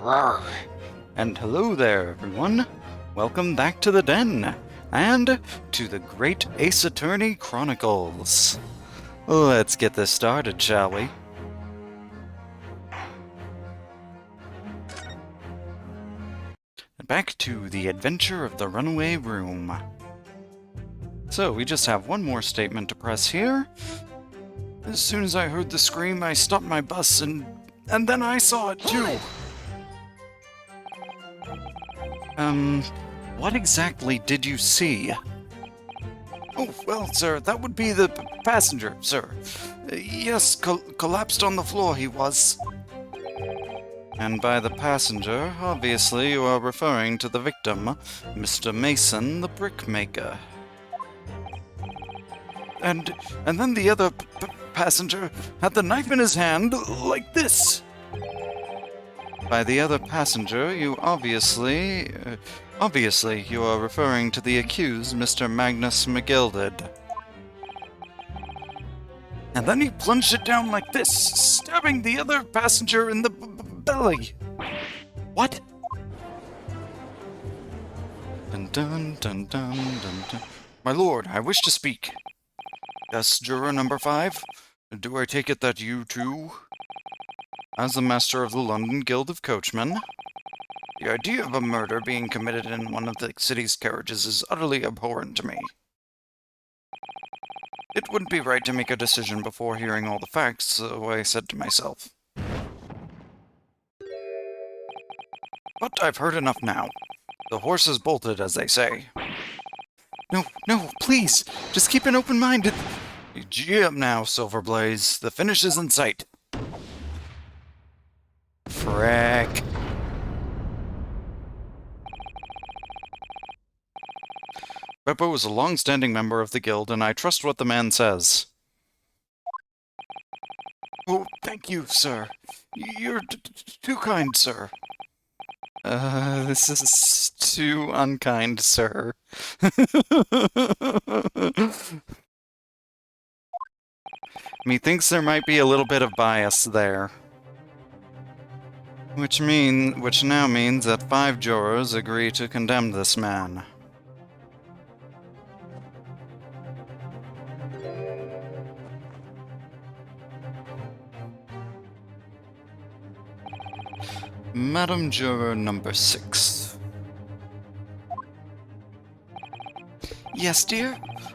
And hello there, everyone. Welcome back to the Den, and to the Great Ace Attorney Chronicles. Let's get this started, shall we? Back to the adventure of the runaway room. So, we just have one more statement to press here. As soon as I heard the scream, I stopped my bus, and then I saw it too. What exactly did you see? Oh, well, sir, that would be the passenger, sir. Yes, collapsed on the floor he was. And by the passenger, obviously you are referring to the victim, Mr. Mason, the brickmaker. And then the other passenger had the knife in his hand, like this. By the other passenger, you obviously you are referring to the accused, Mr. Magnus McGilded. And then he plunged it down like this, stabbing the other passenger in the belly. What? Dun dun dun dun dun dun. My lord, I wish to speak. Yes, juror number 5. Do I take it that you too? As the master of the London Guild of Coachmen, the idea of a murder being committed in one of the city's carriages is utterly abhorrent to me. It wouldn't be right to make a decision before hearing all the facts, so I said to myself. But I've heard enough now. The horse has bolted, as they say. No, please, just keep an open mind. Gee up now, Silverblaze. The finish is in sight. Frick. Beppo is a long-standing member of the guild, and I trust what the man says. Oh, thank you, sir. You're too kind, sir. This is too unkind, sir. Methinks there might be a little bit of bias there. Which now means that 5 jurors agree to condemn this man. Madam Juror number 6. Yes, dear?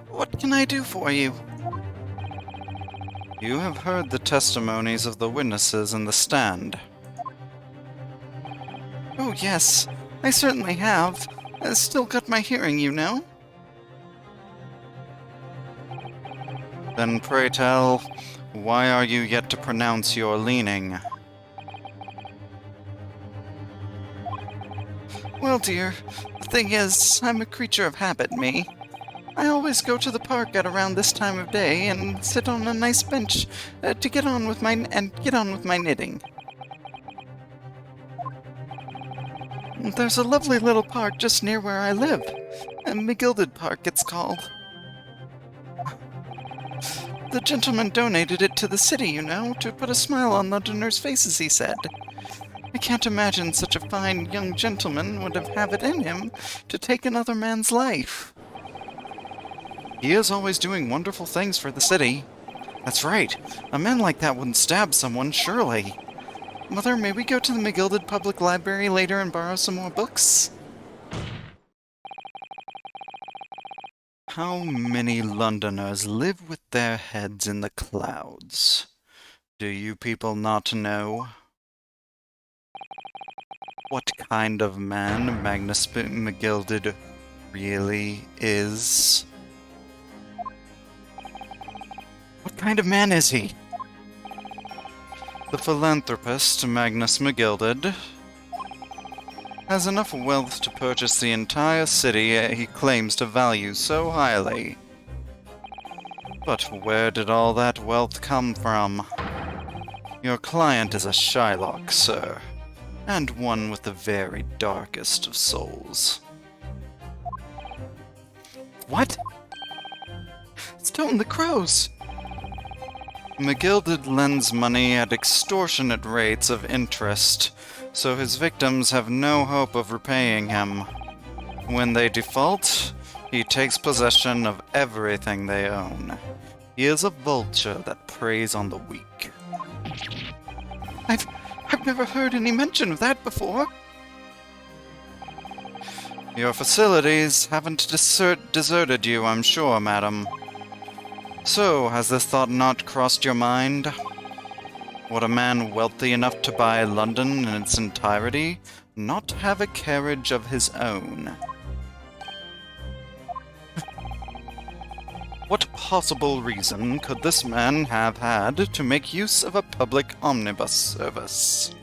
What can I do for you? You have heard the testimonies of the witnesses in the stand. Oh, yes. I certainly have. I've still got my hearing, you know. Then pray tell, why are you yet to pronounce your leaning? Well, dear, the thing is, I'm a creature of habit, me. I always go to the park at around this time of day and sit on a nice bench to get on with my knitting. There's a lovely little park just near where I live. McGilded Park, it's called. The gentleman donated it to the city, you know, to put a smile on Londoners' faces, he said. I can't imagine such a fine young gentleman would have it in him to take another man's life. He is always doing wonderful things for the city. That's right. A man like that wouldn't stab someone, surely. Mother, may we go to the McGilded Public Library later and borrow some more books? How many Londoners live with their heads in the clouds? Do you people not know? What kind of man Magnus McGilded really is? What kind of man is he? The philanthropist Magnus McGilded has enough wealth to purchase the entire city he claims to value so highly. But where did all that wealth come from? Your client is a Shylock, sir, and one with the very darkest of souls. What? Stone the Crows! McGilded lends money at extortionate rates of interest, so his victims have no hope of repaying him. When they default, he takes possession of everything they own. He is a vulture that preys on the weak. I've never heard any mention of that before. Your facilities haven't deserted you, I'm sure, madam. So, has this thought not crossed your mind? Would a man wealthy enough to buy London in its entirety not have a carriage of his own? What possible reason could this man have had to make use of a public omnibus service?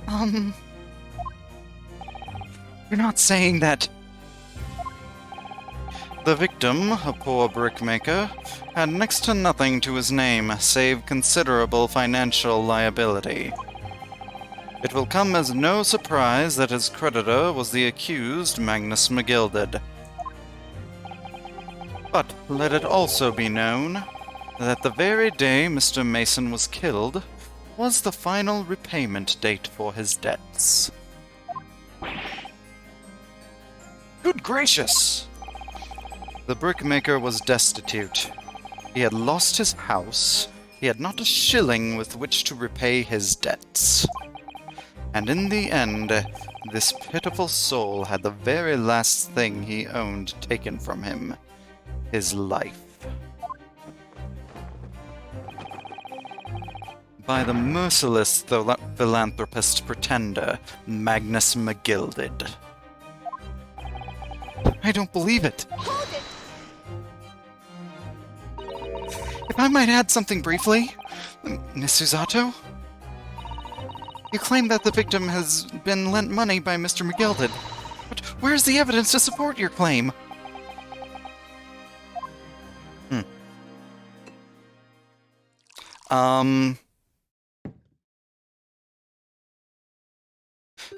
You're not saying that... The victim, a poor brickmaker, had next to nothing to his name save considerable financial liability. It will come as no surprise that his creditor was the accused Magnus McGilded. But let it also be known that the very day Mr. Mason was killed was the final repayment date for his debts. Good gracious! The brickmaker was destitute. He had lost his house. He had not a shilling with which to repay his debts. And in the end, this pitiful soul had the very last thing he owned taken from him: his life. By the merciless philanthropist pretender, Magnus McGilded. I don't believe it. Hold it! If I might add something briefly, Miss Susato? You claim that the victim has been lent money by Mr. McGilded. But where's the evidence to support your claim?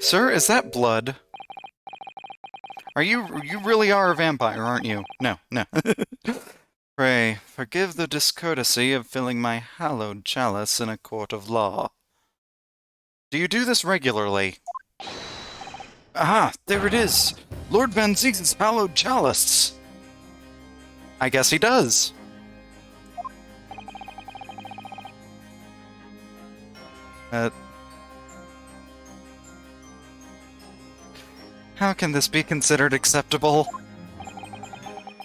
Sir, is that blood? You really are a vampire, aren't you? No. Pray, forgive the discourtesy of filling my hallowed chalice in a court of law. Do you do this regularly? Aha, there it is! Lord Van Ziek's hallowed chalice! I guess he does. How can this be considered acceptable?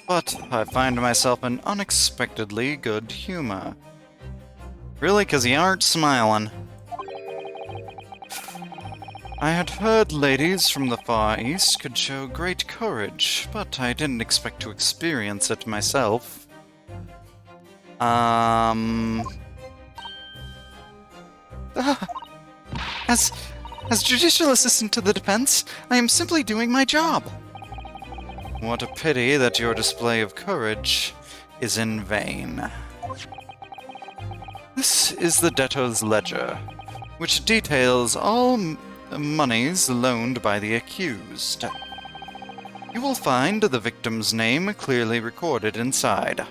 But I find myself in unexpectedly good humor. Really, 'cause you aren't smiling. I had heard ladies from the Far East could show great courage, but I didn't expect to experience it myself. As judicial assistant to the defense, I am simply doing my job. What a pity that your display of courage is in vain. This is the debtor's ledger, which details all monies loaned by the accused. You will find the victim's name clearly recorded inside.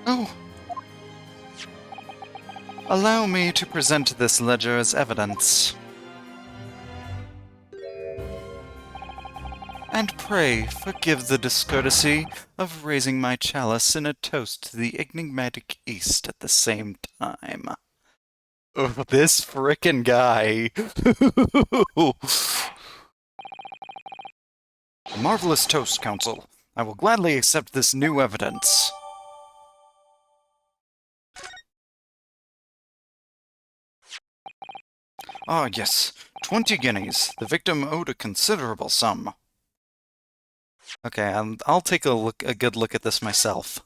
Oh. Allow me to present this ledger as evidence. And pray forgive the discourtesy of raising my chalice in a toast to the enigmatic East at the same time. Oh, this frickin' guy. A marvelous toast, Counsel. I will gladly accept this new evidence. Ah, yes. 20 guineas. The victim owed a considerable sum. Okay, I'll take a good look at this myself.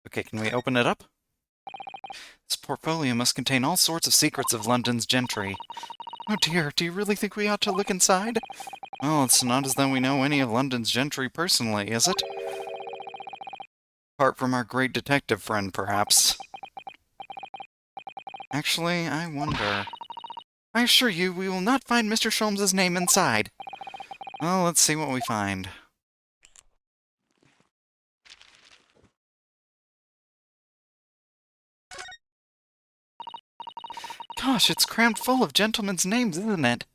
Okay, can we open it up? This portfolio must contain all sorts of secrets of London's gentry. Oh dear, do you really think we ought to look inside? Well, it's not as though we know any of London's gentry personally, is it? Apart from our great detective friend, perhaps. Actually, I wonder... I assure you, we will not find Mr. Sholmes's name inside. Well, let's see what we find. Gosh, it's crammed full of gentlemen's names, isn't it?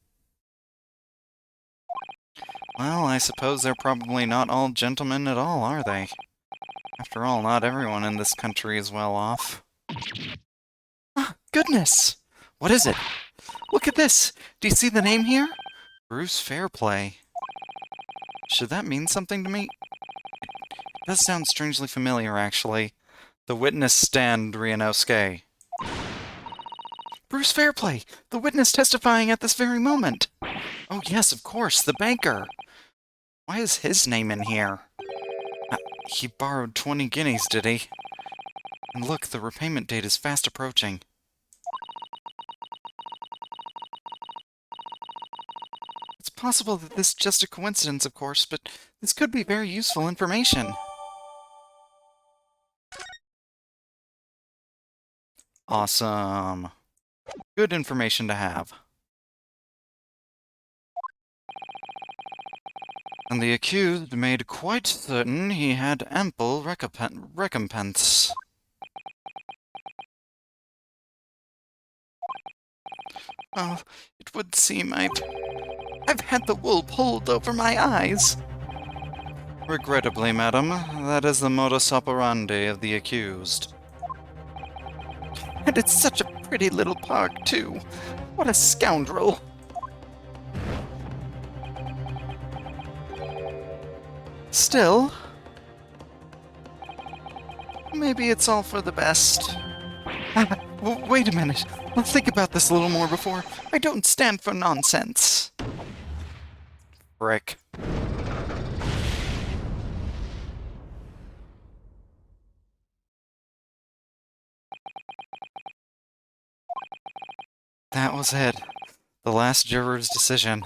Well, I suppose they're probably not all gentlemen at all, are they? After all, not everyone in this country is well off. Ah, goodness! What is it? Look at this! Do you see the name here? Bruce Fairplay. Should that mean something to me? It does sound strangely familiar, actually. The witness stand, Ryunosuke. Bruce Fairplay, the witness testifying at this very moment. Oh yes, of course, the banker. Why is his name in here? He borrowed 20 guineas, did he? And look, the repayment date is fast approaching. It's possible that this is just a coincidence, of course, but this could be very useful information. Awesome. Good information to have. And the accused made quite certain he had ample recompense. Well, it would seem I've had the wool pulled over my eyes. Regrettably, madam, that is the modus operandi of the accused. And it's such a pretty little park, too. What a scoundrel. Still, maybe it's all for the best. Wait a minute. Let's think about this a little more before. I don't stand for nonsense. Frick. That was it. The last juror's decision.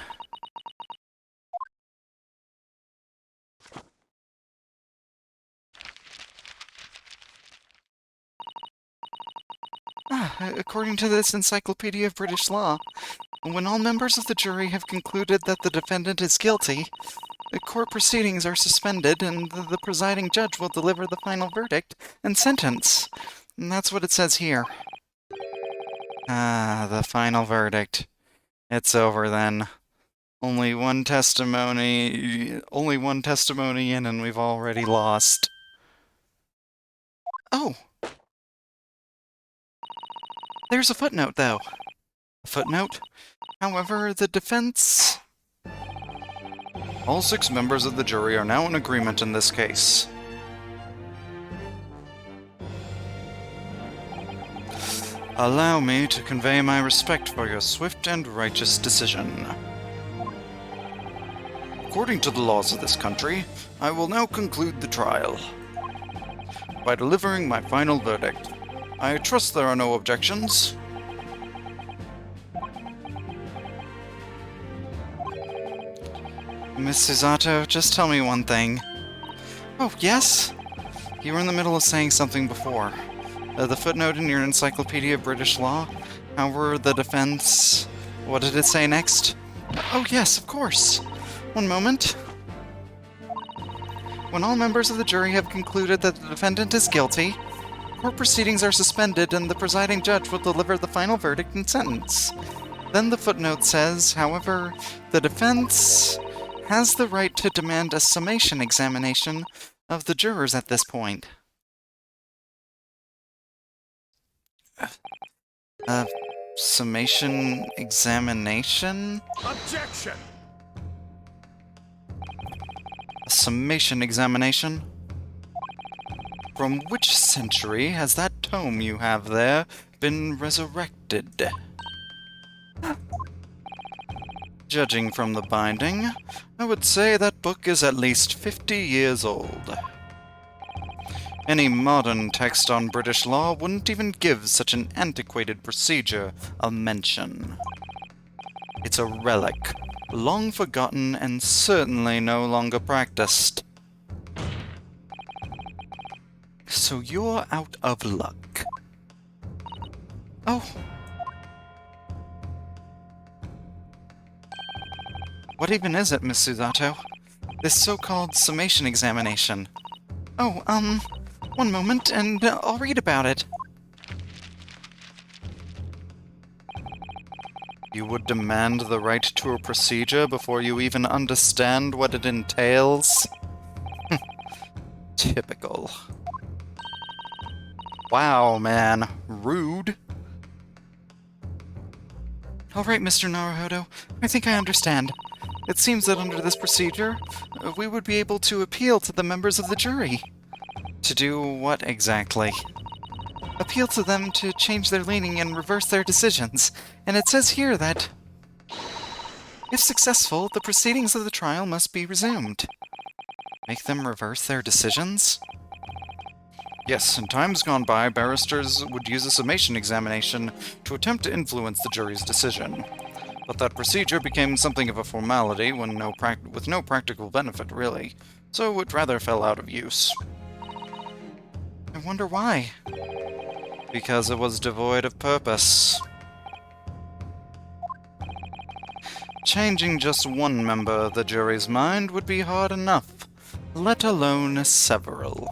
According to this Encyclopedia of British Law, when all members of the jury have concluded that the defendant is guilty, the court proceedings are suspended and the presiding judge will deliver the final verdict and sentence. And that's what it says here. Ah, the final verdict. It's over then. Only one testimony in and we've already lost. Oh! There's a footnote, though. A footnote? However, the defense... All 6 members of the jury are now in agreement in this case. Allow me to convey my respect for your swift and righteous decision. According to the laws of this country, I will now conclude the trial by delivering my final verdict. I trust there are no objections. Miss Susato, just tell me one thing. Oh, yes? You were in the middle of saying something before. The footnote in your Encyclopedia of British Law? How were the defense... What did it say next? Oh, yes, of course. One moment. When all members of the jury have concluded that the defendant is guilty, court proceedings are suspended and the presiding judge will deliver the final verdict and sentence. Then the footnote says, however, the defense has the right to demand a summation examination of the jurors at this point. Summation examination? Objection! A summation examination? From which century has that tome you have there been resurrected? Judging from the binding, I would say that book is at least 50 years old. Any modern text on British law wouldn't even give such an antiquated procedure a mention. It's a relic, long forgotten and certainly no longer practiced. So you're out of luck. Oh. What even is it, Miss Susato? This so-called summation examination. Oh, one moment, and I'll read about it. You would demand the right to a procedure before you even understand what it entails? Typical. Wow, man. Rude. Alright, Mr. Naruhodo. I think I understand. It seems that under this procedure, we would be able to appeal to the members of the jury. To do what exactly? Appeal to them to change their leaning and reverse their decisions. And it says here that, if successful, the proceedings of the trial must be resumed. Make them reverse their decisions? Yes, in times gone by, barristers would use a summation examination to attempt to influence the jury's decision. But that procedure became something of a formality with no practical benefit, really, so it rather fell out of use. I wonder why. Because it was devoid of purpose. Changing just one member of the jury's mind would be hard enough, let alone several.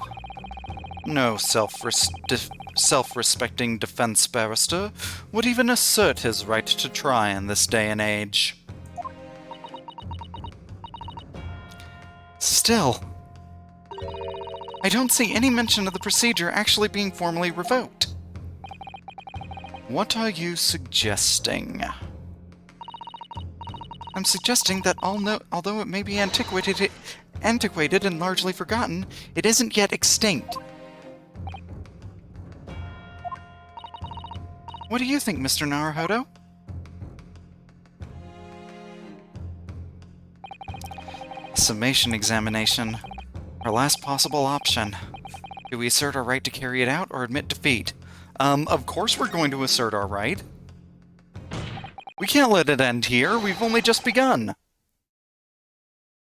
No self-respecting defense barrister would even assert his right to try in this day and age. Still, I don't see any mention of the procedure actually being formally revoked. What are you suggesting? I'm suggesting that although it may be antiquated and largely forgotten, it isn't yet extinct. What do you think, Mr. Naruhodo? Summation examination. Our last possible option. Do we assert our right to carry it out or admit defeat? Of course we're going to assert our right. We can't let it end here. We've only just begun.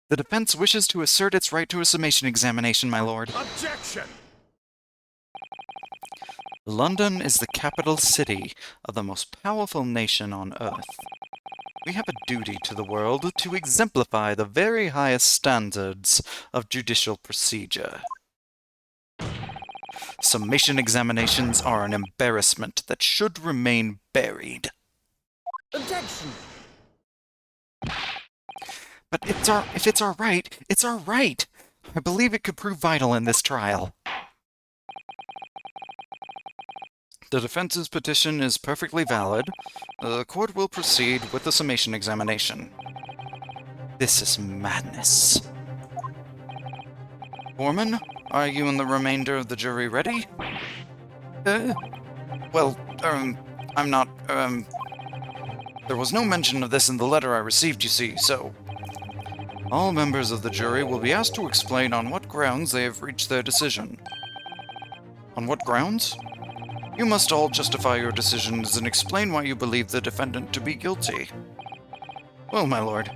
The defense wishes to assert its right to a summation examination, my lord. Objection! London is the capital city of the most powerful nation on Earth. We have a duty to the world to exemplify the very highest standards of judicial procedure. Summation examinations are an embarrassment that should remain buried. Objection! But if it's our right, it's our right! I believe it could prove vital in this trial. The defense's petition is perfectly valid. The court will proceed with the summation examination. This is madness. Foreman, are you and the remainder of the jury ready? I'm not, There was no mention of this in the letter I received, you see, so... All members of the jury will be asked to explain on what grounds they have reached their decision. On what grounds? You must all justify your decisions and explain why you believe the defendant to be guilty. Well, my lord,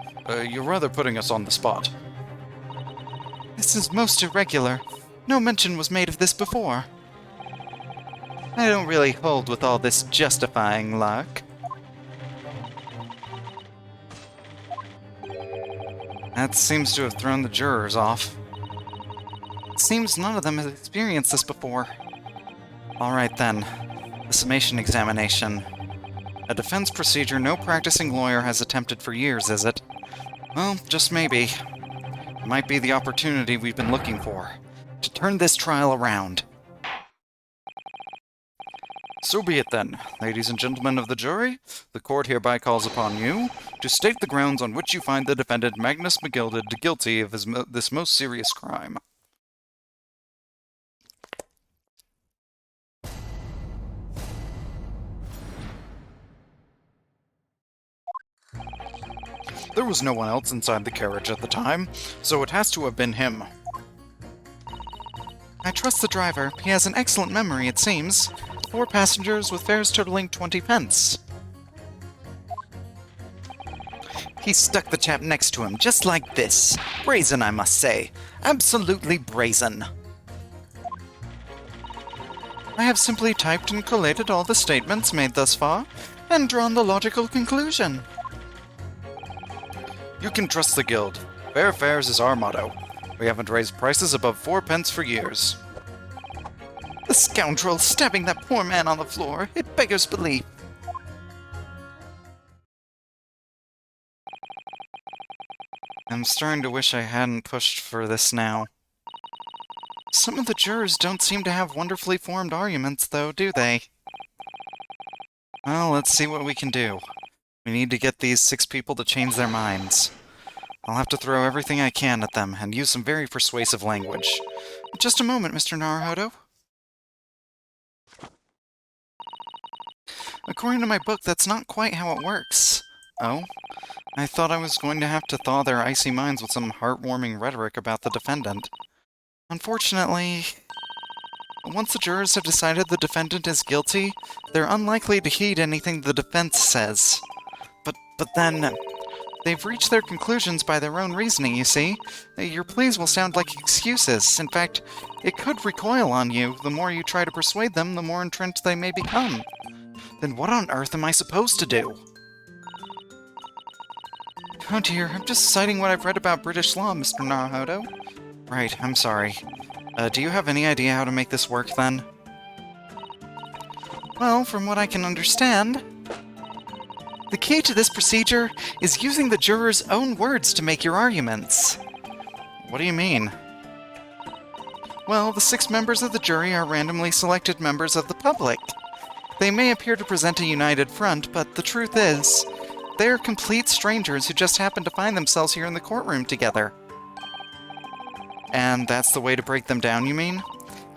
you're rather putting us on the spot. This is most irregular. No mention was made of this before. I don't really hold with all this justifying lark. That seems to have thrown the jurors off. It seems none of them has experienced this before. All right, then. The summation examination. A defense procedure no practicing lawyer has attempted for years, is it? Well, just maybe. It might be the opportunity we've been looking for, to turn this trial around. So be it then, ladies and gentlemen of the jury. The court hereby calls upon you to state the grounds on which you find the defendant Magnus McGilded guilty of this most serious crime. There was no one else inside the carriage at the time, so it has to have been him. I trust the driver. He has an excellent memory, it seems. 4 passengers with fares totaling 20 pence. He stuck the chap next to him, just like this. Brazen, I must say. Absolutely brazen. I have simply typed and collated all the statements made thus far, and drawn the logical conclusion. You can trust the guild. Fair fares is our motto. We haven't raised prices above 4 pence for years. The scoundrel stabbing that poor man on the floor, it beggars belief. I'm starting to wish I hadn't pushed for this now. Some of the jurors don't seem to have wonderfully formed arguments, though, do they? Well, let's see what we can do. We need to get these 6 people to change their minds. I'll have to throw everything I can at them, and use some very persuasive language. Just a moment, Mr. Naruhodo. According to my book, that's not quite how it works. Oh? I thought I was going to have to thaw their icy minds with some heartwarming rhetoric about the defendant. Unfortunately, once the jurors have decided the defendant is guilty, they're unlikely to heed anything the defense says. But then, they've reached their conclusions by their own reasoning, you see. Your pleas will sound like excuses. In fact, it could recoil on you. The more you try to persuade them, the more entrenched they may become. Then what on earth am I supposed to do? Oh dear, I'm just citing what I've read about British law, Mr. Naruhodo. Right, I'm sorry. Do you have any idea how to make this work, then? Well, from what I can understand, the key to this procedure is using the jurors' own words to make your arguments. What do you mean? Well, the 6 members of the jury are randomly selected members of the public. They may appear to present a united front, but the truth is, they are complete strangers who just happen to find themselves here in the courtroom together. And that's the way to break them down, you mean?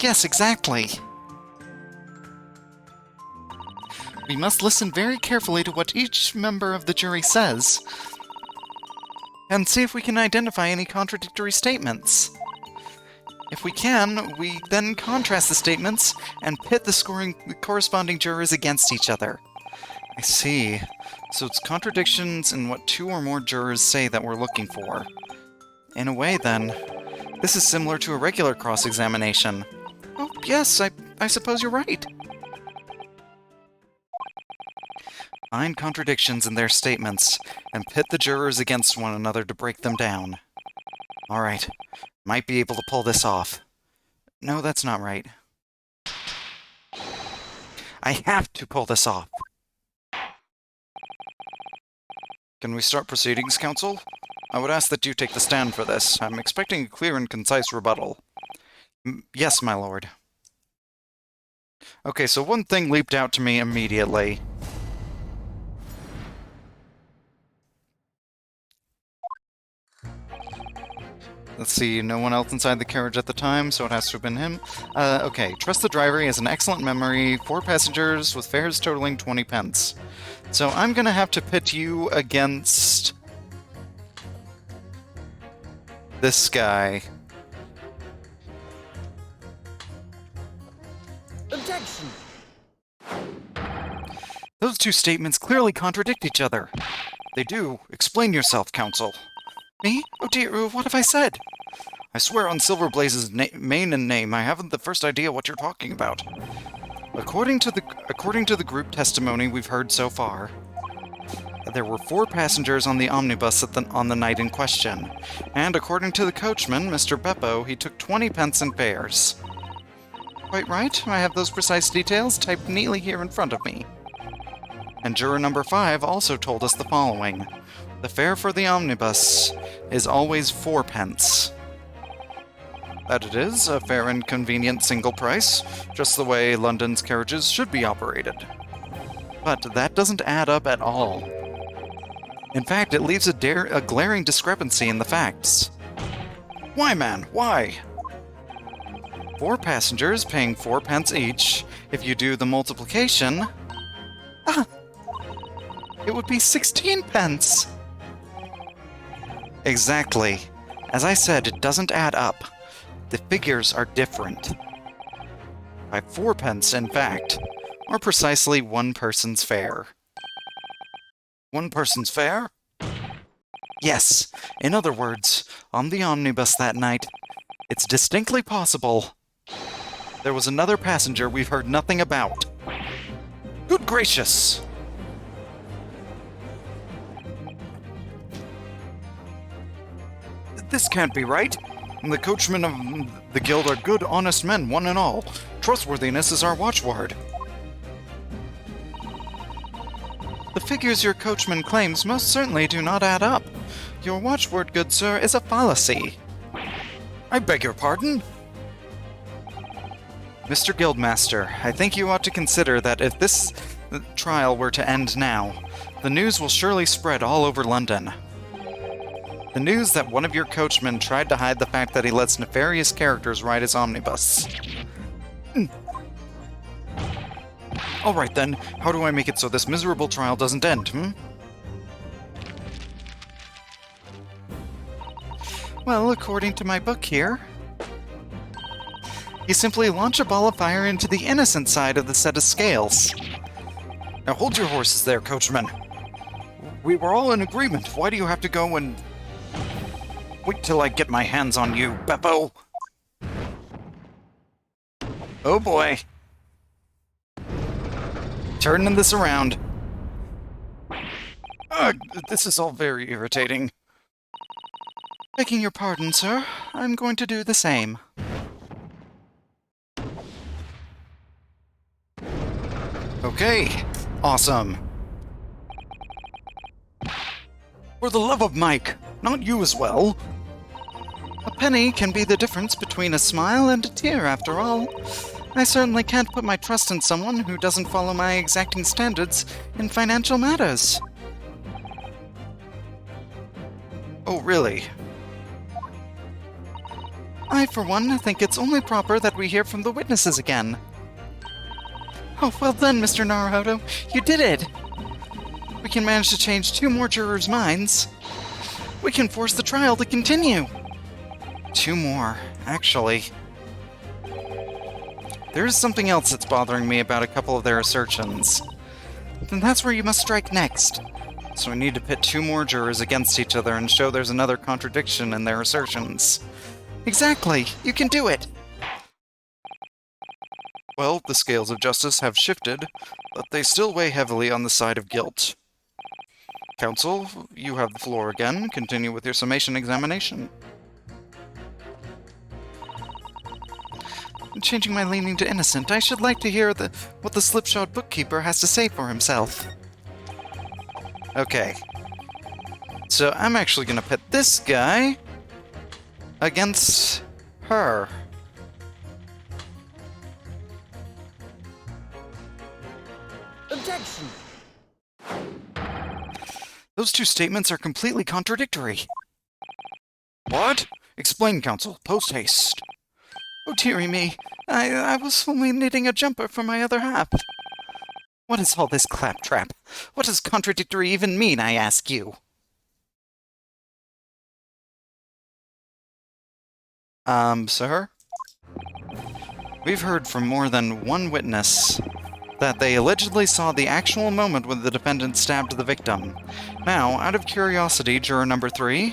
Yes, exactly. We must listen very carefully to what each member of the jury says, and see if we can identify any contradictory statements. If we can, we then contrast the statements and pit the corresponding jurors against each other. I see. So it's contradictions in what 2 or more jurors say that we're looking for. In a way, then, this is similar to a regular cross-examination. Oh, yes, I suppose you're right. Find contradictions in their statements, and pit the jurors against one another to break them down. Alright, might be able to pull this off. No, that's not right. I have to pull this off! Can we start proceedings, counsel? I would ask that you take the stand for this. I'm expecting a clear and concise rebuttal. Yes, my lord. Okay, so one thing leaped out to me immediately. Let's see, no one else inside the carriage at the time, so it has to have been him. Okay, trust the driver, he has an excellent memory, 4 passengers with fares totaling 20 pence. So I'm gonna have to pit you against this guy. Objection! Those 2 statements clearly contradict each other. They do. Explain yourself, counsel. Me? Oh dear, what have I said? I swear on Silver Blaze's mane and name, I haven't the first idea what you're talking about. According to the group testimony we've heard so far, there were 4 passengers on the omnibus on the night in question, and according to the coachman, Mr. Beppo, he took 20 pence in fares. Quite right, I have those precise details typed neatly here in front of me. And juror number 5 also told us the following. The fare for the omnibus is always 4 pence. That it is, a fair and convenient single price, just the way London's carriages should be operated. But that doesn't add up at all. In fact, it leaves a glaring discrepancy in the facts. Why, man? Why? 4 passengers paying 4 pence each. If you do the multiplication... it would be 16 pence! Exactly. As I said, it doesn't add up. The figures are different. By 4 pence, in fact. Or precisely 1 person's fare. 1 person's fare? Yes. In other words, on the omnibus that night, it's distinctly possible there was another passenger we've heard nothing about. Good gracious! This can't be right. The coachmen of the guild are good, honest men, one and all. Trustworthiness is our watchword. The figures your coachman claims most certainly do not add up. Your watchword, good sir, is a fallacy. I beg your pardon? Mr. Guildmaster, I think you ought to consider that if this trial were to end now, the news will surely spread all over London. The news that one of your coachmen tried to hide the fact that he lets nefarious characters ride his omnibus. Alright then, how do I make it so this miserable trial doesn't end, Well, according to my book here, you simply launch a ball of fire into the innocent side of the set of scales. Now hold your horses there, coachman. We were all in agreement. Why do you have to go and... Wait till I get my hands on you, Beppo! Oh boy. Turning this around. Ugh, this is all very irritating. Begging your pardon, sir. I'm going to do the same. Okay. Awesome. For the love of Mike, not you as well. A penny can be the difference between a smile and a tear, after all. I certainly can't put my trust in someone who doesn't follow my exacting standards in financial matters. Oh, really? I, for one, think it's only proper that we hear from the witnesses again. Oh, well done, Mr. Naruhodo. You did it! We can manage to change 2 more jurors' minds. We can force the trial to continue. 2 more, actually. There is something else that's bothering me about a couple of their assertions. And that's where you must strike next. So we need to pit 2 more jurors against each other and show there's another contradiction in their assertions. Exactly! You can do it! Well, the scales of justice have shifted, but they still weigh heavily on the side of guilt. Counsel, you have the floor again. Continue with your summation examination. Changing my leaning to innocent, I should like to hear what the slipshod bookkeeper has to say for himself. Okay. So I'm actually going to pit this guy against her. Objection! Those 2 statements are completely contradictory. What? Explain, counsel. Post haste. Oh, dearie me. I was only knitting a jumper for my other half. What is all this claptrap? What does contradictory even mean, I ask you? Sir? We've heard from more than one witness that they allegedly saw the actual moment when the defendant stabbed the victim. Now, out of curiosity, juror number 3...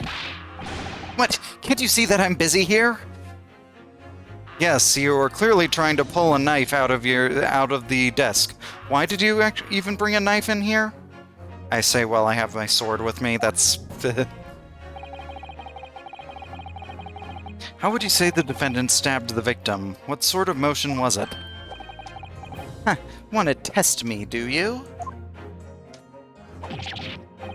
What? Can't you see that I'm busy here? Yes, you are clearly trying to pull a knife out of the desk. Why did you even bring a knife in here? I say, well, I have my sword with me. That's... How would you say the defendant stabbed the victim? What sort of motion was it? Huh, want to test me, do you?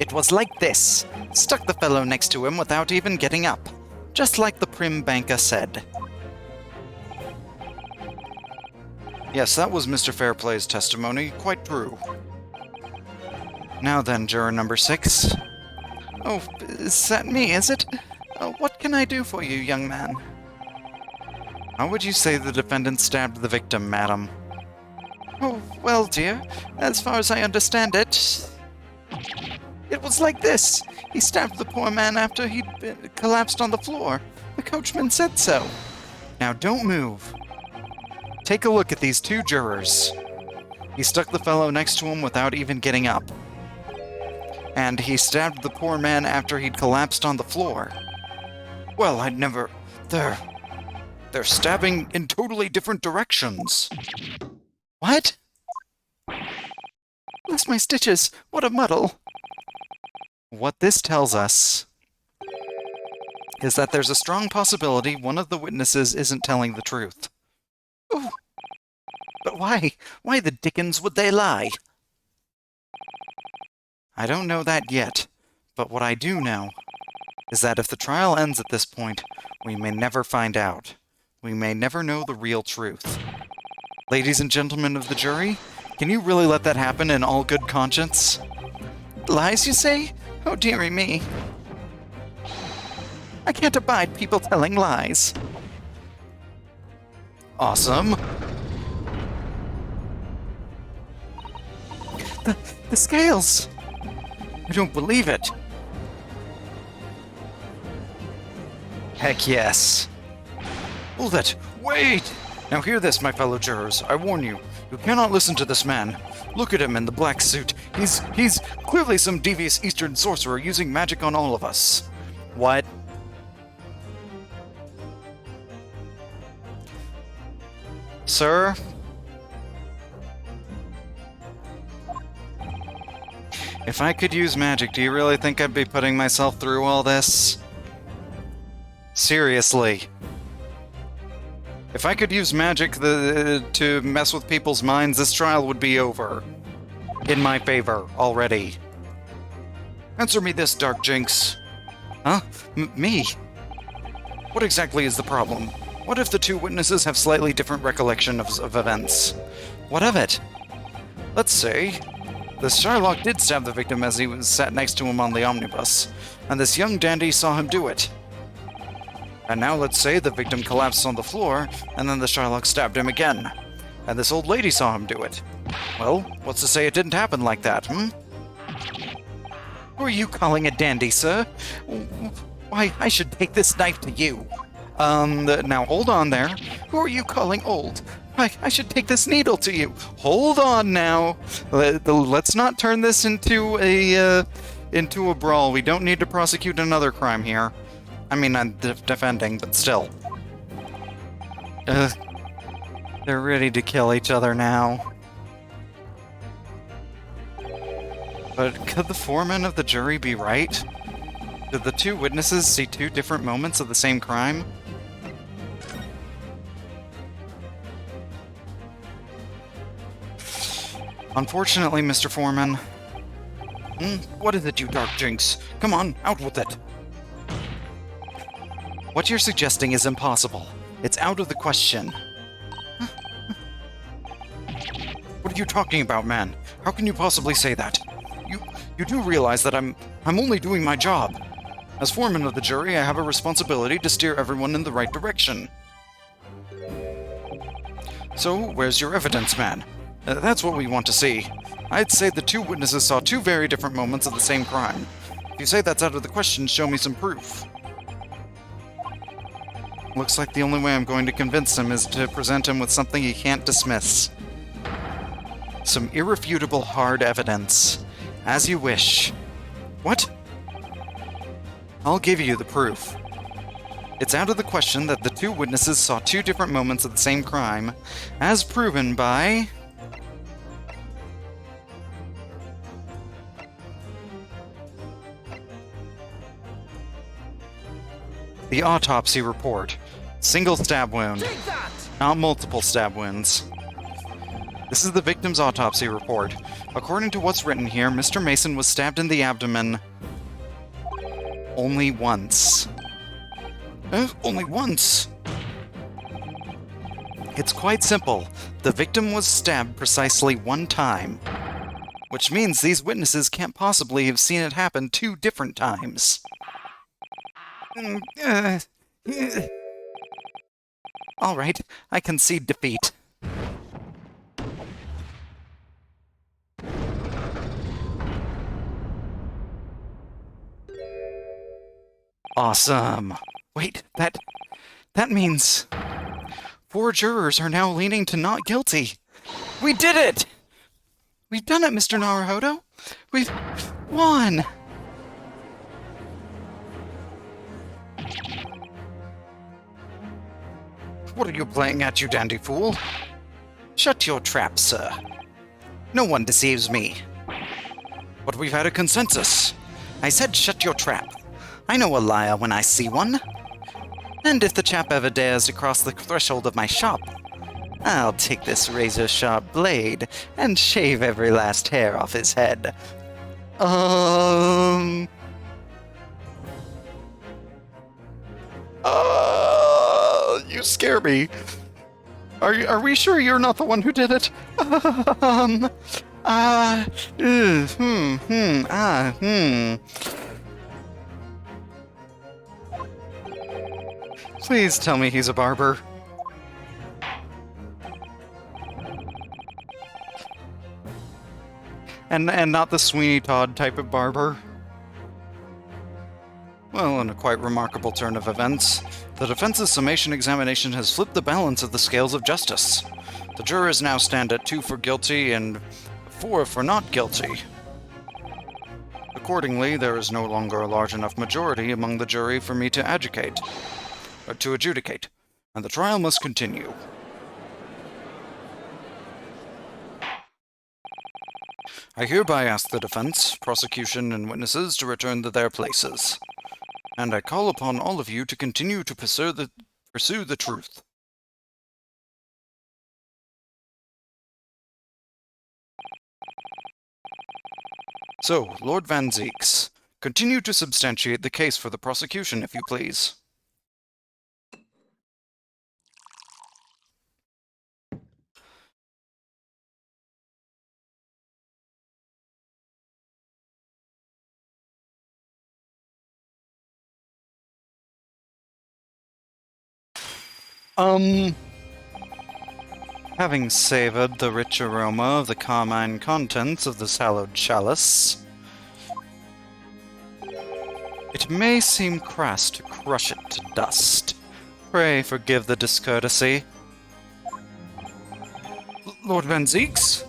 It was like this. Stuck the fellow next to him without even getting up. Just like the prim banker said. Yes, that was Mr. Fairplay's testimony. Quite true. Now then, juror number 6. Oh, is that me, is it? What can I do for you, young man? How would you say the defendant stabbed the victim, madam? Oh, well, dear, as far as I understand it, it was like this. He stabbed the poor man after he'd collapsed on the floor. The coachman said so. Now don't move. Take a look at these 2 jurors. He stuck the fellow next to him without even getting up. And he stabbed the poor man after he'd collapsed on the floor. Well, I'd never... They're stabbing in totally different directions. What? Bless my stitches, what a muddle. What this tells us is that there's a strong possibility one of the witnesses isn't telling the truth. Ooh. But why? Why the dickens would they lie? I don't know that yet, but what I do know is that if the trial ends at this point, we may never find out. We may never know the real truth. Ladies and gentlemen of the jury, can you really let that happen in all good conscience? Lies, you say? Oh, dearie me. I can't abide people telling lies. Awesome. The scales! I don't believe it. Heck yes. Hold it! Wait! Now hear this, my fellow jurors. I warn you, you cannot listen to this man. Look at him in the black suit. He's clearly some devious Eastern sorcerer using magic on all of us. What? Sir? If I could use magic, do you really think I'd be putting myself through all this? Seriously. If I could use magic to mess with people's minds, this trial would be over. In my favor, already. Answer me this, Dark Jinx. Huh? Me? What exactly is the problem? What if the two witnesses have slightly different recollection of events? What of it? Let's say the Shylock did stab the victim as he was sat next to him on the omnibus, and this young dandy saw him do it. And now let's say the victim collapsed on the floor, and then the Shylock stabbed him again, and this old lady saw him do it. Well, what's to say it didn't happen like that, hmm? Who are you calling a dandy, sir? Why, I should take this knife to you. Now hold on there. Who are you calling old? Why, I should take this needle to you. Hold on now. Let's not turn this into a brawl. We don't need to prosecute another crime here. I mean, I'm defending, but still. They're ready to kill each other now. But could the foreman of the jury be right? Did the two witnesses see two different moments of the same crime? Unfortunately, Mr. Foreman. What is it, you Dark Jinx? Come on, out with it! What you're suggesting is impossible. It's out of the question. What are you talking about, man? How can you possibly say that? You do realize that I'm only doing my job. As foreman of the jury, I have a responsibility to steer everyone in the right direction. So, where's your evidence, man? That's what we want to see. I'd say the two witnesses saw two very different moments of the same crime. If you say that's out of the question, show me some proof. Looks like the only way I'm going to convince him is to present him with something he can't dismiss. Some irrefutable hard evidence. As you wish. What? I'll give you the proof. It's out of the question that the two witnesses saw two different moments of the same crime, as proven by... the autopsy report. Single stab wound. Take that! Not multiple stab wounds. This is the victim's autopsy report. According to what's written here, Mr. Mason was stabbed in the abdomen only once. Only once? It's quite simple. The victim was stabbed precisely one time, which means these witnesses can't possibly have seen it happen two different times. All right, I concede defeat. Awesome. Wait, that means 4 jurors are now leaning to not guilty. We did it! We've done it, Mr. Naruhodo. We've won! What are you playing at, you dandy fool? Shut your trap, sir. No one deceives me. But we've had a consensus. I said shut your trap. I know a liar when I see one. And if the chap ever dares to cross the threshold of my shop, I'll take this razor-sharp blade and shave every last hair off his head. You scare me. Are we sure you're not the one who did it? Please tell me he's a barber. And not the Sweeney Todd type of barber. Well, in a quite remarkable turn of events, the defense's summation examination has flipped the balance of the scales of justice. The jurors now stand at 2 for guilty and 4 for not guilty. Accordingly, there is no longer a large enough majority among the jury for me to adjudicate, and the trial must continue. I hereby ask the defense, prosecution, and witnesses to return to their places. And I call upon all of you to continue to pursue the truth. So, Lord Van Zeeks, continue to substantiate the case for the prosecution, if you please. Having savored the rich aroma of the carmine contents of this hallowed chalice, it may seem crass to crush it to dust. Pray forgive the discourtesy. Lord Van Zeeks?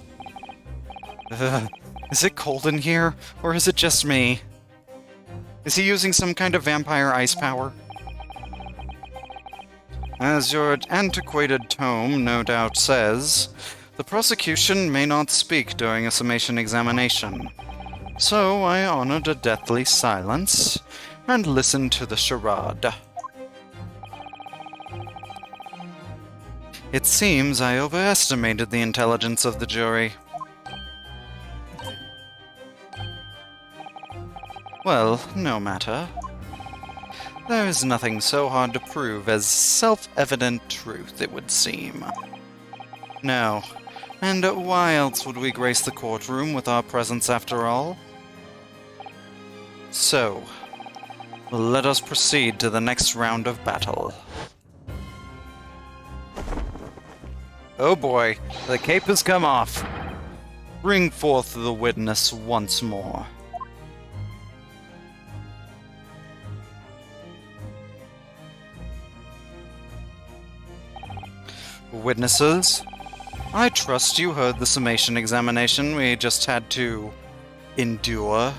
Is it cold in here, or is it just me? Is he using some kind of vampire ice power? As your antiquated tome no doubt says, the prosecution may not speak during a summation examination. So I honored a deathly silence and listened to the charade. It seems I overestimated the intelligence of the jury. Well, no matter. There is nothing so hard to prove as self-evident truth, it would seem. No. And why else would we grace the courtroom with our presence after all? So, let us proceed to the next round of battle. Oh boy, the cape has come off. Bring forth the witness once more. Witnesses, I trust you heard the summation examination we just had to endure.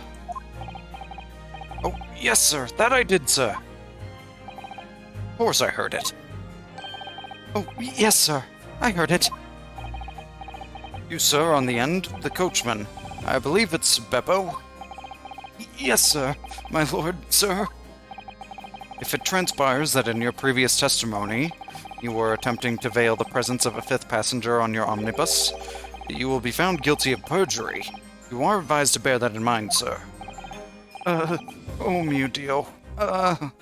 Oh, yes, sir. That I did, sir. Of course I heard it. Oh, yes, sir. I heard it. You, sir, on the end, the coachman. I believe it's Beppo. Yes, sir. My lord, sir. If it transpires that in your previous testimony you were attempting to veil the presence of a 5th passenger on your omnibus, you will be found guilty of perjury. You are advised to bear that in mind, sir. Oh mio Dio. Now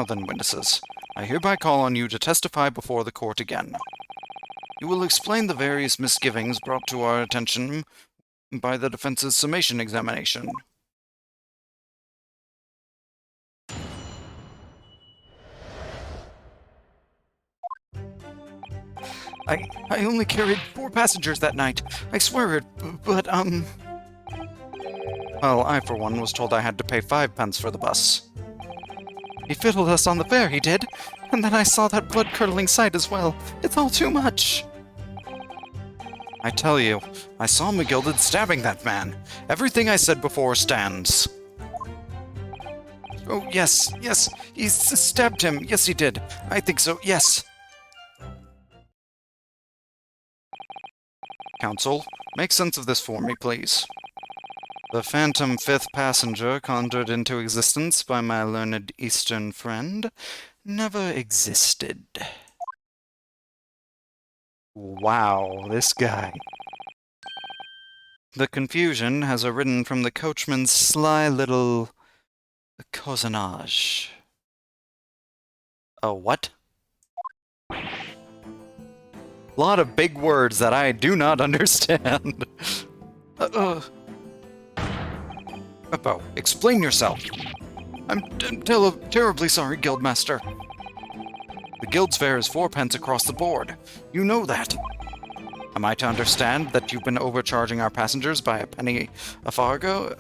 then, witnesses, I hereby call on you to testify before the court again. You will explain the various misgivings brought to our attention by the defense's summation examination. I only carried 4 passengers that night. I swear it, but, Well, I, for one, was told I had to pay 5 pence for the bus. He fiddled us on the fare, he did. And then I saw that blood-curdling sight as well. It's all too much. I tell you, I saw McGilded stabbing that man. Everything I said before stands. Oh, yes, he stabbed him. Yes, he did. I think so, yes. Counsel, make sense of this for me, please. The phantom 5th passenger conjured into existence by my learned Eastern friend never existed. Wow, this guy. The confusion has arisen from the coachman's sly little cozenage. A what? Lot of big words that I do not understand. Beppo, explain yourself. I'm terribly sorry, Guildmaster. The Guild's fare is 4 pence across the board. You know that. Am I to understand that you've been overcharging our passengers by a penny a fargo?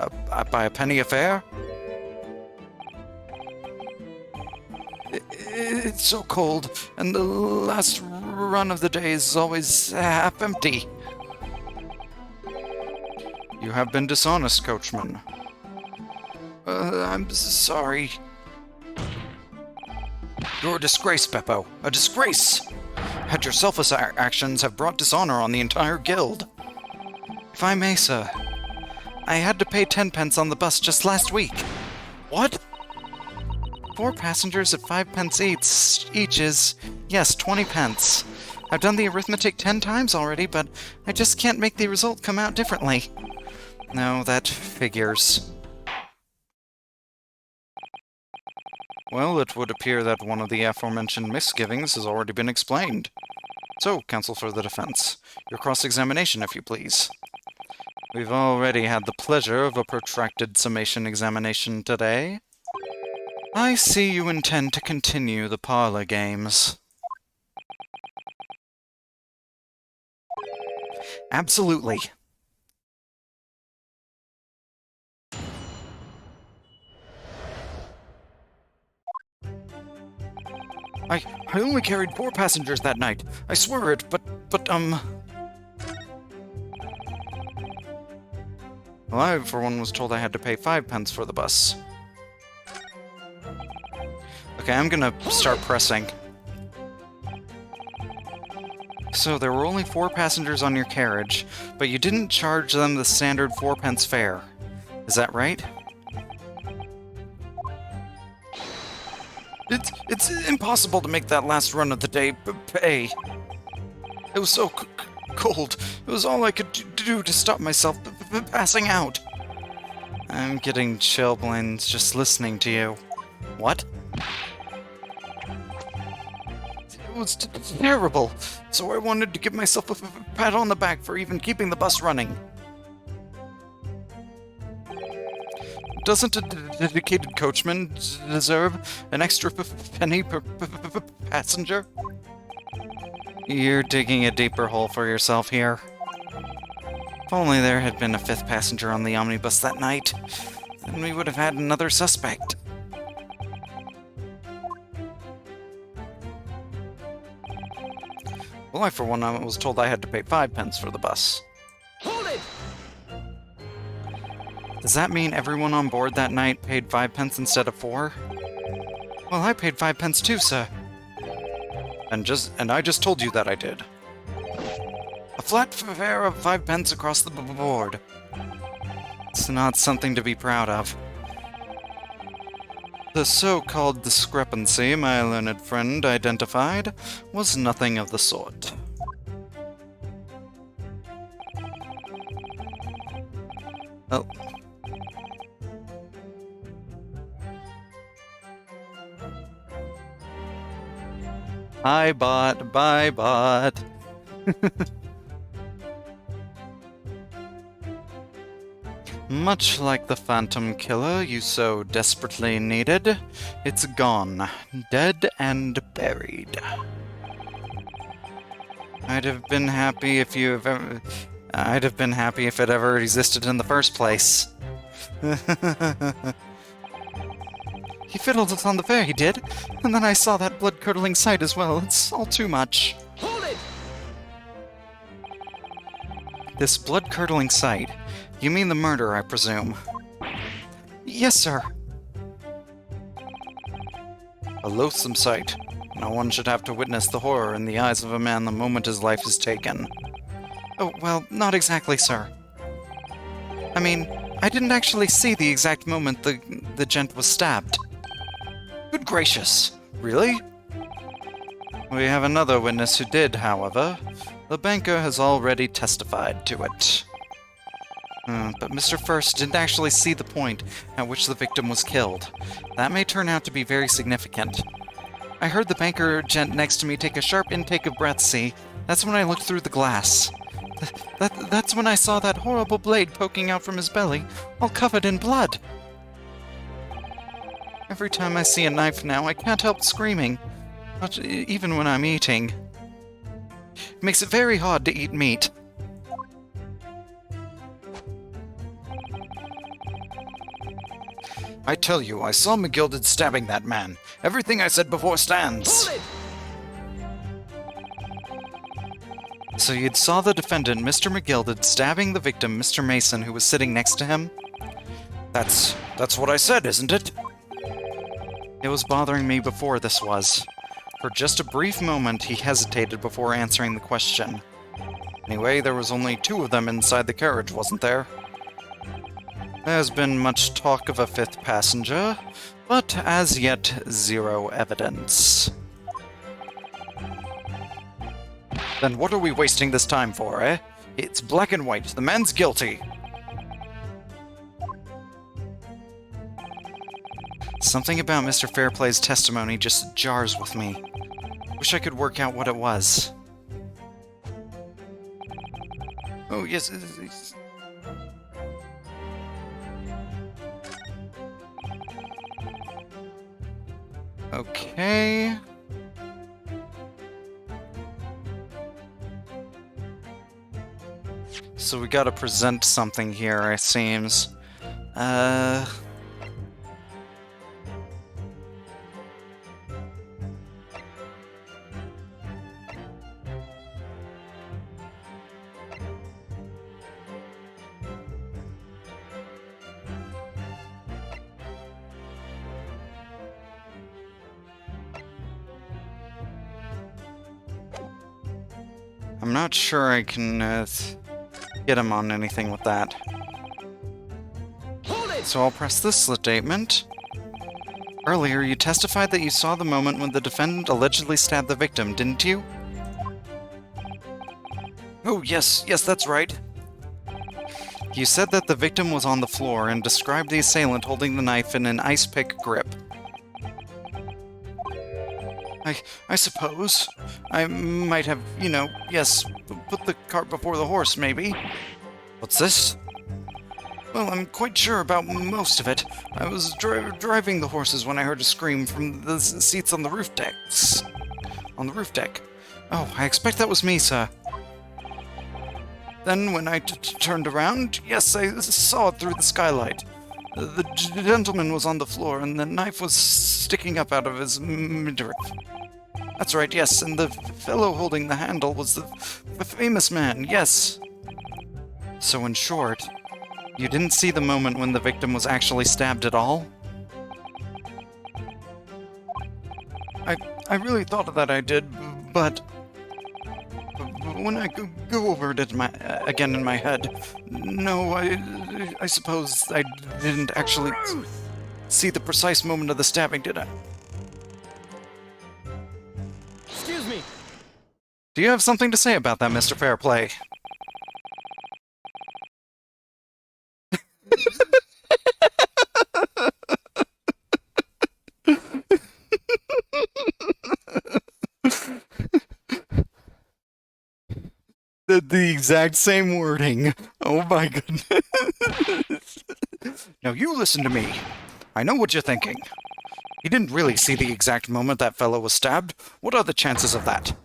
By a penny a fare? It's so cold, and the last run of the day is always half empty. You have been dishonest, coachman. I'm sorry. You're a disgrace, Beppo. A disgrace! And your selfish actions have brought dishonor on the entire guild. If I may, sir, I had to pay 10 pence on the bus just last week. What? 4 passengers at 5 pence each is, yes, 20 pence. I've done the arithmetic 10 times already, but I just can't make the result come out differently. No, that figures. Well, it would appear that one of the aforementioned misgivings has already been explained. So, counsel for the defense, your cross-examination, if you please. We've already had the pleasure of a protracted summation examination today. I see you intend to continue the parlor games. Absolutely. I only carried 4 passengers that night. I swear it, but, Well, I, for one, was told I had to pay 5 pence for the bus. Okay, I'm gonna start pressing. So, there were only 4 passengers on your carriage, but you didn't charge them the standard 4 pence fare. Is that right? It's impossible to make that last run of the day pay. It was so cold. It was all I could do to stop myself passing out. I'm getting chilblains just listening to you. What? It was terrible, so I wanted to give myself a pat on the back for even keeping the bus running. Doesn't a dedicated coachman deserve an extra penny per passenger? You're digging a deeper hole for yourself here. If only there had been a 5th passenger on the omnibus that night, then we would have had another suspect. Well, I, for one, was told I had to pay 5 pence for the bus. Hold it! Does that mean everyone on board that night paid 5 pence instead of 4? Well, I paid 5 pence too, sir. And I just told you that I did. A flat fare of 5 pence across the board. It's not something to be proud of. The so-called discrepancy my learned friend identified was nothing of the sort. Oh. Hi, bot. Bye, bot. Much like the Phantom Killer you so desperately needed, it's gone, dead and buried. I'd have been happy if it ever existed in the first place. He fiddled us on the fare, he did, and then I saw that blood-curdling sight as well. It's all too much. Hold it! This blood-curdling sight? You mean the murder, I presume? Yes, sir. A loathsome sight. No one should have to witness the horror in the eyes of a man the moment his life is taken. Oh, well, not exactly, sir. I mean, I didn't actually see the exact moment the gent was stabbed. Good gracious! Really? We have another witness who did, however. The banker has already testified to it. But Mr. First didn't actually see the point at which the victim was killed. That may turn out to be very significant. I heard the banker gent next to me take a sharp intake of breath, see? That's when I looked through the glass. That's when I saw that horrible blade poking out from his belly, all covered in blood. Every time I see a knife now, I can't help screaming. But even when I'm eating. It makes it very hard to eat meat. I tell you, I saw McGilded stabbing that man. Everything I said before stands. Hold it! So you'd saw the defendant, Mr. McGilded, stabbing the victim, Mr. Mason, who was sitting next to him? That's what I said, isn't it? It was bothering me before this was. For just a brief moment, he hesitated before answering the question. Anyway, there was only 2 of them inside the carriage, wasn't there? There's been much talk of a 5th passenger, but as yet, 0 evidence. Then what are we wasting this time for, eh? It's black and white. The man's guilty. Something about Mr. Fairplay's testimony just jars with me. Wish I could work out what it was. Oh, yes. Okay. So we gotta present something here, it seems. I'm not sure I can, get him on anything with that. Hold it! So I'll press this statement. Earlier, you testified that you saw the moment when the defendant allegedly stabbed the victim, didn't you? Oh, yes, that's right. You said that the victim was on the floor and described the assailant holding the knife in an ice pick grip. I suppose. I might have, yes, put the cart before the horse, maybe. What's this? Well, I'm quite sure about most of it. I was driving the horses when I heard a scream from the seats on the roof decks. On the roof deck. Oh, I expect that was me, sir. Then when I turned around, yes, I saw it through the skylight. The gentleman was on the floor, and the knife was sticking up out of his midriff. That's right, yes, and the fellow holding the handle was the famous man, yes. So in short, you didn't see the moment when the victim was actually stabbed at all? I really thought that I did, but when I go over it again in my head, no, I suppose I didn't actually see the precise moment of the stabbing, did I? Excuse me. Do you have something to say about that, Mr. Fairplay? The exact same wording. Oh my goodness. Now you listen to me. I know what you're thinking. He didn't really see the exact moment that fellow was stabbed. What are the chances of that?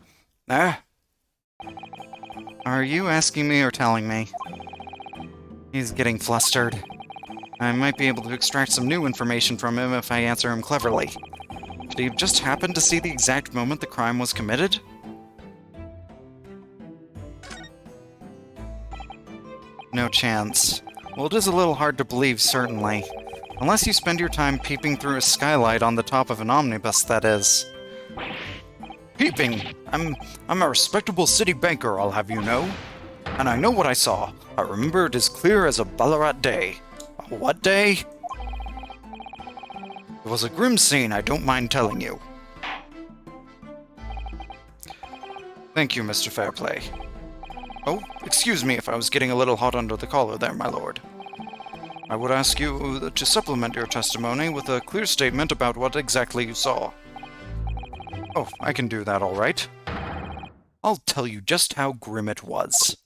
Are you asking me or telling me? He's getting flustered. I might be able to extract some new information from him if I answer him cleverly. Did he just happen to see the exact moment the crime was committed? No chance. Well, it is a little hard to believe, certainly. Unless you spend your time peeping through a skylight on the top of an omnibus, that is. Peeping! I'm a respectable city banker, I'll have you know. And I know what I saw. I remember it as clear as a Ballarat day. A what day? It was a grim scene, I don't mind telling you. Thank you, Mr. Fairplay. Oh, excuse me if I was getting a little hot under the collar there, my lord. I would ask you to supplement your testimony with a clear statement about what exactly you saw. Oh, I can do that all right. I'll tell you just how grim it was.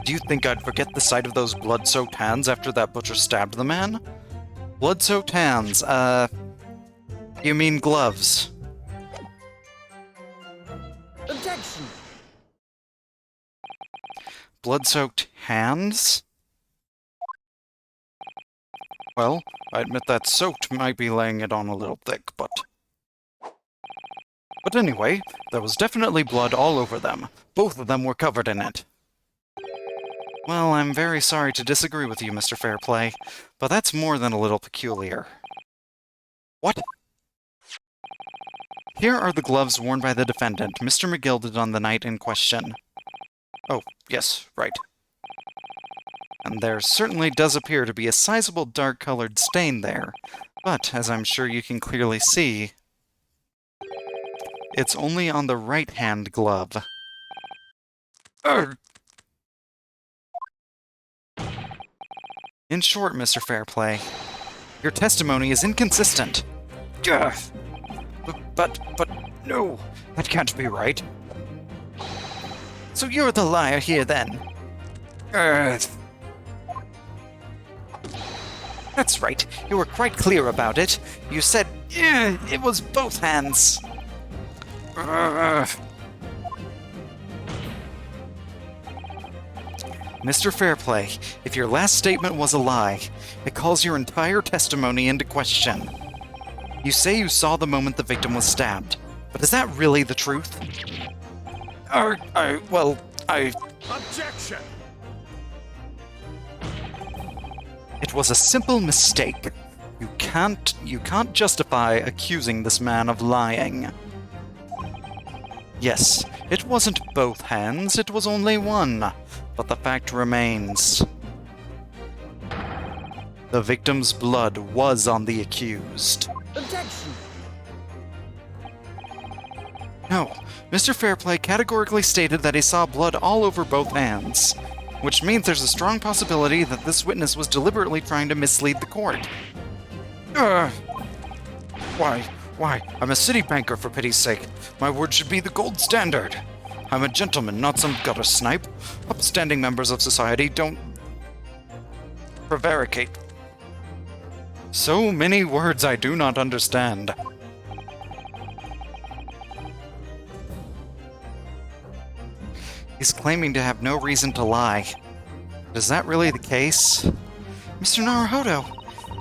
Do you think I'd forget the sight of those blood-soaked hands after that butcher stabbed the man? Blood-soaked hands, you mean gloves. Objection! Blood-soaked hands? Well, I admit that soaked might be laying it on a little thick, but... But anyway, there was definitely blood all over them. Both of them were covered in it. Well, I'm very sorry to disagree with you, Mr. Fairplay, but that's more than a little peculiar. What? Here are the gloves worn by the defendant, Mr. McGilded, on the night in question. Oh, yes, right. And there certainly does appear to be a sizable dark-colored stain there, but, as I'm sure you can clearly see, it's only on the right-hand glove. Urgh! In short, Mr. Fairplay, your testimony is inconsistent. Ugh. But, no, that can't be right. So you're the liar here, then? That's right, you were quite clear about it. You said, it was both hands. Mr. Fairplay, if your last statement was a lie, it calls your entire testimony into question. You say you saw the moment the victim was stabbed, but is that really the truth? Objection! It was a simple mistake. You can't justify accusing this man of lying. Yes, it wasn't both hands, it was only one. But the fact remains. The victim's blood was on the accused. Objection! No, Mr. Fairplay categorically stated that he saw blood all over both hands, which means there's a strong possibility that this witness was deliberately trying to mislead the court. Why? I'm a city banker, for pity's sake. My word should be the gold standard. I'm a gentleman, not some gutter snipe. Upstanding members of society don't prevaricate. So many words I do not understand. He's claiming to have no reason to lie. But is that really the case? Mr. Naruhodo,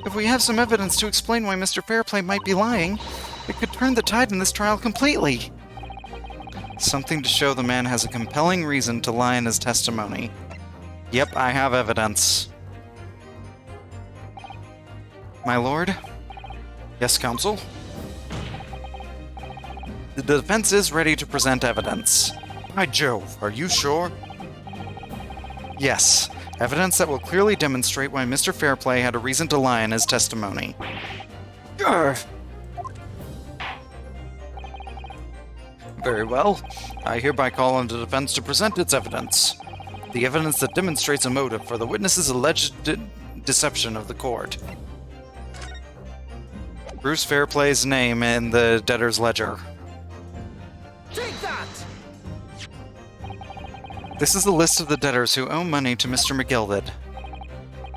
if we have some evidence to explain why Mr. Fairplay might be lying, it could turn the tide in this trial completely. Something to show the man has a compelling reason to lie in his testimony. Yep, I have evidence. My lord? Yes, counsel? The defense is ready to present evidence. By Jove, are you sure? Yes, evidence that will clearly demonstrate why Mr. Fairplay had a reason to lie in his testimony. Urgh. Very well. I hereby call on the defense to present its evidence. The evidence that demonstrates a motive for the witness's alleged deception of the court. Bruce Fairplay's name in the debtor's ledger. Take that! This is the list of the debtors who owe money to Mr. McGilded.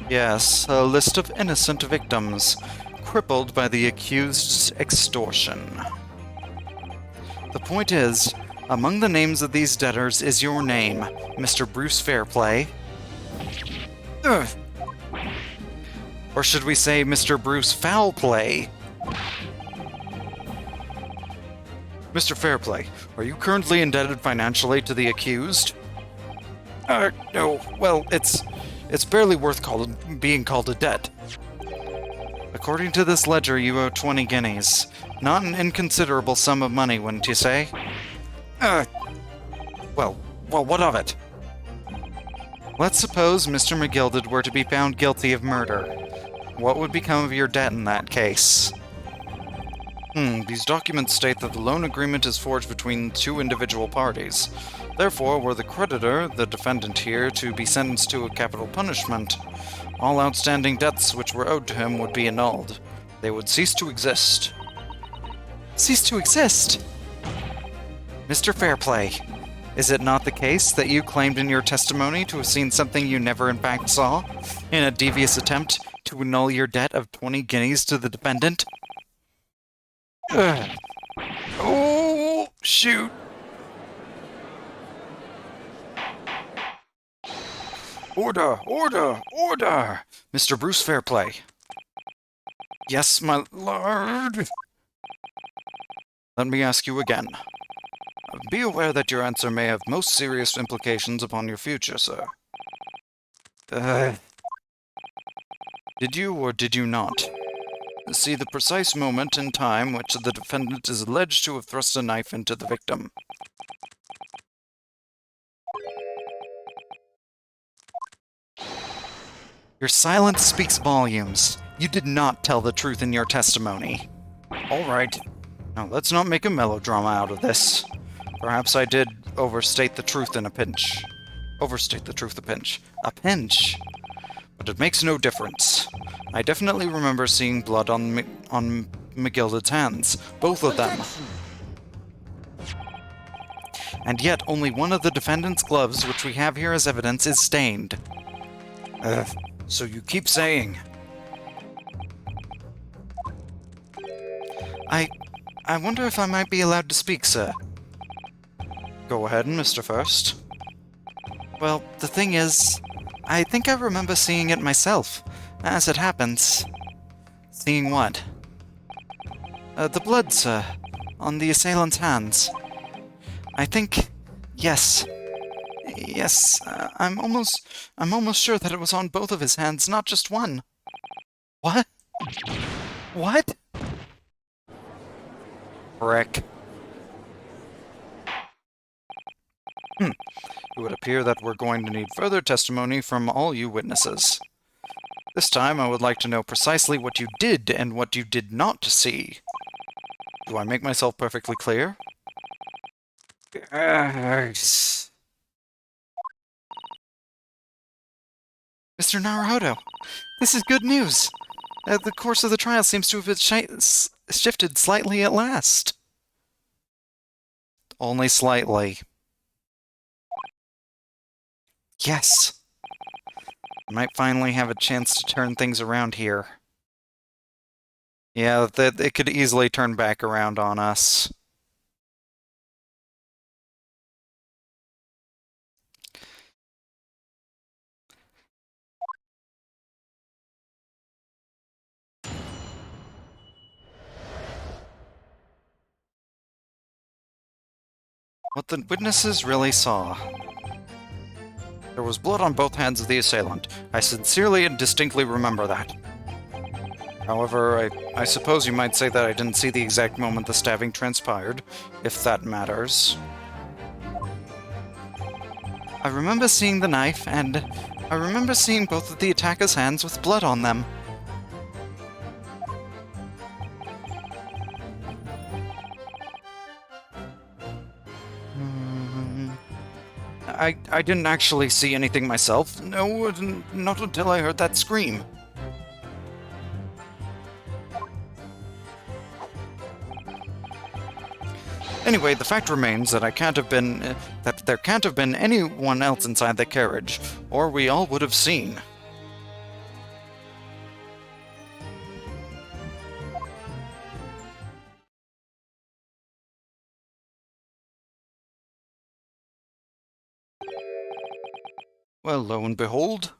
Yes, a list of innocent victims, crippled by the accused's extortion. The point is, among the names of these debtors is your name, Mr. Bruce Fairplay. Ugh. Or should we say Mr. Bruce Foulplay? Mr. Fairplay, are you currently indebted financially to the accused? No. Well, it's barely worth being called a debt. According to this ledger, you owe 20 guineas. Not an inconsiderable sum of money, wouldn't you say? Well, what of it? Let's suppose Mr. McGilded were to be found guilty of murder. What would become of your debt in that case? These documents state that the loan agreement is forged between two individual parties. Therefore, were the creditor, the defendant here, to be sentenced to a capital punishment, all outstanding debts which were owed to him would be annulled. They would cease to exist. cease to exist. Mr. Fairplay, is it not the case that you claimed in your testimony to have seen something you never in fact saw, in a devious attempt to annul your debt of 20 guineas to the defendant? Ugh. Oh, shoot. Order, order, order! Mr. Bruce Fairplay. Yes, my lord. Let me ask you again. Be aware that your answer may have most serious implications upon your future, sir. Did you or did you not see the precise moment in time which the defendant is alleged to have thrust a knife into the victim? Your silence speaks volumes. You did not tell the truth in your testimony. All right. Now, let's not make a melodrama out of this. Perhaps I did overstate the truth in a pinch. Overstate the truth a pinch. A pinch! But it makes no difference. I definitely remember seeing blood on McGilded's hands. Both of them. And yet, only one of the defendant's gloves, which we have here as evidence, is stained. So you keep saying. I wonder if I might be allowed to speak, sir. Go ahead, Mr. First. Well, the thing is, I think I remember seeing it myself, as it happens. Seeing what? The blood, sir, on the assailant's hands. I think, yes. Yes, I'm almost sure that it was on both of his hands, not just one. What? What? Frick. It would appear that we're going to need further testimony from all you witnesses. This time I would like to know precisely what you did and what you did not see. Do I make myself perfectly clear? Yes. Mr. Naruhodo, this is good news. The course of the trial seems to have shifted slightly at last. Only slightly. Yes. I might finally have a chance to turn things around here. Yeah, it could easily turn back around on us. What the witnesses really saw. There was blood on both hands of the assailant. I sincerely and distinctly remember that. However, I suppose you might say that I didn't see the exact moment the stabbing transpired, if that matters. I remember seeing the knife, and I remember seeing both of the attacker's hands with blood on them. I didn't actually see anything myself. No, not until I heard that scream. Anyway, the fact remains that there can't have been anyone else inside the carriage, or we all would have seen. Well, lo and behold.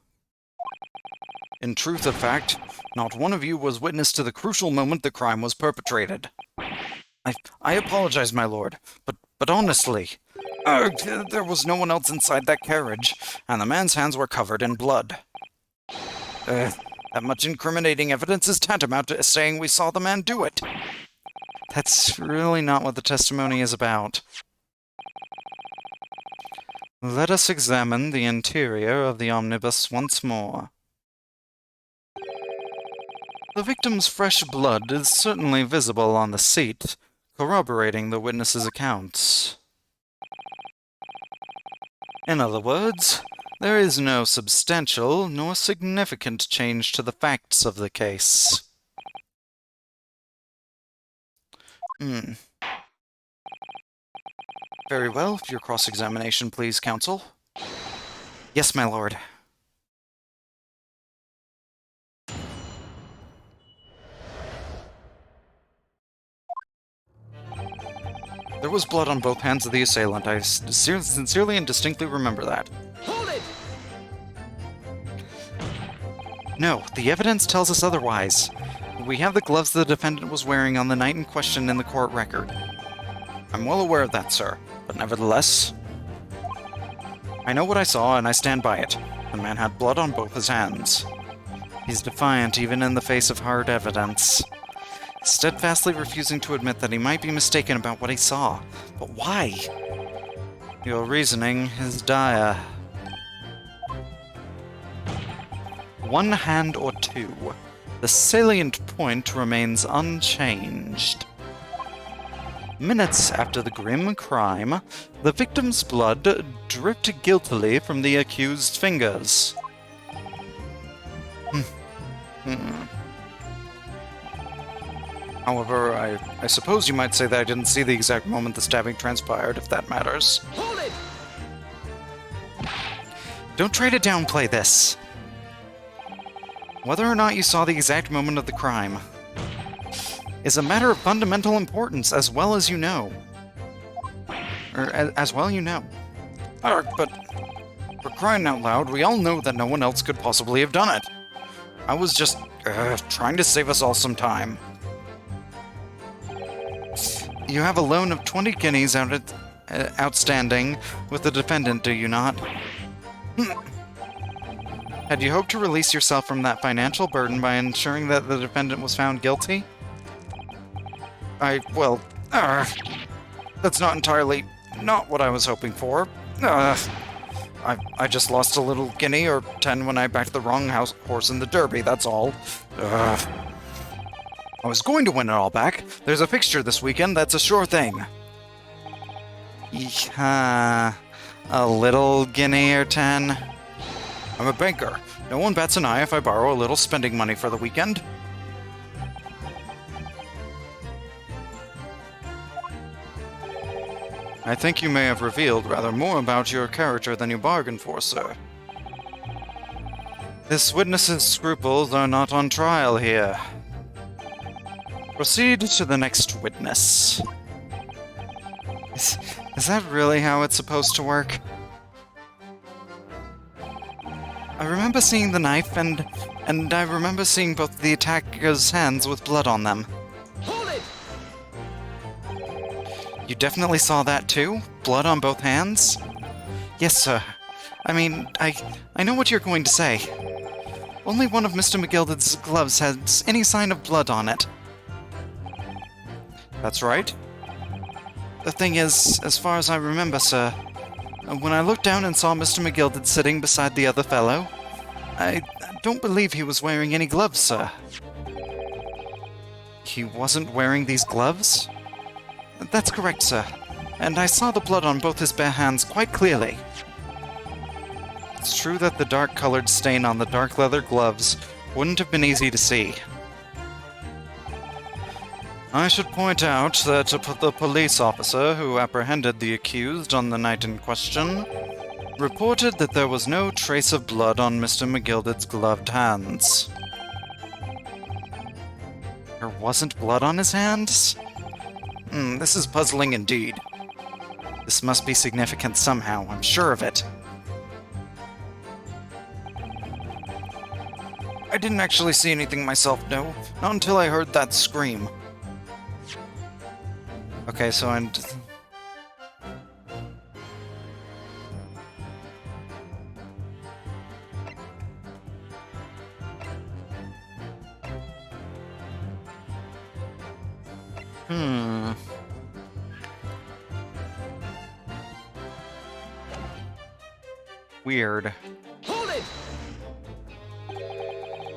In truth of fact, not one of you was witness to the crucial moment the crime was perpetrated. I apologize, my lord, but honestly, there was no one else inside that carriage, and the man's hands were covered in blood. That much incriminating evidence is tantamount to saying we saw the man do it. That's really not what the testimony is about. Let us examine the interior of the omnibus once more. The victim's fresh blood is certainly visible on the seat, corroborating the witness's accounts. In other words, there is no substantial nor significant change to the facts of the case. Hmm. Very well. Your cross-examination, please, counsel. Yes, my lord. There was blood on both hands of the assailant. I sincerely and distinctly remember that. Hold it! No, the evidence tells us otherwise. We have the gloves the defendant was wearing on the night in question in the court record. I'm well aware of that, sir, but nevertheless... I know what I saw, and I stand by it. The man had blood on both his hands. He's defiant even in the face of hard evidence. Steadfastly refusing to admit that he might be mistaken about what he saw. But why? Your reasoning is dire. One hand or two. The salient point remains unchanged. Minutes after the grim crime, the victim's blood dripped guiltily from the accused's fingers. However, I suppose you might say that I didn't see the exact moment the stabbing transpired, if that matters. Hold it! Don't try to downplay this. Whether or not you saw the exact moment of the crime is a matter of fundamental importance, as well as you know. As well you know. But for crying out loud, we all know that no one else could possibly have done it. I was just trying to save us all some time. You have a loan of 20 guineas outstanding with the defendant, do you not? Had you hoped to release yourself from that financial burden by ensuring that the defendant was found guilty? Well, that's not what I was hoping for. I just lost a little guinea or 10 when I backed the wrong horse in the Derby, that's all. I was going to win it all back. There's a fixture this weekend, that's a sure thing. A little guinea or 10? I'm a banker. No one bats an eye if I borrow a little spending money for the weekend. I think you may have revealed rather more about your character than you bargained for, sir. This witness's scruples are not on trial here. Proceed to the next witness. Is that really how it's supposed to work? I remember seeing the knife, and I remember seeing both the attacker's hands with blood on them. Hold it! You definitely saw that too? Blood on both hands? Yes, sir. I mean, I know what you're going to say. Only one of Mr. McGilded's gloves has any sign of blood on it. That's right. The thing is, as far as I remember, sir, when I looked down and saw Mr. McGilded sitting beside the other fellow, I don't believe he was wearing any gloves, sir. He wasn't wearing these gloves? That's correct, sir. And I saw the blood on both his bare hands quite clearly. It's true that the dark-colored stain on the dark leather gloves wouldn't have been easy to see. I should point out that the police officer who apprehended the accused on the night in question reported that there was no trace of blood on Mr. McGilded's gloved hands. There wasn't blood on his hands? This is puzzling indeed. This must be significant somehow, I'm sure of it. I didn't actually see anything myself, no. Not until I heard that scream. Okay, so I'm... Weird. Hold it!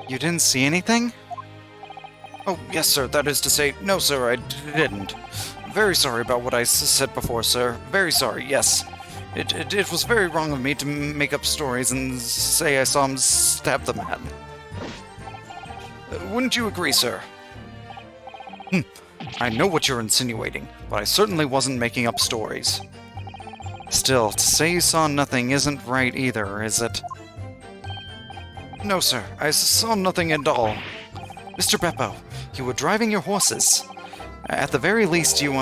You didn't see anything? Oh, yes, sir. That is to say, no, sir, I didn't. Very sorry about what I said before, sir. Very sorry, yes. It was very wrong of me to make up stories and say I saw him stab the man. Wouldn't you agree, sir? I know what you're insinuating, but I certainly wasn't making up stories. Still, to say you saw nothing isn't right either, is it? No, sir. I saw nothing at all. Mr. Beppo, you were driving your horses. At the very least, you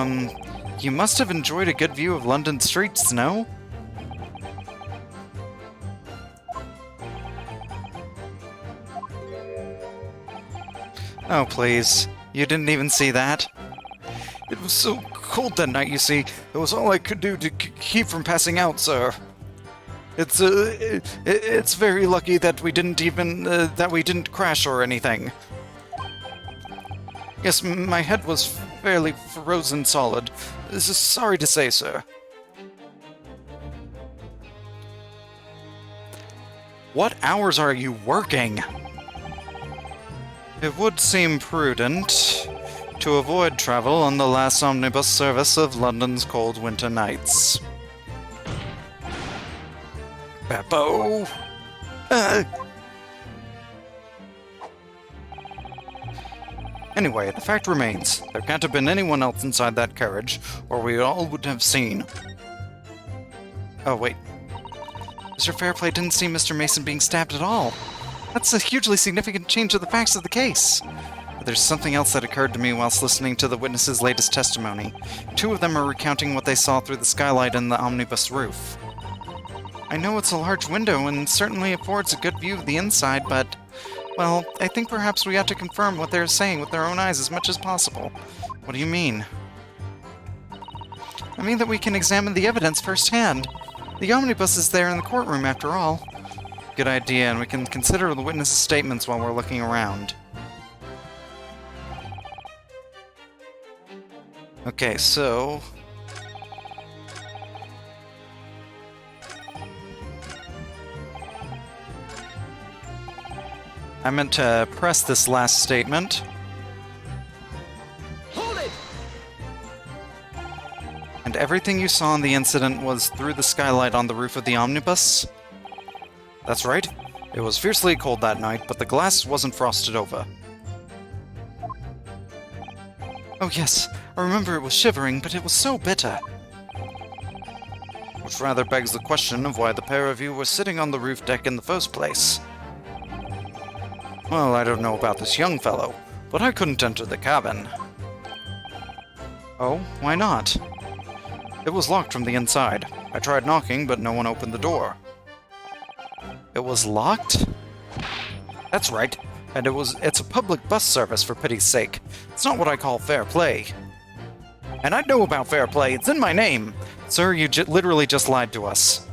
must have enjoyed a good view of London streets, no? Oh, please. You didn't even see that? It was so cold that night, you see. It was all I could do to keep from passing out, sir. It's very lucky that we didn't crash or anything. Yes, my head was fairly frozen solid. Sorry to say, sir. What hours are you working? It would seem prudent to avoid travel on the last omnibus service of London's cold winter nights. Beppo! Anyway, the fact remains, there can't have been anyone else inside that carriage, or we all would have seen. Oh, wait. Mr. Fairplay didn't see Mr. Mason being stabbed at all. That's a hugely significant change of the facts of the case. But there's something else that occurred to me whilst listening to the witnesses' latest testimony. Two of them are recounting what they saw through the skylight in the omnibus roof. I know it's a large window and certainly affords a good view of the inside, but, well, I think perhaps we ought to confirm what they're saying with their own eyes as much as possible. What do you mean? I mean that we can examine the evidence firsthand. The omnibus is there in the courtroom, after all. Good idea, and we can consider the witnesses' statements while we're looking around. Okay, so... I meant to press this last statement. Hold it! And everything you saw in the incident was through the skylight on the roof of the omnibus? That's right. It was fiercely cold that night, but the glass wasn't frosted over. Oh yes, I remember it was shivering, but it was so bitter. Which rather begs the question of why the pair of you were sitting on the roof deck in the first place. Well, I don't know about this young fellow, but I couldn't enter the cabin. Oh, why not? It was locked from the inside. I tried knocking, but no one opened the door. It was locked? That's right. And it's a public bus service, for pity's sake. It's not what I call fair play. And I know about fair play. It's in my name. Sir, you literally just lied to us.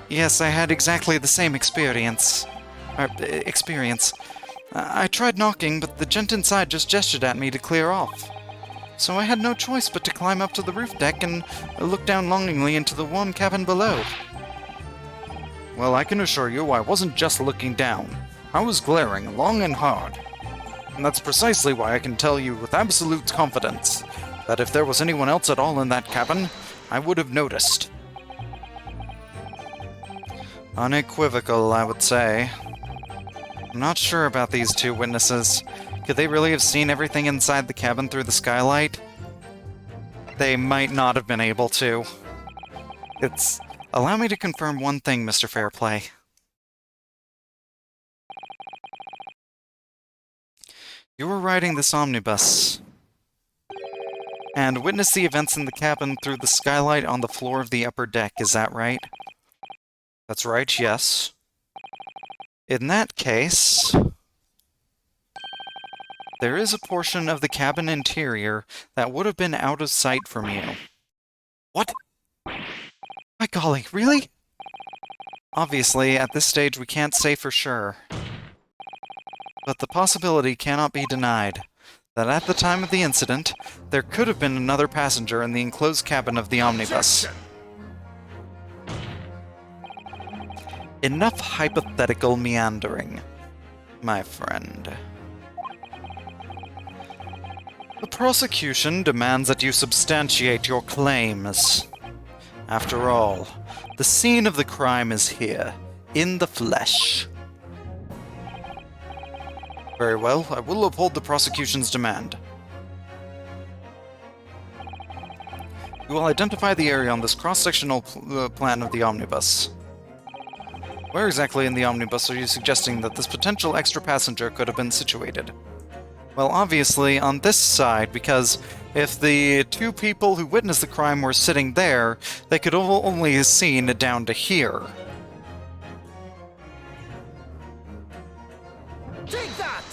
Yes, I had exactly the same experience. I tried knocking, but the gent inside just gestured at me to clear off. So I had no choice but to climb up to the roof deck and look down longingly into the warm cabin below. Well, I can assure you I wasn't just looking down. I was glaring long and hard. And that's precisely why I can tell you with absolute confidence that if there was anyone else at all in that cabin, I would have noticed. Unequivocal, I would say. I'm not sure about these two witnesses. Could they really have seen everything inside the cabin through the skylight? They might not have been able to. Allow me to confirm one thing, Mr. Fairplay. You were riding this omnibus, and witnessed the events in the cabin through the skylight on the floor of the upper deck, is that right? That's right, yes. In that case, there is a portion of the cabin interior that would have been out of sight from you. What? My golly, really? Obviously, at this stage we can't say for sure. But the possibility cannot be denied that at the time of the incident, there could have been another passenger in the enclosed cabin of the omnibus. Enough hypothetical meandering, my friend. The prosecution demands that you substantiate your claims. After all, the scene of the crime is here, in the flesh. Very well, I will uphold the prosecution's demand. You will identify the area on this cross-sectional plan of the omnibus. Where exactly in the omnibus are you suggesting that this potential extra passenger could have been situated? Well, obviously on this side, because if the two people who witnessed the crime were sitting there, they could have only have seen down to here. Take that!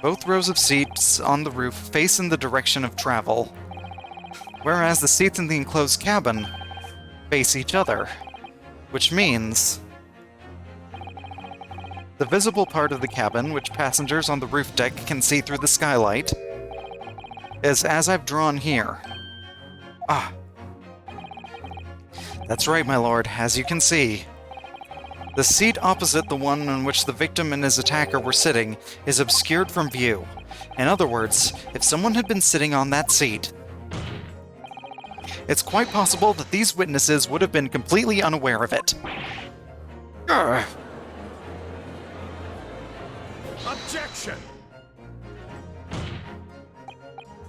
Both rows of seats on the roof face in the direction of travel, whereas the seats in the enclosed cabin face each other, which means the visible part of the cabin, which passengers on the roof deck can see through the skylight, is as I've drawn here. Ah. That's right, my lord. As you can see, the seat opposite the one on which the victim and his attacker were sitting is obscured from view. In other words, if someone had been sitting on that seat, it's quite possible that these witnesses would have been completely unaware of it. Urgh. Objection!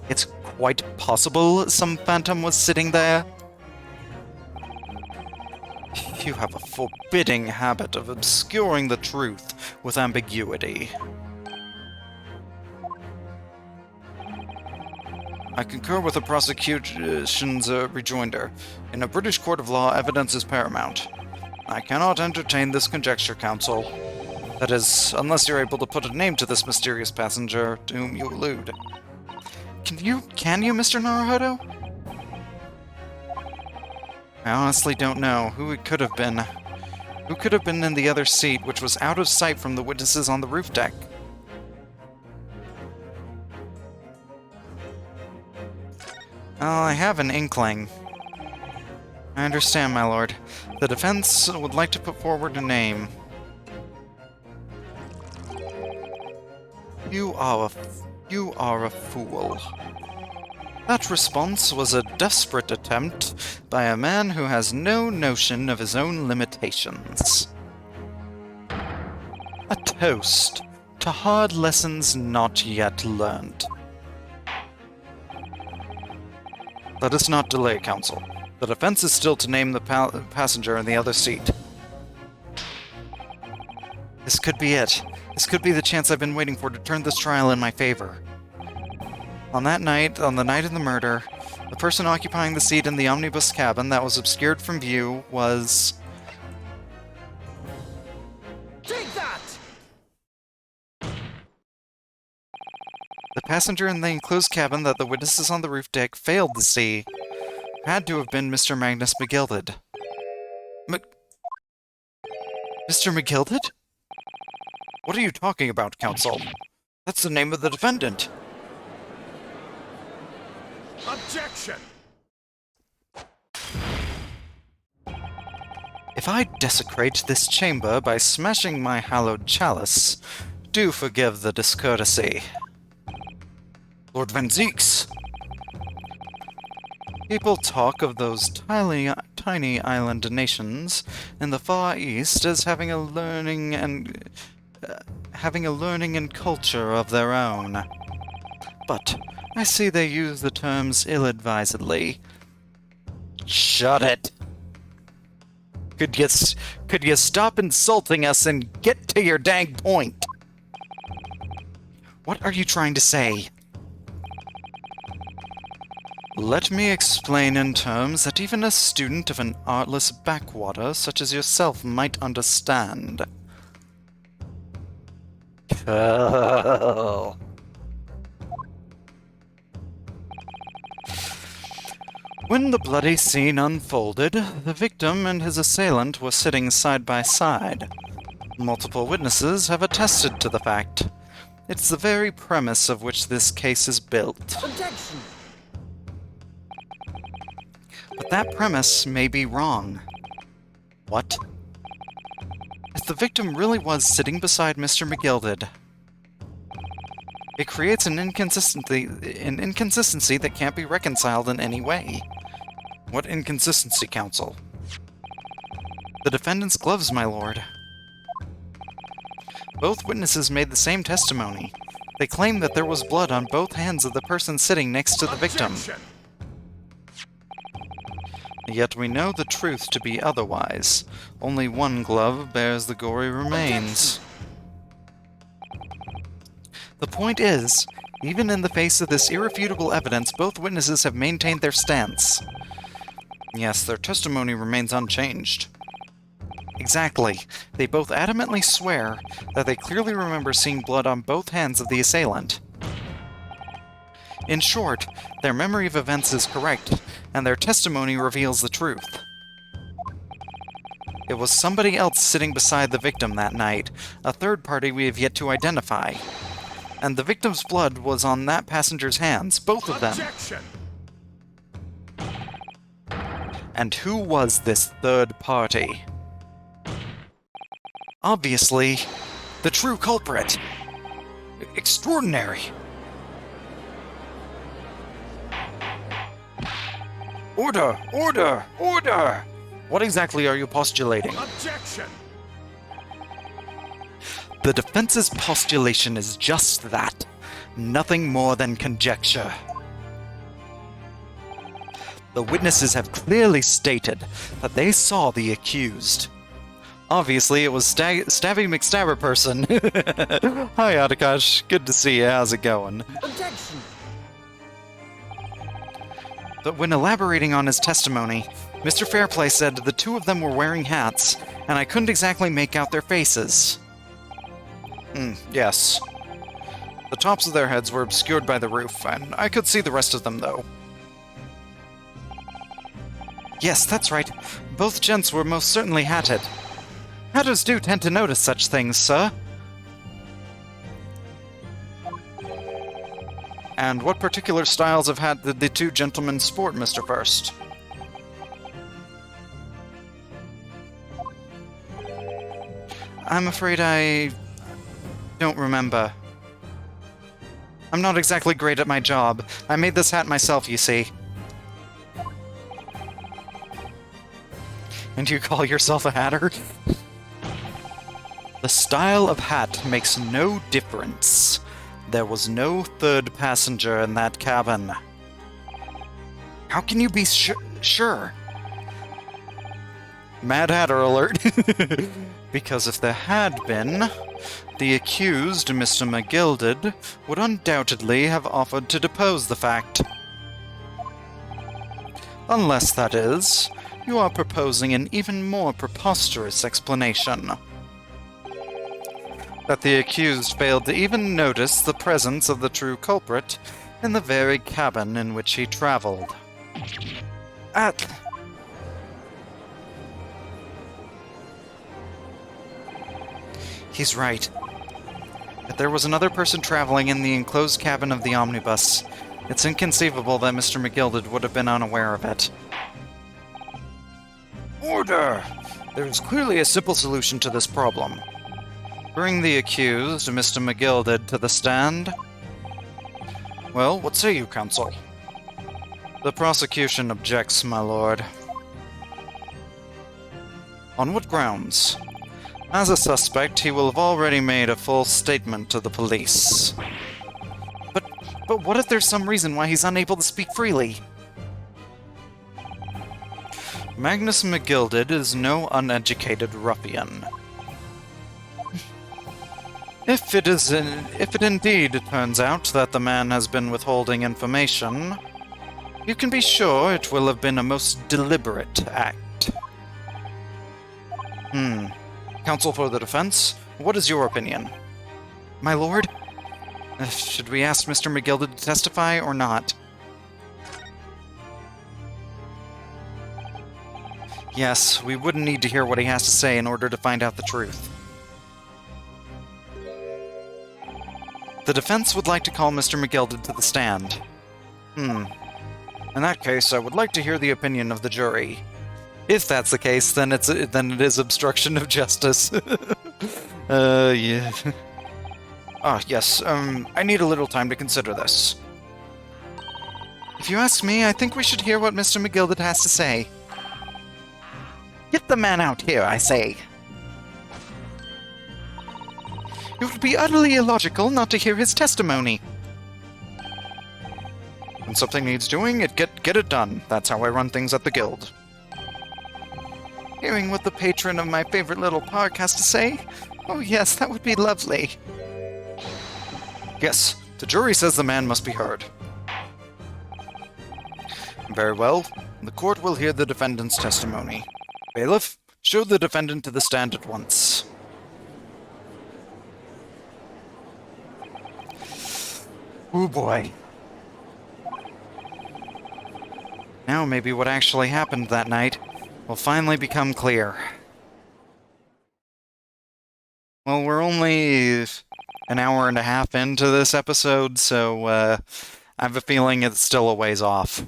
It's quite possible some phantom was sitting there. You have a forbidding habit of obscuring the truth with ambiguity. I concur with the prosecution's rejoinder. In a British court of law, evidence is paramount. I cannot entertain this conjecture, counsel. That is, unless you're able to put a name to this mysterious passenger to whom you allude. Can you, Mr. Naruhodo? I honestly don't know who it could have been. Who could have been in the other seat, which was out of sight from the witnesses on the roof deck? Well, I have an inkling. I understand, my lord. The defense would like to put forward a name. You are a fool. That response was a desperate attempt by a man who has no notion of his own limitations. A toast to hard lessons not yet learned. Let us not delay, counsel. The defense is still to name the passenger in the other seat. This could be it. This could be the chance I've been waiting for to turn this trial in my favor. On the night of the murder, the person occupying the seat in the omnibus cabin that was obscured from view was... Take that! The passenger in the enclosed cabin that the witnesses on the roof deck failed to see had to have been Mr. Magnus McGilded. Mr. McGilded? What are you talking about, counsel? That's the name of the defendant. Objection! If I desecrate this chamber by smashing my hallowed chalice, do forgive the discourtesy. Lord Van Zeeks! People talk of those tiny island nations in the Far East as having a learning and culture of their own. But I see they use the terms ill-advisedly. Shut it! Could you stop insulting us and get to your dang point? What are you trying to say? Let me explain in terms that even a student of an artless backwater such as yourself might understand. When the bloody scene unfolded, the victim and his assailant were sitting side by side. Multiple witnesses have attested to the fact. It's the very premise of which this case is built. Objection! But that premise may be wrong. What? If the victim really was sitting beside Mr. McGilded, it creates an inconsistency that can't be reconciled in any way. What inconsistency, counsel? The defendant's gloves, my lord. Both witnesses made the same testimony. They claim that there was blood on both hands of the person sitting next to the victim. Objection! Yet we know the truth to be otherwise. Only one glove bears the gory remains. The point is, even in the face of this irrefutable evidence, both witnesses have maintained their stance. Yes, their testimony remains unchanged. Exactly. They both adamantly swear that they clearly remember seeing blood on both hands of the assailant. In short, their memory of events is correct, and their testimony reveals the truth. It was somebody else sitting beside the victim that night, a third party we have yet to identify. And the victim's blood was on that passenger's hands, both of them. Objection! And who was this third party? Obviously, the true culprit. Extraordinary. Order! Order! Order! What exactly are you postulating? Objection! The defense's postulation is just that. Nothing more than conjecture. The witnesses have clearly stated that they saw the accused. Obviously, it was Stabby McStabberperson. Hi, Atakash. Good to see you. How's it going? Objection! But when elaborating on his testimony, Mr. Fairplay said the two of them were wearing hats, and I couldn't exactly make out their faces. Yes. The tops of their heads were obscured by the roof, and I could see the rest of them, though. Yes, that's right. Both gents were most certainly hatted. Hatters do tend to notice such things, sir. And what particular styles of hat did the two gentlemen sport, Mr. First? I'm afraid I don't remember. I'm not exactly great at my job. I made this hat myself, you see. And you call yourself a hatter? The style of hat makes no difference. There was no third passenger in that cabin. How can you be sure? Mad Hatter alert. Because if there had been, the accused, Mr. McGilded, would undoubtedly have offered to depose the fact. Unless, that is, you are proposing an even more preposterous explanation. That the accused failed to even notice the presence of the true culprit in the very cabin in which he traveled. He's right. If there was another person traveling in the enclosed cabin of the omnibus, it's inconceivable that Mr. McGilded would have been unaware of it. Order! There is clearly a simple solution to this problem. Bring the accused, Mr. McGilded, to the stand. Well, what say you, counsel? The prosecution objects, my lord. On what grounds? As a suspect, he will have already made a full statement to the police. But what if there's some reason why he's unable to speak freely? Magnus McGilded is no uneducated ruffian. If it indeed turns out that the man has been withholding information, you can be sure it will have been a most deliberate act. Counsel for the defense, what is your opinion? My lord? Should we ask Mr. McGilded to testify or not? Yes, we would need to hear what he has to say in order to find out the truth. The defense would like to call Mr. McGilded to the stand. In that case, I would like to hear the opinion of the jury. If that's the case, then it is obstruction of justice. Yeah. Ah, yes, I need a little time to consider this. If you ask me, I think we should hear what Mr. McGilded has to say. Get the man out here, I say. It would be utterly illogical not to hear his testimony. When something needs doing, get it done. That's how I run things at the guild. Hearing what the patron of my favorite little park has to say? Oh yes, that would be lovely. Yes, the jury says the man must be heard. Very well. The court will hear the defendant's testimony. Bailiff, show the defendant to the stand at once. Oh boy. Now maybe what actually happened that night will finally become clear. Well, we're only an hour and a half into this episode, so I have a feeling it's still a ways off.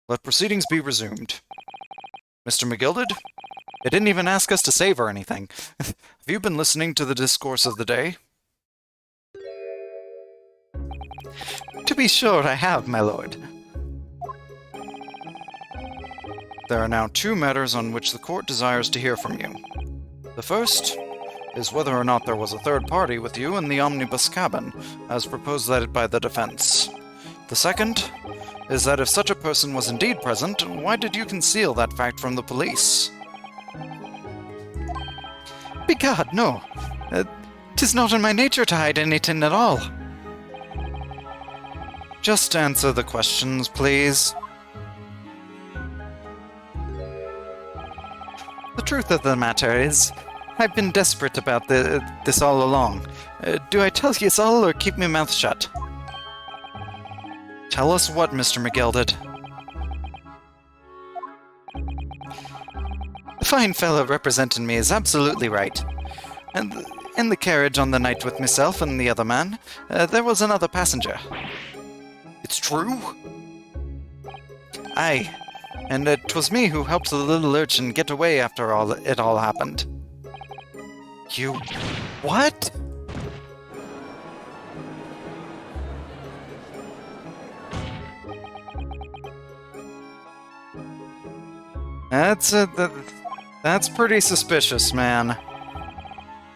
Let proceedings be resumed. Mr. McGilded? They didn't even ask us to save or anything. Have you been listening to the discourse of the day? To be sure I have, my lord. There are now 2 matters on which the court desires to hear from you. The first is whether or not there was a third party with you in the omnibus cabin, as proposed by the defense. The second is that if such a person was indeed present, why did you conceal that fact from the police? Begad, no. 'Tis not in my nature to hide anything at all. Just answer the questions, please. The truth of the matter is, I've been desperate about this all along. Do I tell you all or keep my mouth shut? Tell us what, Mr. McGilded? The fine fellow representing me is absolutely right. And in the carriage on the night with myself and the other man, there was another passenger. It's true? Aye, and it was me who helped the little urchin get away after it all happened. You... What? That's pretty suspicious, man.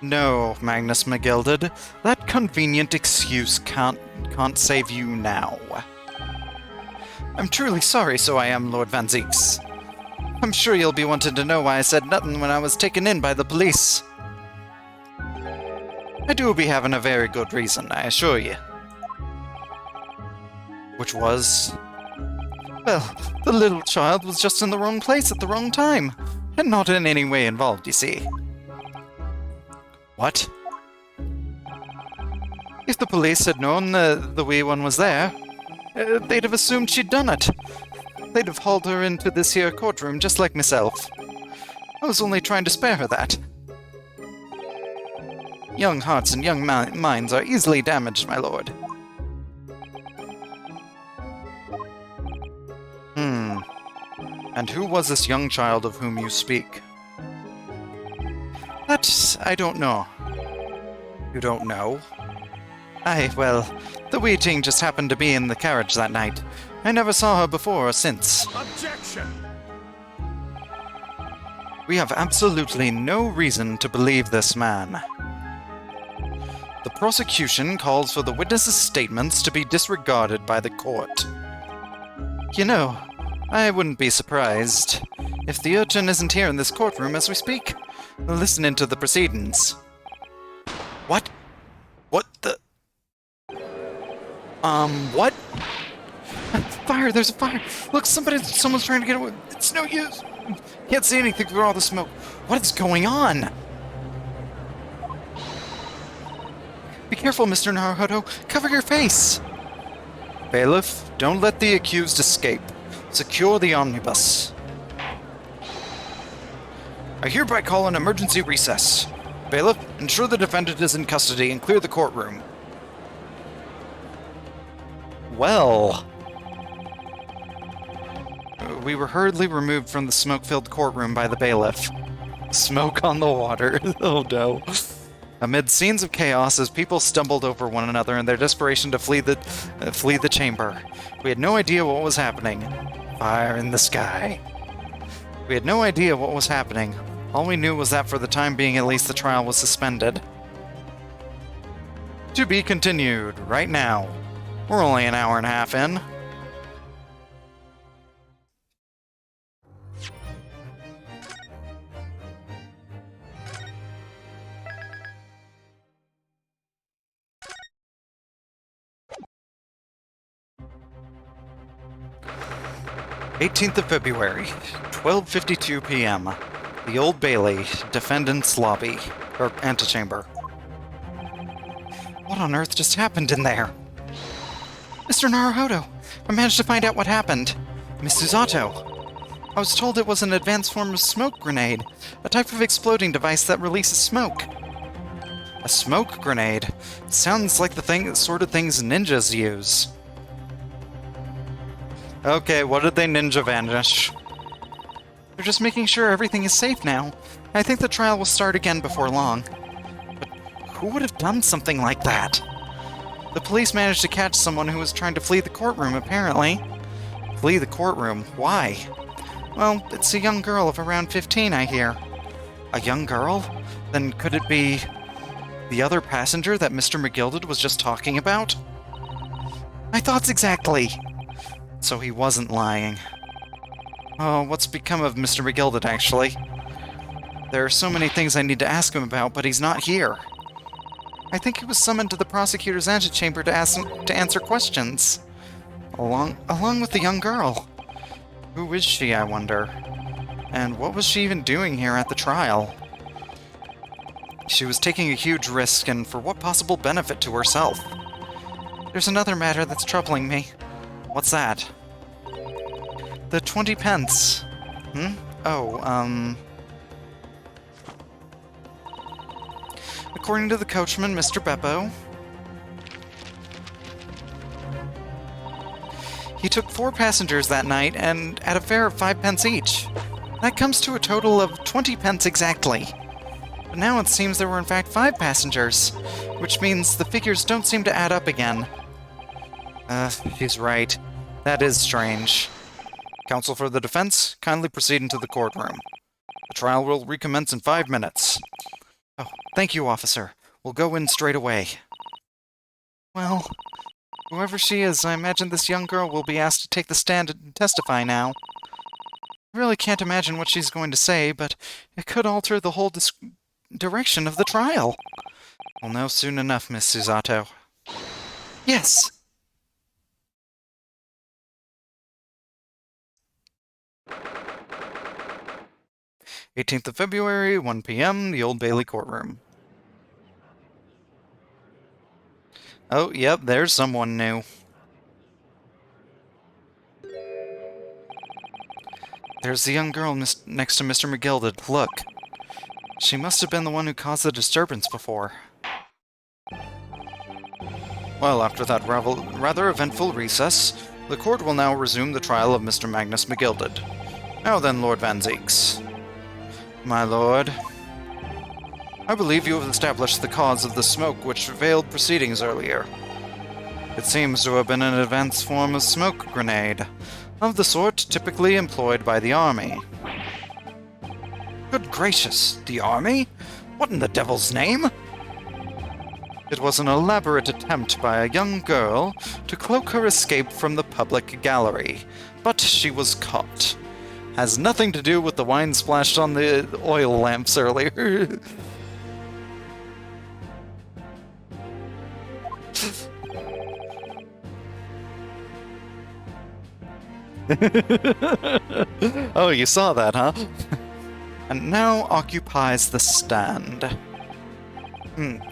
No, Magnus McGilded, that convenient excuse can't save you now. I'm truly sorry, so I am, Lord Van Zieks. I'm sure you'll be wanting to know why I said nothing when I was taken in by the police. I do be having a very good reason, I assure you. Which was? Well, the little child was just in the wrong place at the wrong time, and not in any way involved, you see. What? If the police had known the wee one was there, they'd have assumed she'd done it. They'd have hauled her into this here courtroom just like myself. I was only trying to spare her that. Young hearts and young minds are easily damaged, my lord. And who was this young child of whom you speak? That I don't know. You don't know? Aye, well, the wee ting just happened to be in the carriage that night. I never saw her before or since. Objection! We have absolutely no reason to believe this man. The prosecution calls for the witness's statements to be disregarded by the court. You know, I wouldn't be surprised if the urchin isn't here in this courtroom as we speak, listening to the proceedings. What? What the... what? Fire! There's a fire! Look, someone's trying to get away. It's no use! Can't see anything through all the smoke. What is going on? Be careful, Mr. Naruhodo. Cover your face! Bailiff, don't let the accused escape. Secure the omnibus. I hereby call an emergency recess. Bailiff, ensure the defendant is in custody and clear the courtroom. Well... We were hurriedly removed from the smoke-filled courtroom by the bailiff. Smoke on the water. Oh no. Amid scenes of chaos as people stumbled over one another in their desperation to flee the chamber. We had no idea what was happening. Fire in the sky. We had no idea what was happening. All we knew was that for the time being at least the trial was suspended. To be continued right now. We're only an hour and a half in. '18th of February, 12:52 p.m. The Old Bailey, defendant's lobby, or antechamber. What on earth just happened in there? Mr. Naruhodo, I managed to find out what happened. Miss Susato. I was told it was an advanced form of smoke grenade, a type of exploding device that releases smoke. A smoke grenade? Sounds like the sort of things ninjas use. Okay, what did they ninja vanish? They're just making sure everything is safe now. I think the trial will start again before long. But who would have done something like that? The police managed to catch someone who was trying to flee the courtroom, apparently. Flee the courtroom? Why? Well, it's a young girl of around 15, I hear. A young girl? Then could it be the other passenger that Mr. McGilded was just talking about? My thoughts exactly! So he wasn't lying. Oh, what's become of Mr. McGilded, actually? There are so many things I need to ask him about, but he's not here. I think he was summoned to the prosecutor's antechamber to answer questions. Along with the young girl. Who is she, I wonder? And what was she even doing here at the trial? She was taking a huge risk, and for what possible benefit to herself? There's another matter that's troubling me. What's that? The 20 pence. Oh, according to the coachman, Mr. Beppo, he took 4 passengers that night and at a fare of 5 pence each. That comes to a total of 20 pence exactly. But now it seems there were in fact 5 passengers, which means the figures don't seem to add up again. He's right. That is strange. Counsel for the defense, kindly proceed into the courtroom. The trial will recommence in 5 minutes. Oh, thank you, officer. We'll go in straight away. Well, whoever she is, I imagine this young girl will be asked to take the stand and testify now. I really can't imagine what she's going to say, but it could alter the whole direction of the trial. We'll know soon enough, Miss Susato. Yes! '18th of February, 1 p.m., the Old Bailey courtroom. Oh, yep, there's someone new. There's the young girl next to Mr. McGilded. Look. She must have been the one who caused the disturbance before. Well, after that rather eventful recess, the court will now resume the trial of Mr. Magnus McGilded. Now then, Lord Van Zieks. My lord, I believe you have established the cause of the smoke which veiled proceedings earlier. It seems to have been an advanced form of smoke grenade, of the sort typically employed by the army. Good gracious, the army? What in the devil's name? It was an elaborate attempt by a young girl to cloak her escape from the public gallery, but she was caught. Has nothing to do with the wine splashed on the oil lamps earlier. Oh, you saw that, huh? And now occupies the stand.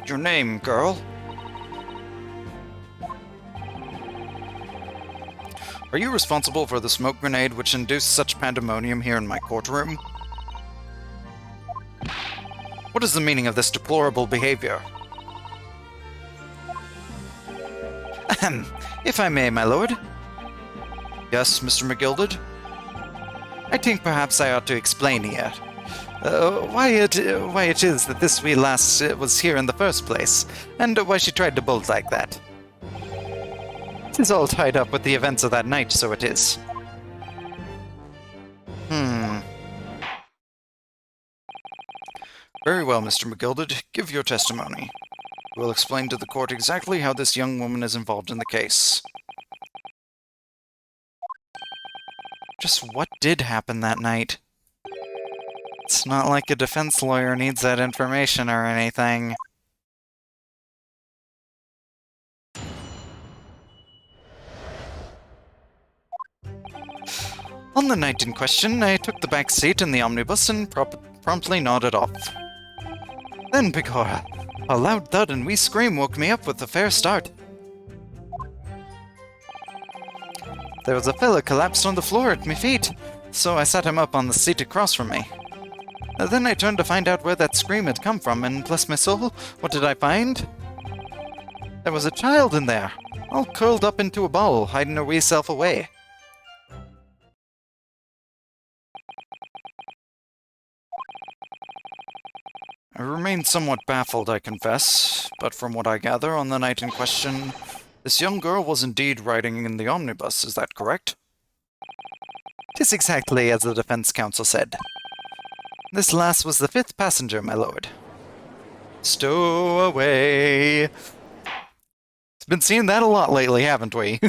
Your name, girl? Are you responsible for the smoke grenade which induced such pandemonium here in my courtroom? What is the meaning of this deplorable behavior? Ahem. If I may, my lord. Yes, Mr. McGilded? I think perhaps I ought to explain here. Why it is that this wee lass was here in the first place, and why she tried to bolt like that. It is all tied up with the events of that night, so it is. Very well, Mr. McGilded. Give your testimony. We'll explain to the court exactly how this young woman is involved in the case. Just what did happen that night? It's not like a defense lawyer needs that information or anything. On the night in question, I took the back seat in the omnibus and promptly nodded off. Then, Pecora, a loud thud and wee scream woke me up with a fair start. There was a fella collapsed on the floor at my feet, so I sat him up on the seat across from me. Then I turned to find out where that scream had come from, and bless my soul, what did I find? There was a child in there, all curled up into a ball, hiding her wee self away. I remain somewhat baffled, I confess, but from what I gather on the night in question, this young girl was indeed riding in the omnibus, is that correct? 'Tis exactly as the defense counsel said. This lass was the 5th passenger, my lord. Stow away! It's been seeing that a lot lately, haven't we?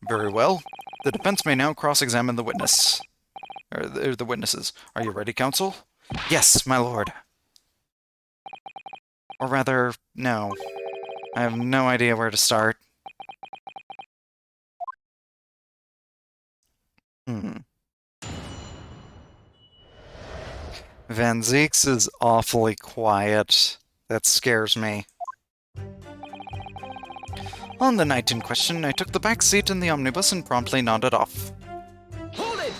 Very well. The defense may now cross-examine the witness. Or the witnesses. Are you ready, counsel? Yes, my lord. Or rather, no. I have no idea where to start. Van Zeeks is awfully quiet. That scares me. On the night in question, I took the back seat in the omnibus and promptly nodded off. Hold it!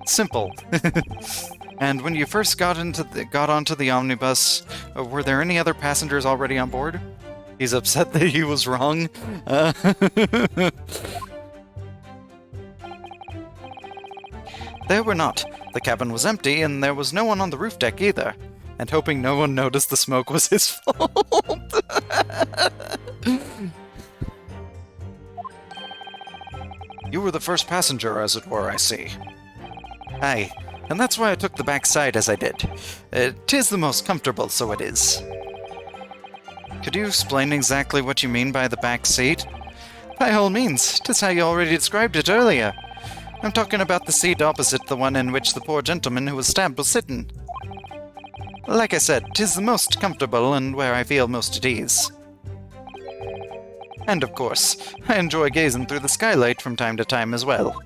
Simple. And when you first got onto the omnibus, were there any other passengers already on board? He's upset that he was wrong. There were not. The cabin was empty, and there was no one on the roof deck either. And hoping no one noticed the smoke was his fault. You were the first passenger, as it were, I see. Aye, and that's why I took the back side as I did. 'Tis the most comfortable, so it is. Could you explain exactly what you mean by the back seat? By all means, 'tis how you already described it earlier. I'm talking about the seat opposite the one in which the poor gentleman who was stabbed was sitting. Like I said, 'tis the most comfortable and where I feel most at ease. And of course, I enjoy gazing through the skylight from time to time as well.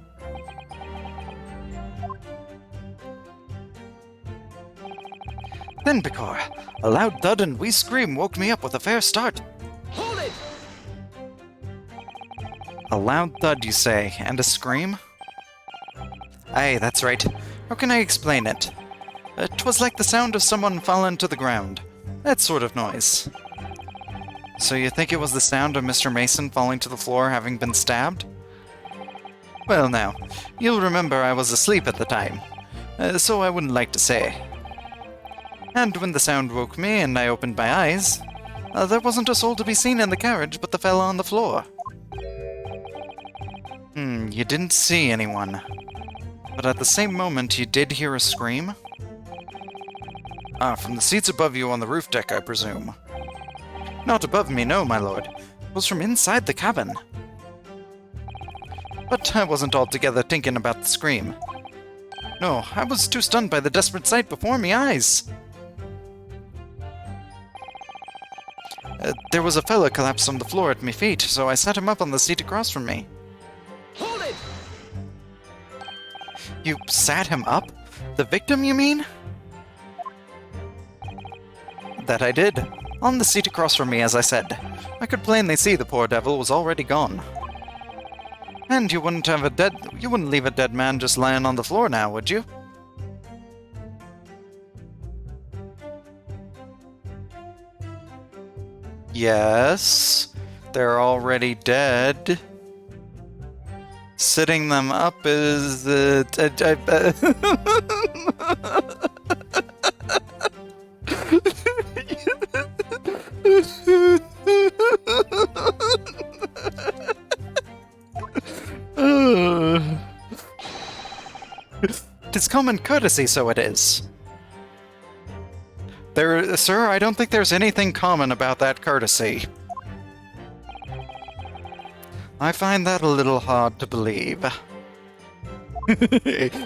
Then, Pecora, a loud thud and wee scream woke me up with a fair start. Hold it! A loud thud, you say, and a scream? Aye, that's right. How can I explain it? 'Twas like the sound of someone falling to the ground. That sort of noise. So you think it was the sound of Mr. Mason falling to the floor having been stabbed? Well now, you'll remember I was asleep at the time, so I wouldn't like to say. And when the sound woke me and I opened my eyes, there wasn't a soul to be seen in the carriage but the fella on the floor. You didn't see anyone. But at the same moment, you did hear a scream? Ah, from the seats above you on the roof deck, I presume. Not above me, no, my lord. It was from inside the cabin. But I wasn't altogether thinking about the scream. No, I was too stunned by the desperate sight before me eyes. There was a fella collapsed on the floor at my feet, so I sat him up on the seat across from me. Hold it! You sat him up? The victim, you mean? That I did. On the seat across from me, as I said. I could plainly see the poor devil was already gone. And you wouldn't leave a dead man just lying on the floor now, would you? Yes, they're already dead. Sitting them up is... Tis common courtesy, so it is. Sir, I don't think there's anything common about that courtesy. I find that a little hard to believe.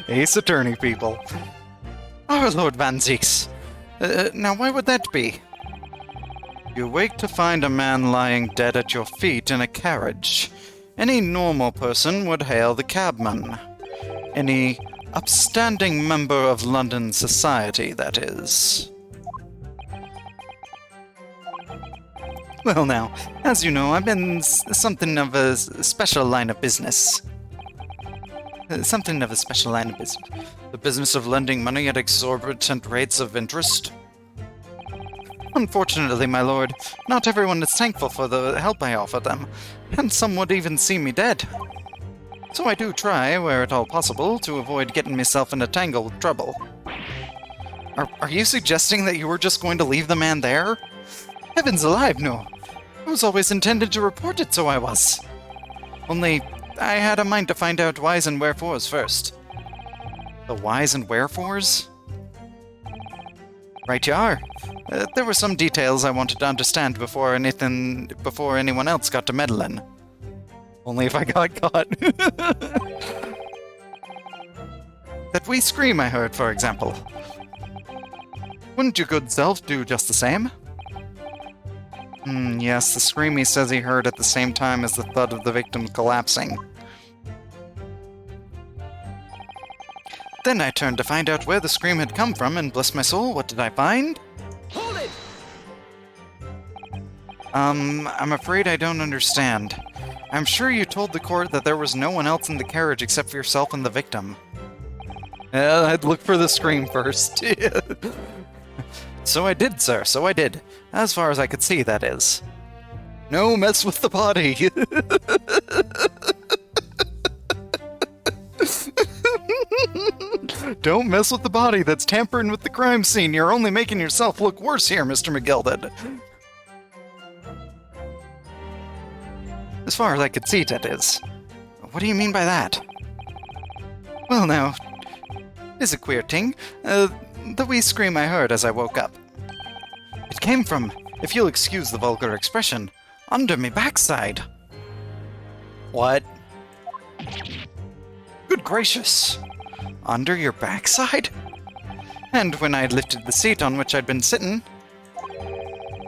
Ace Attorney, people. Our Lord Van Zieks. Now, why would that be? You wake to find a man lying dead at your feet in a carriage. Any normal person would hail the cabman. Any upstanding member of London society, that is. Well now, as you know, I'm in something of a special line of business. The business of lending money at exorbitant rates of interest. Unfortunately, my lord, not everyone is thankful for the help I offer them, and some would even see me dead. So I do try, where at all possible, to avoid getting myself in a tangle of trouble. Are you suggesting that you were just going to leave the man there? Heavens alive, no. I was always intended to report it, so I was. Only, I had a mind to find out whys and wherefores first. The whys and wherefores? Right you are. There were some details I wanted to understand before anyone else got to meddling. Only if I got caught. That wee scream I heard, for example. Wouldn't your good self do just the same? Yes, the scream he says he heard at the same time as the thud of the victim collapsing. Then I turned to find out where the scream had come from, and bless my soul, what did I find? Hold it! I'm afraid I don't understand. I'm sure you told the court that there was no one else in the carriage except for yourself and the victim. I'd look for the scream first. So I did, sir, so I did. As far as I could see, that is. No mess with the body. Don't mess with the body. That's tampering with the crime scene. You're only making yourself look worse here, Mr. McGilded. As far as I could see, that is. What do you mean by that? Well, now, it's a queer thing. The wee scream I heard as I woke up. It came from, if you'll excuse the vulgar expression, under me backside. What? Good gracious. Under your backside? And when I'd lifted the seat on which I'd been sitting,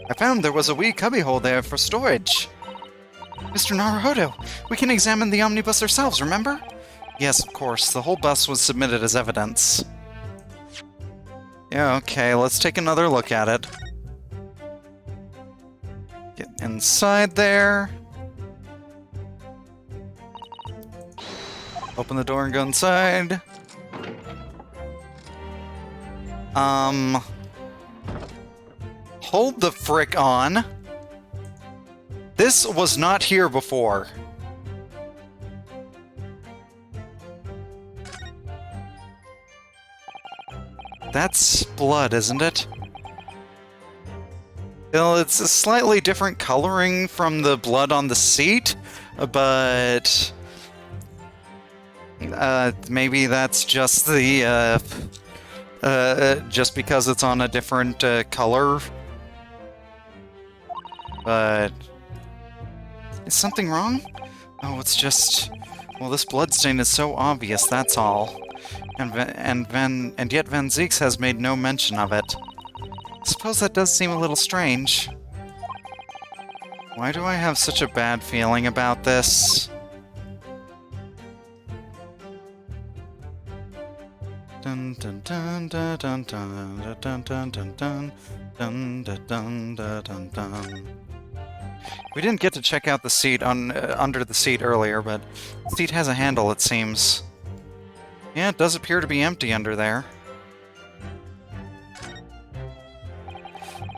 I found there was a wee cubbyhole there for storage. Mr. Naruhodo, we can examine the omnibus ourselves, remember? Yes, of course. The whole bus was submitted as evidence. Yeah, okay, let's take another look at it. Get inside there. Open the door and go inside. Hold the frick on. This was not here before. That's blood, isn't it? Well, it's a slightly different coloring from the blood on the seat, but maybe that's just the just because it's on a different color. But is something wrong? Oh, it's just, well, this bloodstain is so obvious, that's all. And yet Van Zieks has made no mention of it. Suppose that does seem a little strange. Why do I have such a bad feeling about this? Dun dun dun dun dun dun dun dun dun dun dun dun dun dun. We didn't get to check out the seat under the seat earlier, but the seat has a handle, it seems. Yeah, it does appear to be empty under there.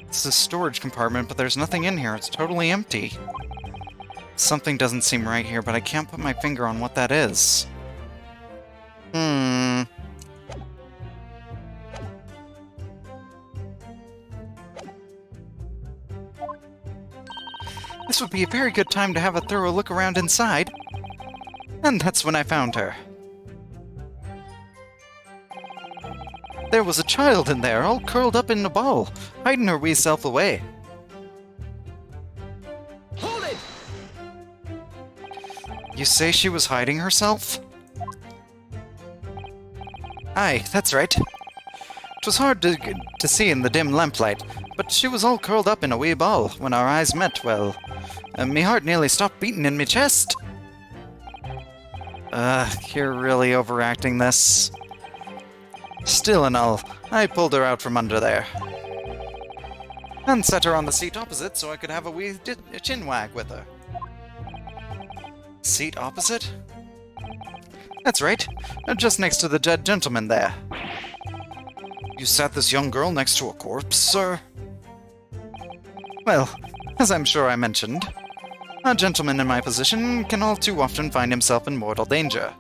It's a storage compartment, but there's nothing in here. It's totally empty. Something doesn't seem right here, but I can't put my finger on what that is. This would be a very good time to have a thorough look around inside. And that's when I found her. There was a child in there, all curled up in a ball, hiding her wee self away. Hold it! You say she was hiding herself? Aye, that's right. 'Twas hard to see in the dim lamplight, but she was all curled up in a wee ball. When our eyes met, well, me heart nearly stopped beating in me chest. You're really overacting this. Still and all, I pulled her out from under there. And set her on the seat opposite so I could have a wee chin wag with her. Seat opposite? That's right, just next to the dead gentleman there. You sat this young girl next to a corpse, sir? Well, as I'm sure I mentioned, a gentleman in my position can all too often find himself in mortal danger.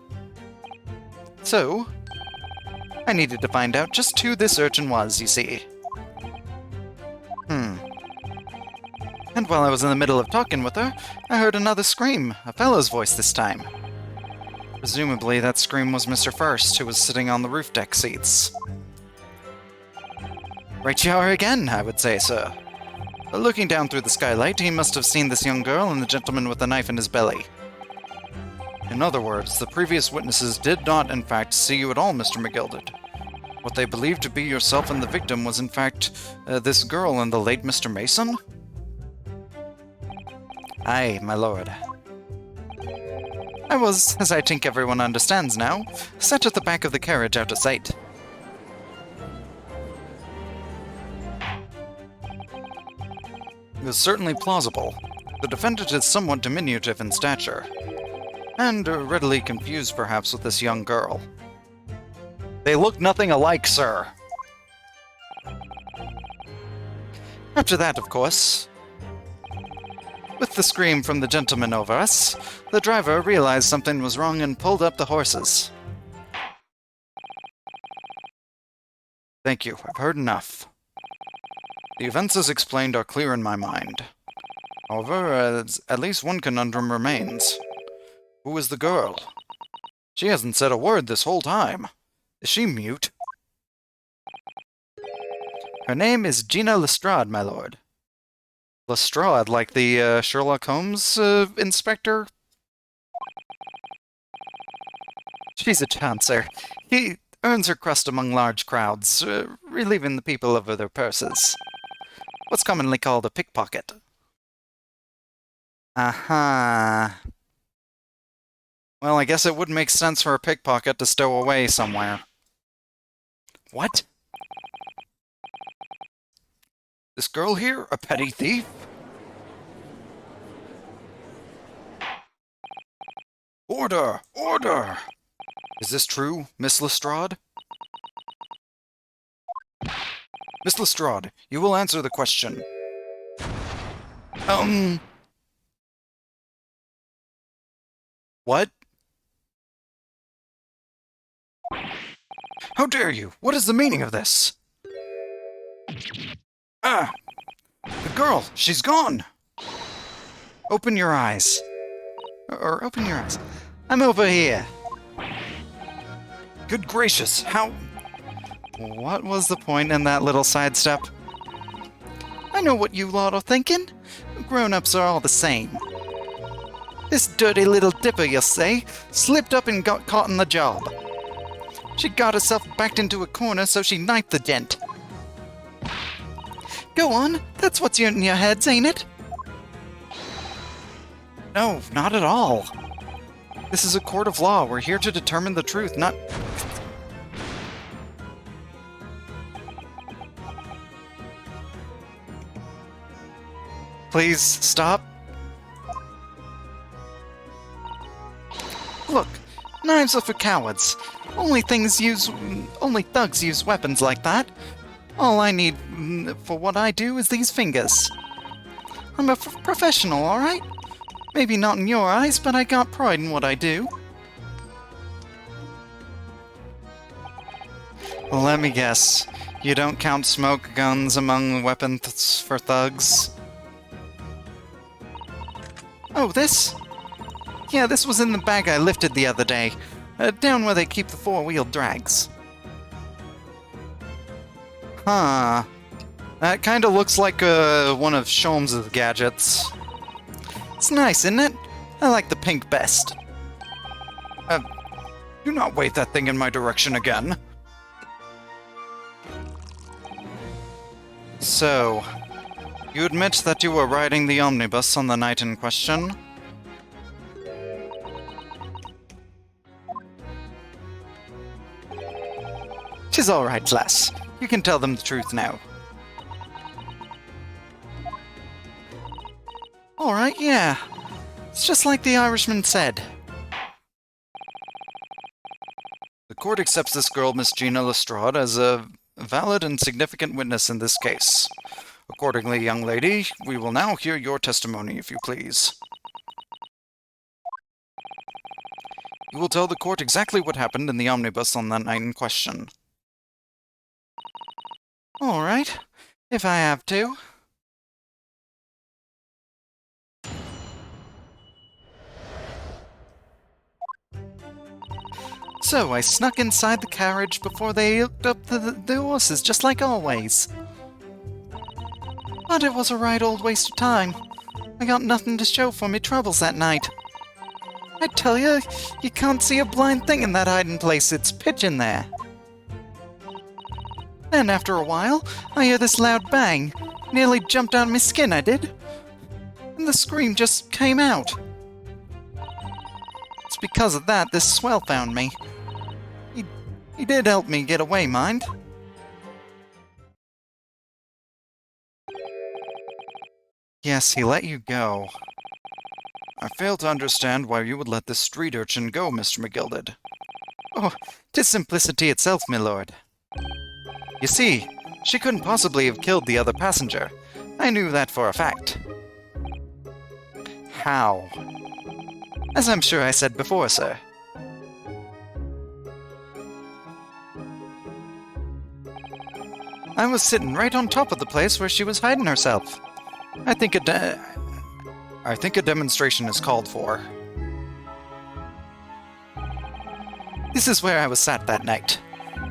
So, I needed to find out just who this urchin was, you see. And while I was in the middle of talking with her, I heard another scream, a fellow's voice this time. Presumably that scream was Mr. First, who was sitting on the roof deck seats. Right you are again, I would say, sir. Looking down through the skylight, he must have seen this young girl and the gentleman with the knife in his belly. In other words, the previous witnesses did not, in fact, see you at all, Mr. McGilded. What they believed to be yourself and the victim was, in fact, this girl and the late Mr. Mason? Aye, my lord. I was, as I think everyone understands now, sat at the back of the carriage out of sight. It is certainly plausible. The defendant is somewhat diminutive in stature, and readily confused perhaps with this young girl. They look nothing alike, sir. After that, of course, with the scream from the gentleman over us, the driver realized something was wrong and pulled up the horses. Thank you, I've heard enough. The events as explained are clear in my mind. However, at least one conundrum remains. Who is the girl? She hasn't said a word this whole time. Is she mute? Her name is Gina Lestrade, my lord. Lestrade, like the Sherlock Holmes inspector? She's a chancer. He earns her crust among large crowds, relieving the people of their purses. What's commonly called a pickpocket. Aha. Well, I guess it would make sense for a pickpocket to stow away somewhere. What? This girl here, a petty thief? Order! Order! Is this true, Miss Lestrade? Miss Lestrade, you will answer the question. What? How dare you? What is the meaning of this? Ah! The girl! She's gone! Open your eyes. Or open your eyes. I'm over here. Good gracious, how... What was the point in that little sidestep? I know what you lot are thinking. Grown-ups are all the same. This dirty little dipper, you'll say, slipped up and got caught in the job. She got herself backed into a corner, so she knifed the gent. Go on, that's what's in your heads, ain't it? No, not at all. This is a court of law. We're here to determine the truth, not... Please, stop. Look, knives are for cowards. Only thugs use weapons like that. All I need for what I do is these fingers. I'm a professional, alright? Maybe not in your eyes, but I got pride in what I do. Let me guess. You don't count smoke guns among weapons for thugs? Oh, this? Yeah, this was in the bag I lifted the other day. Down where they keep the four-wheeled drags. Huh. That kind of looks like one of Sholmes' gadgets. It's nice, isn't it? I like the pink best. Do not wave that thing in my direction again. So, you admit that you were riding the omnibus on the night in question? "'Tis all right, lass. You can tell them the truth now." "All right, yeah. It's just like the Irishman said." "The court accepts this girl, Miss Gina Lestrade, as a valid and significant witness in this case. Accordingly, young lady, we will now hear your testimony, if you please. You will tell the court exactly what happened in the omnibus on that night in question." "All right, if I have to." "So I snuck inside the carriage before they hooked up the horses, just like always. But it was a right old waste of time. I got nothing to show for me troubles that night. I tell you, you can't see a blind thing in that hiding place. It's pitch in there. Then after a while, I hear this loud bang. Nearly jumped out of my skin, I did. And the scream just came out. It's because of that this swell found me. He did help me get away, mind." "Yes, he let you go. I fail to understand why you would let this street urchin go, Mr. McGilded." "Oh, 'tis simplicity itself, my lord. You see, she couldn't possibly have killed the other passenger. I knew that for a fact." "How?" "As I'm sure I said before, sir. I was sitting right on top of the place where she was hiding herself. I think a demonstration is called for." "This is where I was sat that night.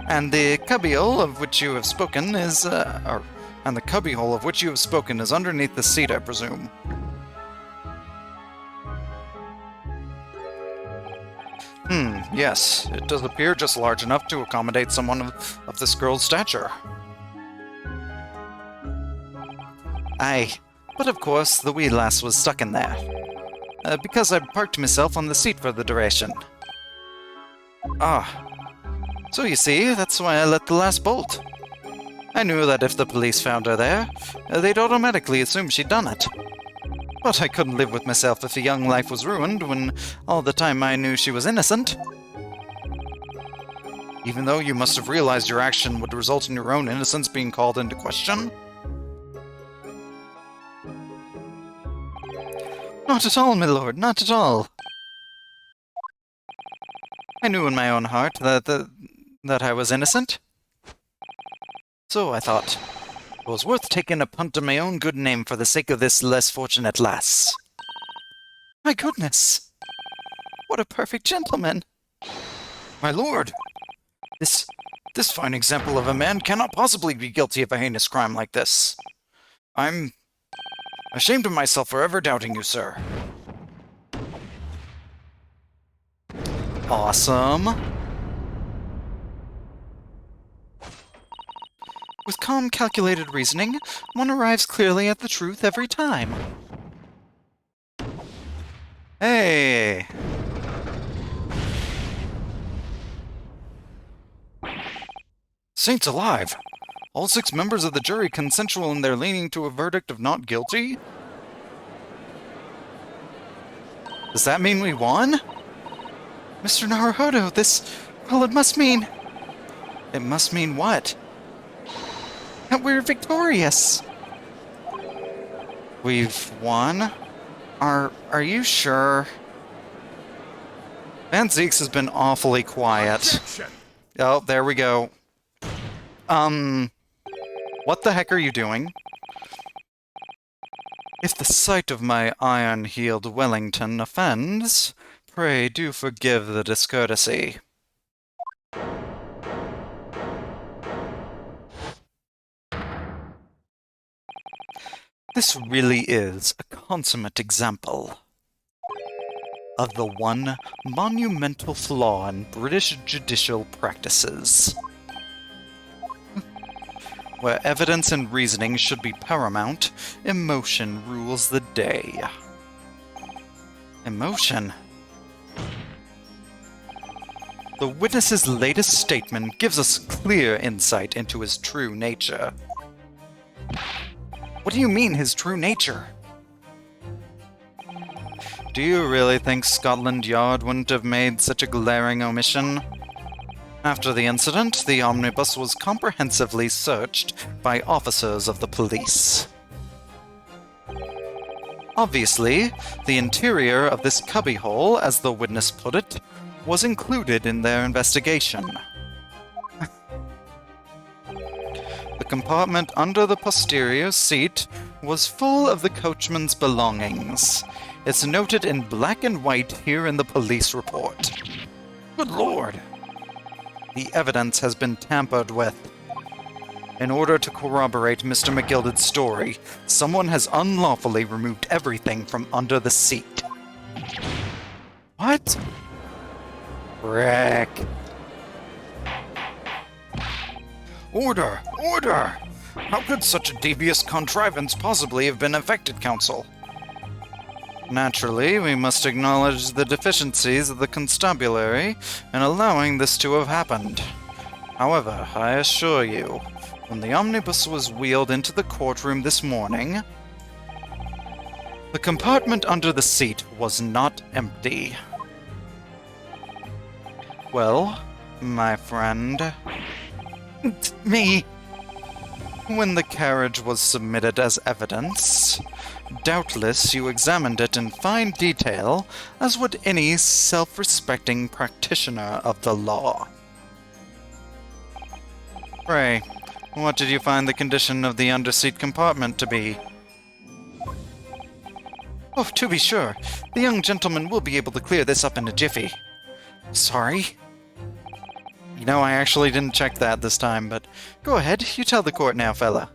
And the cubbyhole of which you have spoken is, underneath the seat, I presume." Yes, it does appear just large enough to accommodate someone of this girl's stature." "Aye, but of course the wee lass was stuck in there. Because I parked myself on the seat for the duration." "Ah. So you see, that's why I let the lass bolt. I knew that if the police found her there, they'd automatically assume she'd done it. But I couldn't live with myself if a young life was ruined when all the time I knew she was innocent." "Even though you must have realized your action would result in your own innocence being called into question?" "Not at all, my lord, not at all. I knew in my own heart that I was innocent. So I thought it was worth taking a punt on my own good name for the sake of this less fortunate lass." "My goodness! What a perfect gentleman!" "My lord! This fine example of a man cannot possibly be guilty of a heinous crime like this. I'm ashamed of myself for ever doubting you, sir." Awesome. With calm, calculated reasoning, one arrives clearly at the truth every time. Hey! Saints alive! All 6 members of the jury consensual in their leaning to a verdict of not guilty? Does that mean we won? Mr. Naruhodo, well, it must mean... It must mean what? That we're victorious! We've won? Are you sure? Van Zeeks has been awfully quiet. Objection. Oh, there we go. What the heck are you doing? If the sight of my iron-heeled Wellington offends, pray do forgive the discourtesy. This really is a consummate example of the one monumental flaw in British judicial practices, where evidence and reasoning should be paramount, emotion rules the day. Emotion? The witness's latest statement gives us clear insight into his true nature. What do you mean, his true nature? Do you really think Scotland Yard wouldn't have made such a glaring omission? After the incident, the omnibus was comprehensively searched by officers of the police. Obviously, the interior of this cubbyhole, as the witness put it, was included in their investigation. The compartment under the posterior seat was full of the coachman's belongings. It's noted in black and white here in the police report. Good Lord! The evidence has been tampered with. In order to corroborate Mr. McGilded's story, someone has unlawfully removed everything from under the seat. What? Rick. Order! Order! How could such a devious contrivance possibly have been effected, Counsel? Naturally, we must acknowledge the deficiencies of the constabulary in allowing this to have happened. However, I assure you, when the omnibus was wheeled into the courtroom this morning, the compartment under the seat was not empty. Well, my friend... Me! When the carriage was submitted as evidence, doubtless you examined it in fine detail, as would any self-respecting practitioner of the law. Pray, what did you find the condition of the underseat compartment to be? Oh, to be sure. The young gentleman will be able to clear this up in a jiffy. Sorry? You know, I actually didn't check that this time, but go ahead, you tell the court now, fella.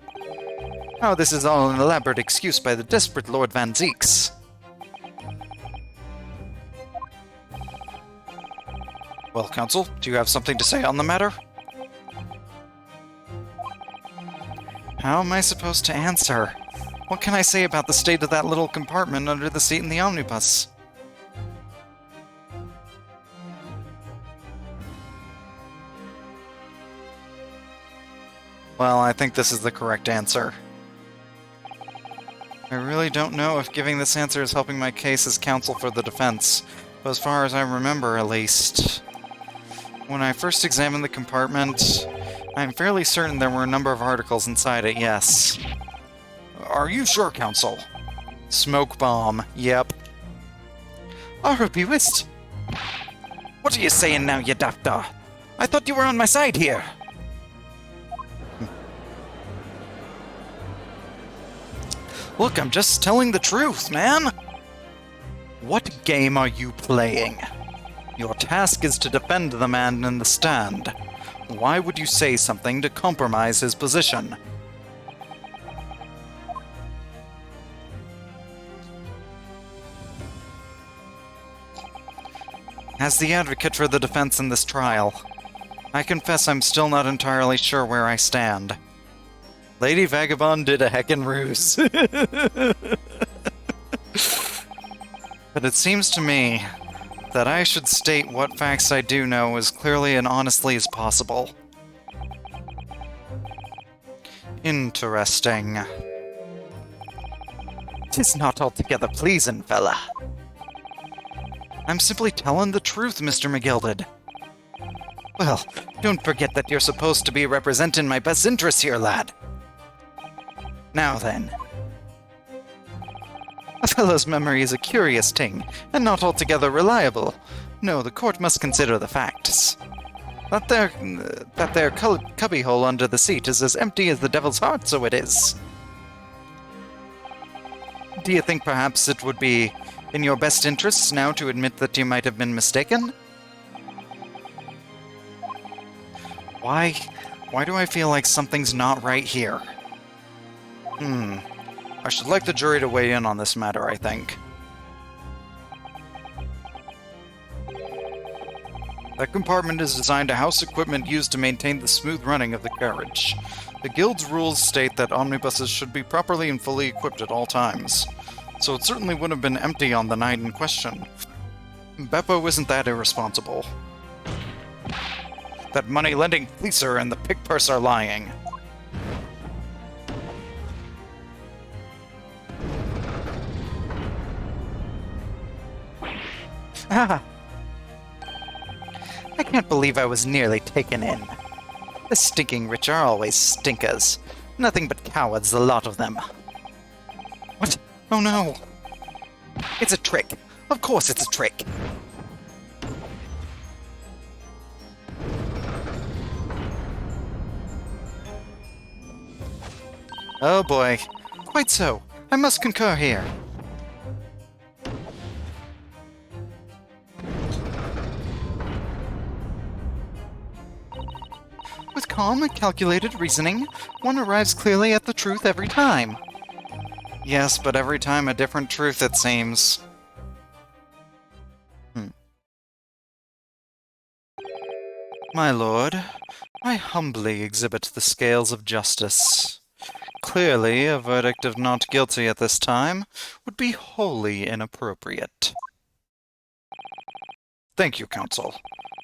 Oh, this is all an elaborate excuse by the desperate Lord Van Zeeks. Well, Counsel, do you have something to say on the matter? How am I supposed to answer? What can I say about the state of that little compartment under the seat in the omnibus? Well, I think this is the correct answer. I really don't know if giving this answer is helping my case as counsel for the defense, but as far as I remember, at least. When I first examined the compartment, I'm fairly certain there were a number of articles inside it, yes. Are you sure, Counsel? Smoke bomb, yep. Aura bewist! What are you saying now, you doctor? I thought you were on my side here! Look, I'm just telling the truth, man! What game are you playing? Your task is to defend the man in the stand. Why would you say something to compromise his position? As the advocate for the defense in this trial, I confess I'm still not entirely sure where I stand. Lady Vagabond did a heckin' ruse. But it seems to me that I should state what facts I do know as clearly and honestly as possible. Interesting. 'Tis not altogether pleasin', fella. I'm simply telling the truth, Mr. McGilded. Well, don't forget that you're supposed to be representing my best interests here, lad. Now then. A fellow's memory is a curious thing, and not altogether reliable. No, the court must consider the facts. That there cubbyhole under the seat is as empty as the devil's heart, so it is. Do you think perhaps it would be in your best interests now to admit that you might have been mistaken? Why do I feel like something's not right here? I should like the jury to weigh in on this matter, I think. That compartment is designed to house equipment used to maintain the smooth running of the carriage. The Guild's rules state that omnibuses should be properly and fully equipped at all times, so it certainly would have been empty on the night in question. Beppo isn't that irresponsible. That money-lending fleecer and the pig purse are lying. Ah! I can't believe I was nearly taken in. The stinking rich are always stinkers. Nothing but cowards, the lot of them. What? Oh no! It's a trick. Of course it's a trick. Oh boy. Quite so. I must concur here. With calm and calculated reasoning, one arrives clearly at the truth every time. Yes, but every time a different truth, it seems. My lord, I humbly exhibit the scales of justice. Clearly, a verdict of not guilty at this time would be wholly inappropriate. Thank you, counsel.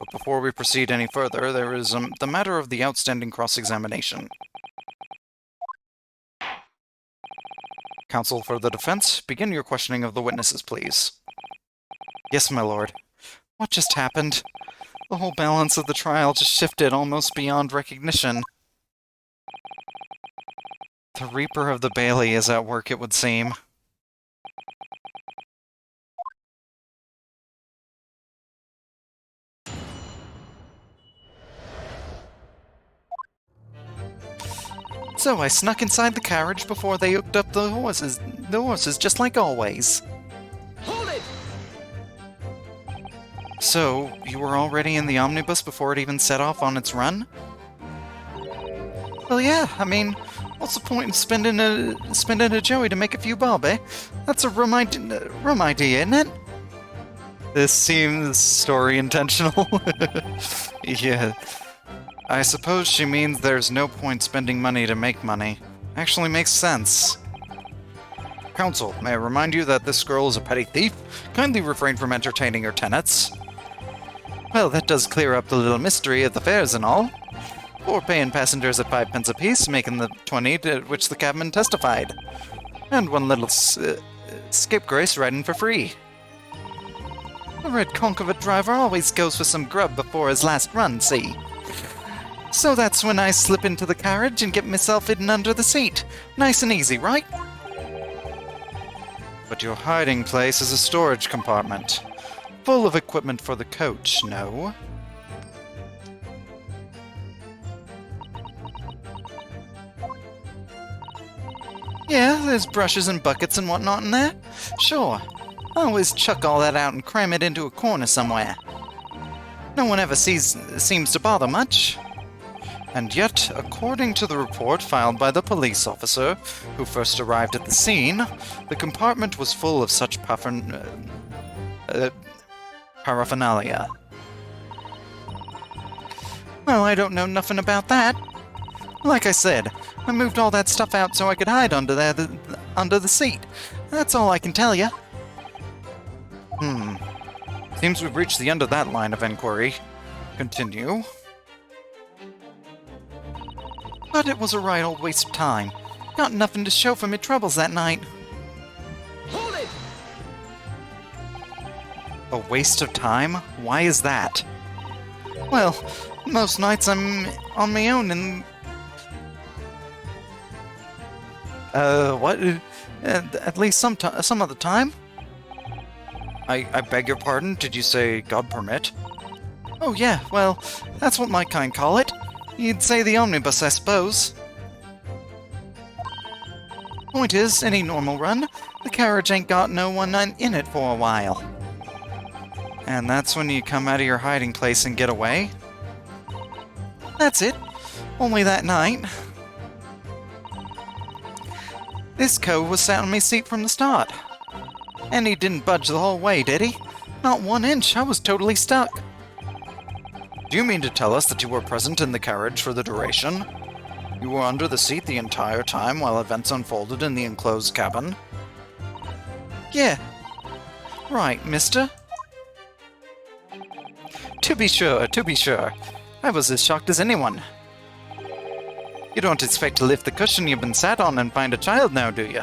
But before we proceed any further, there is the matter of the outstanding cross-examination. Counsel for the defense, begin your questioning of the witnesses, please. Yes, my lord. What just happened? The whole balance of the trial just shifted almost beyond recognition. The Reaper of the Bailey is at work, it would seem. So I snuck inside the carriage before they hooked up the horses. The horses, just like always. Hold it! So, you were already in the omnibus before it even set off on its run? Well, yeah, I mean, what's the point in spending a Joey to make a few bob, eh? That's a rum idea, isn't it? This seems story intentional. Yeah. I suppose she means there's no point spending money to make money. Actually makes sense. Counsel, may I remind you that this girl is a petty thief? Kindly refrain from entertaining her tenants. Well, that does clear up the little mystery of the fares and all. 4 paying passengers at 5 pence apiece, making the 20 to which the cabman testified. And one little scapegrace riding for free. The red conch of a driver always goes for some grub before his last run, see? So that's when I slip into the carriage and get myself hidden under the seat. Nice and easy, right? But your hiding place is a storage compartment. Full of equipment for the coach, no? Yeah, there's brushes and buckets and whatnot in there. Sure. I always chuck all that out and cram it into a corner somewhere. No one ever seems to bother much. And yet, according to the report filed by the police officer who first arrived at the scene, the compartment was full of such paraphernalia. Well, I don't know nothing about that. Like I said, I moved all that stuff out so I could hide under the seat. That's all I can tell you. Seems we've reached the end of that line of inquiry. Continue. But it was a right old waste of time. Got nothing to show for me troubles that night. Hold it! A waste of time? Why is that? Well, most nights I'm on my own and... What? At least some of the time. I beg your pardon, did you say God permit? Oh yeah, well, that's what my kind call it. You'd say the omnibus, I suppose. Point is, any normal run, the carriage ain't got no one in it for a while. And that's when you come out of your hiding place and get away? That's it. Only that night. This cove was sat on my seat from the start. And he didn't budge the whole way, did he? Not 1 inch, I was totally stuck. Do you mean to tell us that you were present in the carriage for the duration? You were under the seat the entire time while events unfolded in the enclosed cabin? Yeah. Right, mister. To be sure, to be sure. I was as shocked as anyone. You don't expect to lift the cushion you've been sat on and find a child now, do you?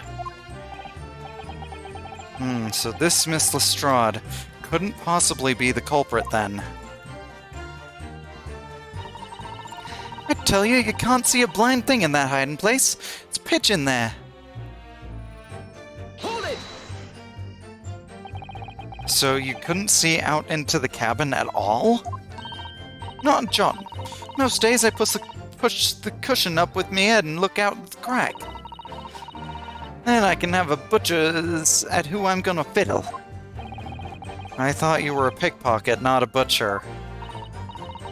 So this Miss Lestrade couldn't possibly be the culprit then. I tell you, you can't see a blind thing in that hiding place. It's pitch in there. Hold it! So you couldn't see out into the cabin at all? Not a jot. Most days I push the cushion up with me head and look out the crack. Then I can have a butcher's at who I'm gonna fiddle. I thought you were a pickpocket, not a butcher.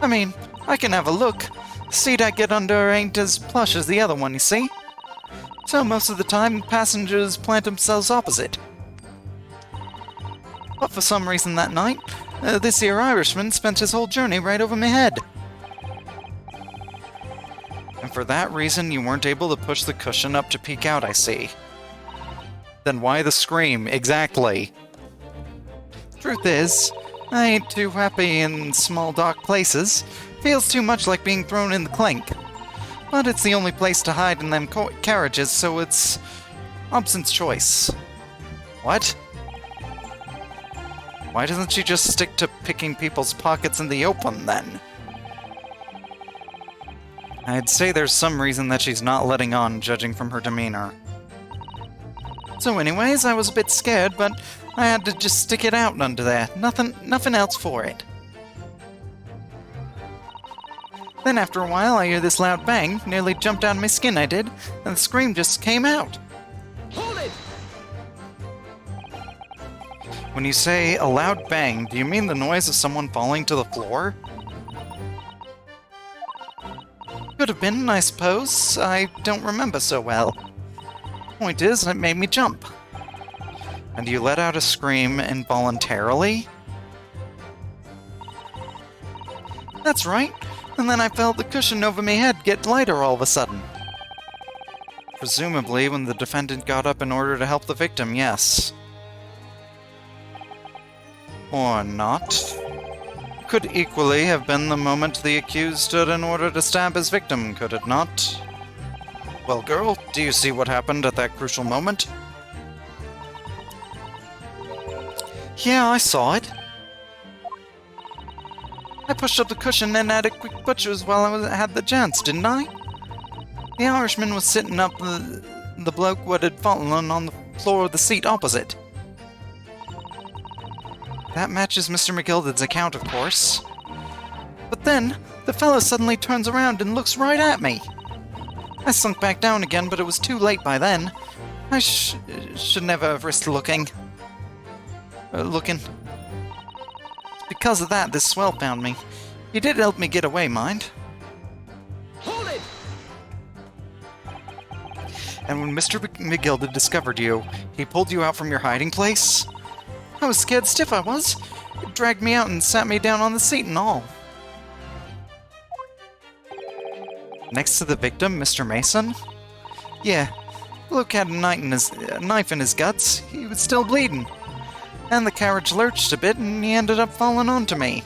I mean, I can have a look. The seat I get under ain't as plush as the other one, you see? So most of the time, passengers plant themselves opposite. But for some reason that night, this here Irishman spent his whole journey right over my head. And for that reason, you weren't able to push the cushion up to peek out, I see. Then why the scream, exactly? Truth is, I ain't too happy in small dark places. Feels too much like being thrown in the clink. But it's the only place to hide in them carriages, so it's Hobson's choice. What? Why doesn't she just stick to picking people's pockets in the open, then? I'd say there's some reason that she's not letting on, judging from her demeanor. So anyways, I was a bit scared, but I had to just stick it out under there. Nothing else for it. Then after a while, I hear this loud bang, nearly jumped out of my skin I did, and the scream just came out. Hold it! When you say a loud bang, do you mean the noise of someone falling to the floor? Could have been, I suppose. I don't remember so well. Point is, it made me jump. And you let out a scream involuntarily? That's right. And then I felt the cushion over my head get lighter all of a sudden. Presumably when the defendant got up in order to help the victim, yes. Or not. Could equally have been the moment the accused stood in order to stab his victim, could it not? Well, girl, do you see what happened at that crucial moment? Yeah, I saw it. I pushed up the cushion and had a quick butcher's while I had the chance, didn't I? The Irishman was sitting up the bloke what had fallen on the floor of the seat opposite. That matches Mr. McGilded's account, of course. But then, the fellow suddenly turns around and looks right at me. I sunk back down again, but it was too late by then. I should never have risked looking. Because of that, this swell found me. He did help me get away, mind. Hold it! And when Mr. McGilded discovered you, he pulled you out from your hiding place? I was scared stiff, I was. He dragged me out and sat me down on the seat and all. Next to the victim, Mr. Mason? Yeah, Luke had a knife in his guts. He was still bleeding. And the carriage lurched a bit and he ended up falling onto me.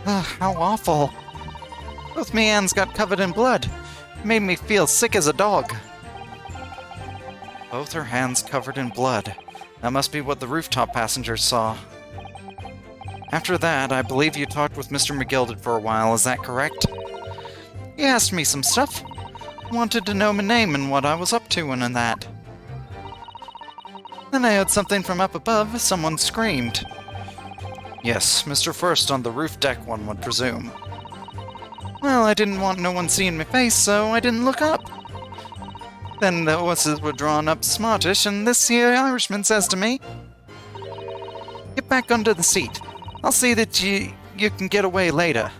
Ugh, how awful. Both me hands got covered in blood. It made me feel sick as a dog. Both her hands covered in blood. That must be what the rooftop passengers saw. After that, I believe you talked with Mr. McGilded for a while, is that correct? He asked me some stuff. Wanted to know my name and what I was up to and that. Then I heard something from up above. Someone screamed. Yes, Mr. First on the roof deck, one would presume. Well, I didn't want no one seeing my face, so I didn't look up. Then the horses were drawn up smartish, and this here Irishman says to me, "Get back under the seat. I'll see that you can get away later."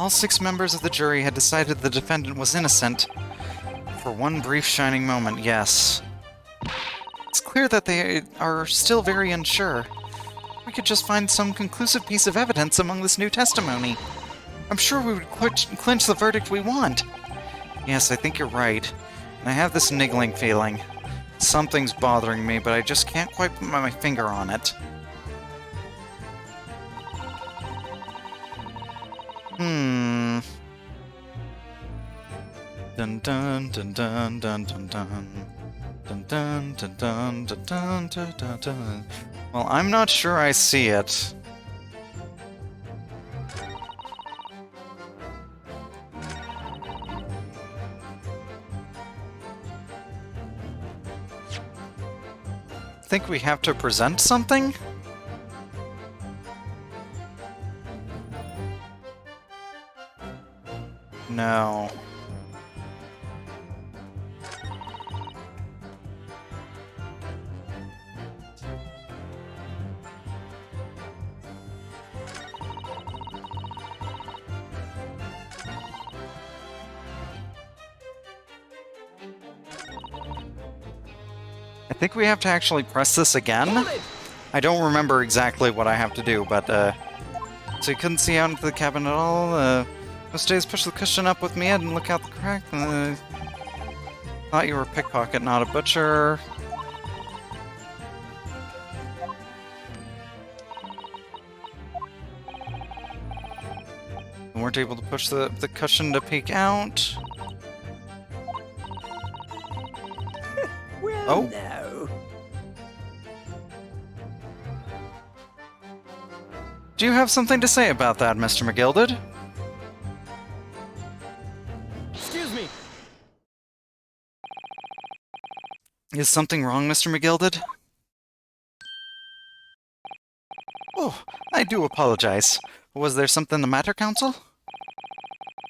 All 6 members of the jury had decided the defendant was innocent. For one brief shining moment, yes. It's clear that they are still very unsure. We could just find some conclusive piece of evidence among this new testimony. I'm sure we would clinch the verdict we want. Yes, I think you're right. And I have this niggling feeling. Something's bothering me, but I just can't quite put my finger on it. Dun dun dun dun dun dun dun. Dun dun dun dun dun dun dun dun dun. Well, I'm not sure I see it. Think we have to present something? No. I think we have to actually press this again. Hold it! I don't remember exactly what I have to do, but, so you couldn't see out into the cabin at all, most days push the cushion up with me head and look out the crack, thought you were a pickpocket, not a butcher. We weren't able to push the cushion to peek out. Well, Oh. no. Do you have something to say about that, Mr. McGilded? Excuse me. Is something wrong, Mr. McGilded? Oh, I do apologize. Was there something the matter, Counsel?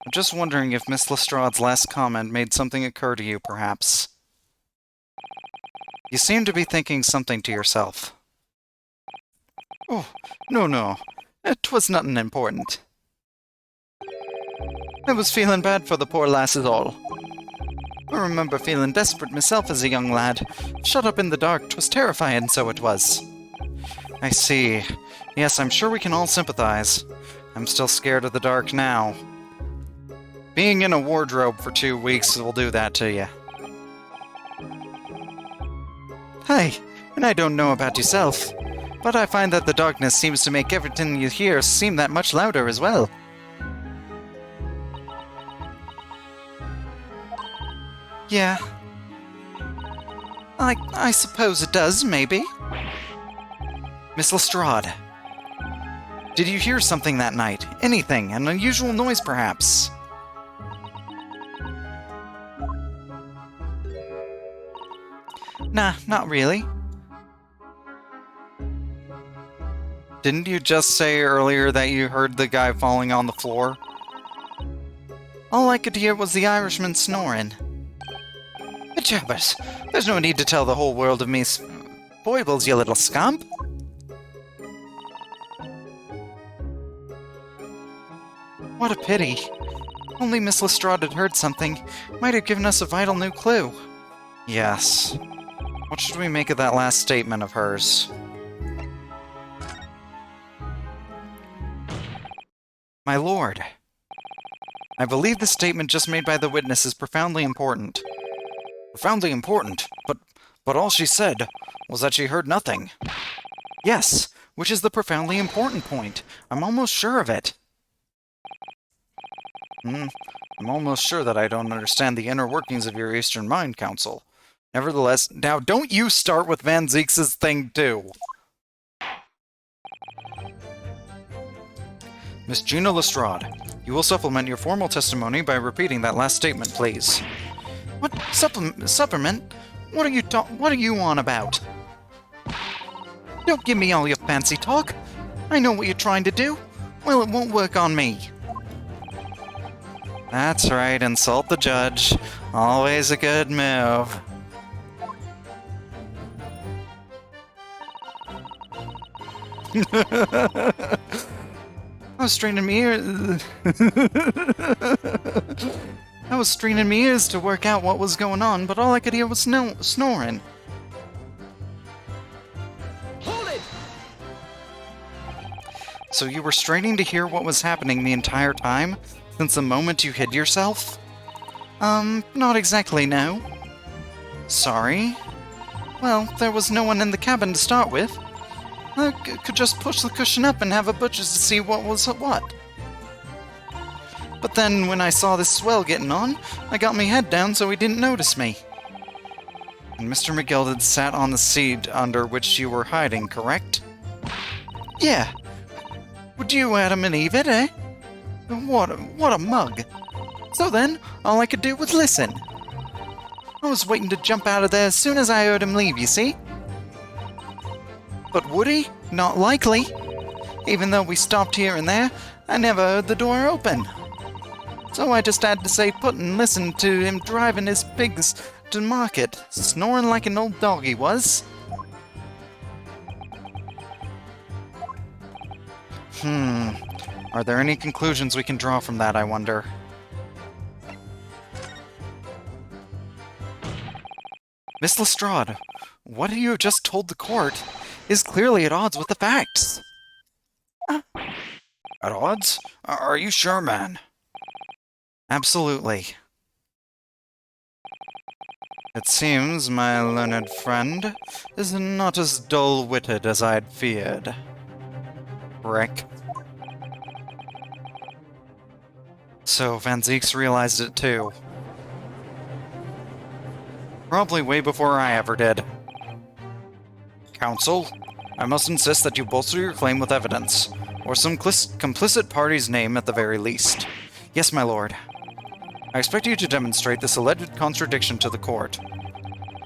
I'm just wondering if Miss Lestrade's last comment made something occur to you, perhaps. You seem to be thinking something to yourself. Oh, no. It was nothing important. I was feeling bad for the poor lass is all. I remember feeling desperate myself as a young lad. Shut up in the dark, 'twas terrifying, so it was. I see. Yes, I'm sure we can all sympathize. I'm still scared of the dark now. Being in a wardrobe for 2 weeks will do that to you. Hi, and I don't know about yourself, but I find that the darkness seems to make everything you hear seem that much louder as well. Yeah. I suppose it does, maybe. Miss Lestrade. Did you hear something that night? Anything? An unusual noise, perhaps? Nah, not really. Didn't you just say earlier that you heard the guy falling on the floor? All I could hear was the Irishman snoring. Jabbers, there's no need to tell the whole world of me foibles, you little scamp. What a pity. Only Miss Lestrade had heard something. Might have given us a vital new clue. Yes. What should we make of that last statement of hers? My lord, I believe the statement just made by the witness is profoundly important. Profoundly important? But all she said was that she heard nothing. Yes, which is the profoundly important point. I'm almost sure of it. I'm almost sure that I don't understand the inner workings of your Eastern Mind, Counsel. Nevertheless, now don't you start with Van Zeeks' thing, too. Miss Gina Lestrade, you will supplement your formal testimony by repeating that last statement, please. What supplement? What are you on about? Don't give me all your fancy talk. I know what you're trying to do. Well, it won't work on me. That's right, insult the judge. Always a good move. I was straining my ears. I was straining my ears to work out what was going on, but all I could hear was snoring. Hold it! So you were straining to hear what was happening the entire time, since the moment you hid yourself? Not exactly, no. Sorry. Well, there was no one in the cabin to start with. I could just push the cushion up and have a butcher's to see what was what. But then, when I saw this swell getting on, I got my head down so he didn't notice me. And Mr. McGilded sat on the seat under which you were hiding, correct? Yeah. Would you Adam and Eve it, eh? What a mug. So then, all I could do was listen. I was waiting to jump out of there as soon as I heard him leave, you see? But would he? Not likely. Even though we stopped here and there, I never heard the door open. So I just had to stay put and listen to him driving his pigs to market, snoring like an old dog he was. Are there any conclusions we can draw from that, I wonder? Miss Lestrade, what you have just told the court is clearly at odds with the facts. At odds? Are you sure, man? Absolutely. It seems my learned friend is not as dull-witted as I'd feared. Rick. So Van Zieks realized it too. Probably way before I ever did. Counsel, I must insist that you bolster your claim with evidence, or some complicit party's name at the very least. Yes, my lord. I expect you to demonstrate this alleged contradiction to the court.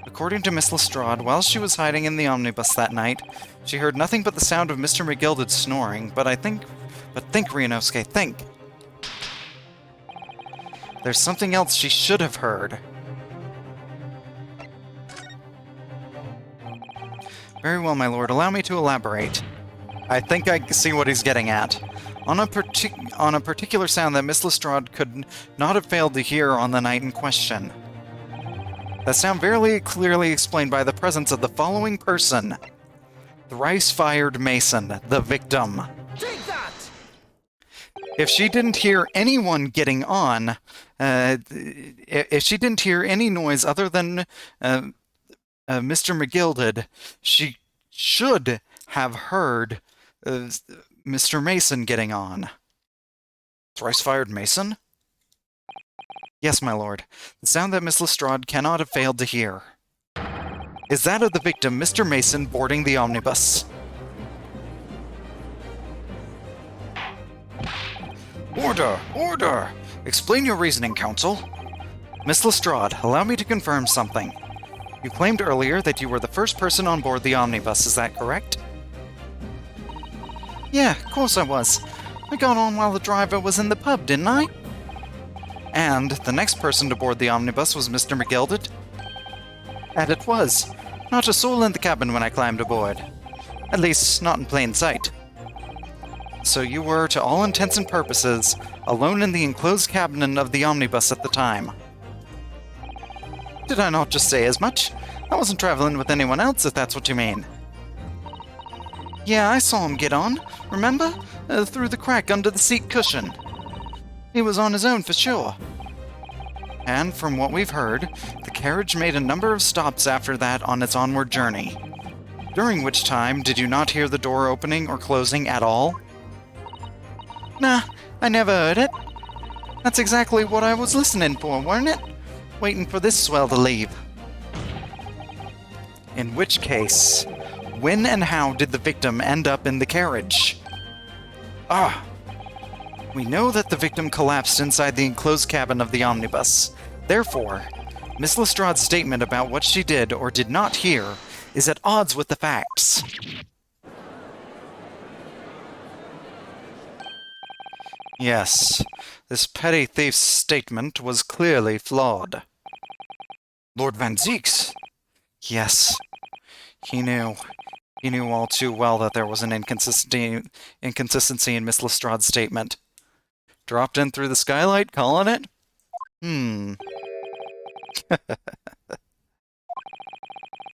According to Miss Lestrade, while she was hiding in the omnibus that night, she heard nothing but the sound of Mr. McGilded snoring, but think, Ryunosuke, think. There's something else she should have heard. Very well, my lord. Allow me to elaborate. I think I see what he's getting at. On a particular sound that Miss Lestrade could not have failed to hear on the night in question. That sound very clearly explained by the presence of the following person. Thrice-fired Mason, the victim. Take that! If she didn't hear anyone getting on, if she didn't hear any noise other than Mr. McGilded, she should have heard Mr. Mason getting on. Thrice-fired Mason? Yes, my lord. The sound that Miss Lestrade cannot have failed to hear is that of the victim, Mr. Mason, boarding the omnibus. Order! Order! Explain your reasoning, counsel. Miss Lestrade, allow me to confirm something. You claimed earlier that you were the first person on board the omnibus, is that correct? Yeah, of course I was. I got on while the driver was in the pub, didn't I? And the next person to board the omnibus was Mr. McGilded? And it was. Not a soul in the cabin when I climbed aboard. At least, not in plain sight. So you were, to all intents and purposes, alone in the enclosed cabin of the omnibus at the time. Did I not just say as much? I wasn't traveling with anyone else, if that's what you mean. Yeah, I saw him get on, remember? Through the crack under the seat cushion. He was on his own for sure. And from what we've heard, the carriage made a number of stops after that on its onward journey. During which time, did you not hear the door opening or closing at all? Nah, I never heard it. That's exactly what I was listening for, weren't it? Waiting for this swell to leave. In which case, when and how did the victim end up in the carriage? We know that the victim collapsed inside the enclosed cabin of the omnibus. Therefore, Miss Lestrade's statement about what she did or did not hear is at odds with the facts. Yes, this petty thief's statement was clearly flawed. Lord Van Zieks? Yes, he knew. He knew all too well that there was an inconsistency in Miss Lestrade's statement. Dropped in through the skylight, calling it?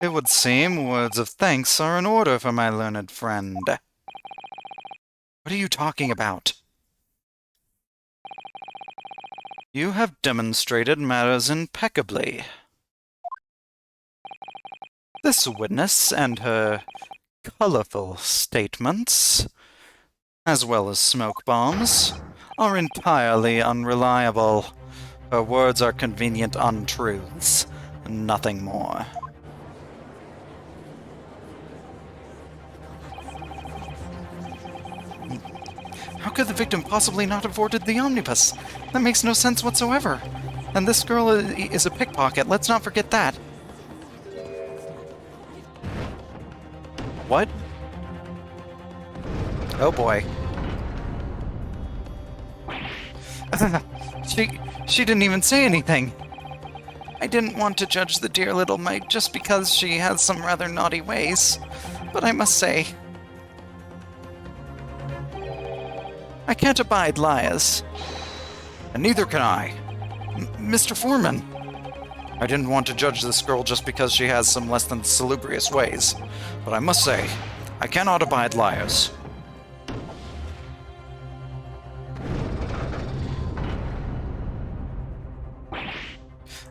It would seem words of thanks are in order for my learned friend. What are you talking about? You have demonstrated matters impeccably. This witness and her colorful statements, as well as smoke bombs, are entirely unreliable. Her words are convenient untruths, nothing more. How could the victim possibly not have boarded the omnibus? That makes no sense whatsoever. And this girl is a pickpocket, let's not forget that. What? Oh boy. She didn't even say anything. I didn't want to judge the dear little mite just because she has some rather naughty ways, but I must say, I can't abide liars. And neither can I. Mr. Foreman. I didn't want to judge this girl just because she has some less than salubrious ways, but I must say, I cannot abide liars.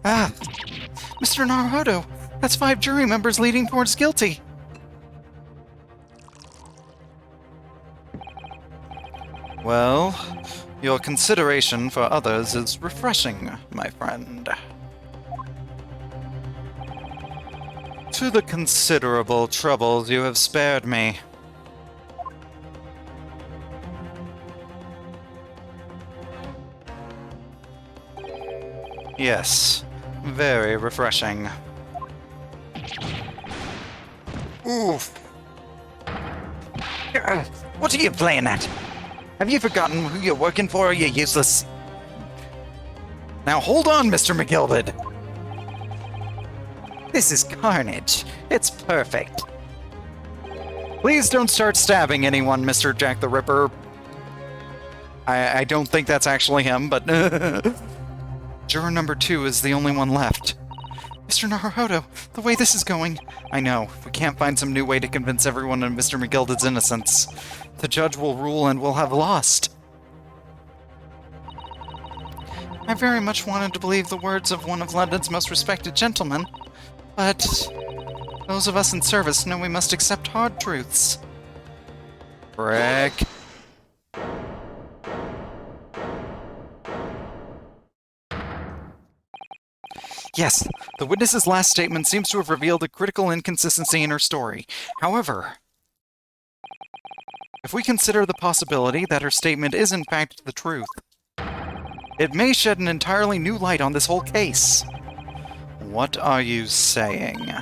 Ah! Mr. Naruhodo! That's 5 jury members leading towards guilty! Well, your consideration for others is refreshing, my friend. To the considerable troubles you have spared me. Yes, very refreshing. Oof. What are you playing at? Have you forgotten who you're working for, you useless... Now hold on, Mr. McGilded! This is carnage. It's perfect. Please don't start stabbing anyone, Mr. Jack the Ripper. I don't think that's actually him, but... Juror number 2 is the only one left. Mr. Naruhodo, the way this is going... I know, if we can't find some new way to convince everyone of Mr. McGilded's innocence, the judge will rule and we'll have lost. I very much wanted to believe the words of one of London's most respected gentlemen, but those of us in service know we must accept hard truths. Frick. Yes, the witness's last statement seems to have revealed a critical inconsistency in her story. However, if we consider the possibility that her statement is in fact the truth, it may shed an entirely new light on this whole case. What are you saying?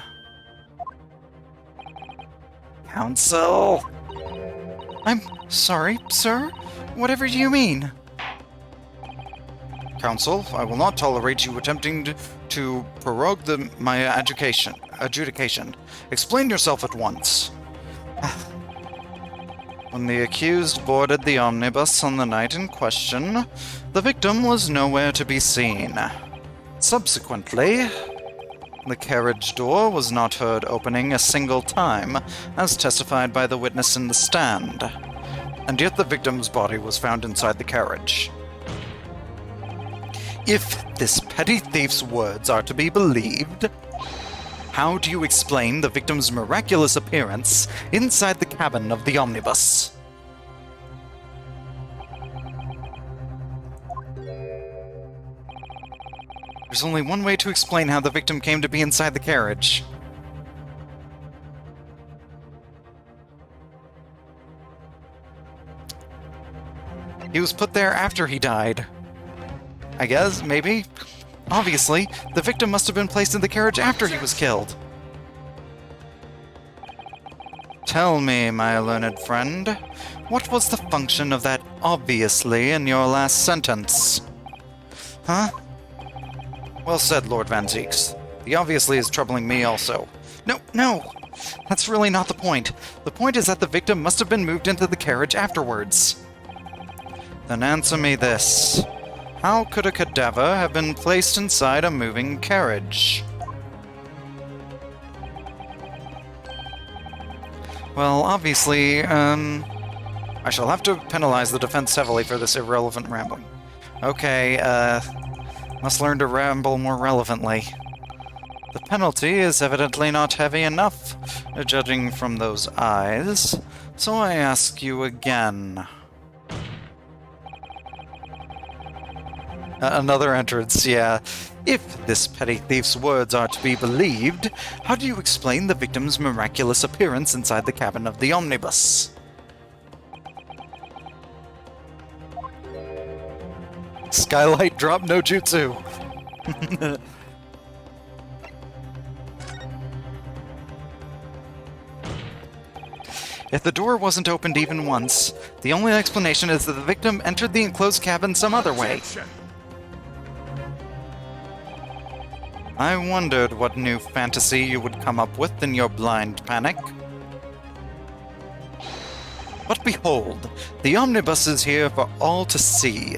Counsel? I'm sorry, sir? Whatever do you mean? Counsel, I will not tolerate you attempting to prorogue my adjudication. Explain yourself at once. When the accused boarded the omnibus on the night in question, the victim was nowhere to be seen. Subsequently, the carriage door was not heard opening a single time, as testified by the witness in the stand, and yet the victim's body was found inside the carriage. If this petty thief's words are to be believed, how do you explain the victim's miraculous appearance inside the cabin of the omnibus? There's only one way to explain how the victim came to be inside the carriage. He was put there after he died. I guess, maybe. Obviously, the victim must have been placed in the carriage after he was killed. Tell me, my learned friend, what was the function of that obviously in your last sentence? Huh? Well said, Lord Van Zieks. The obviously is troubling me also. No! That's really not the point. The point is that the victim must have been moved into the carriage afterwards. Then answer me this. How could a cadaver have been placed inside a moving carriage? Well, obviously, I shall have to penalize the defense heavily for this irrelevant rambling. Okay, must learn to ramble more relevantly. The penalty is evidently not heavy enough, judging from those eyes, so I ask you again. Another entrance, yeah. If this petty thief's words are to be believed, how do you explain the victim's miraculous appearance inside the cabin of the omnibus? Skylight drop no jutsu. If the door wasn't opened even once, the only explanation is that the victim entered the enclosed cabin some other way. Objection. I wondered what new fantasy you would come up with in your blind panic. But behold, the omnibus is here for all to see.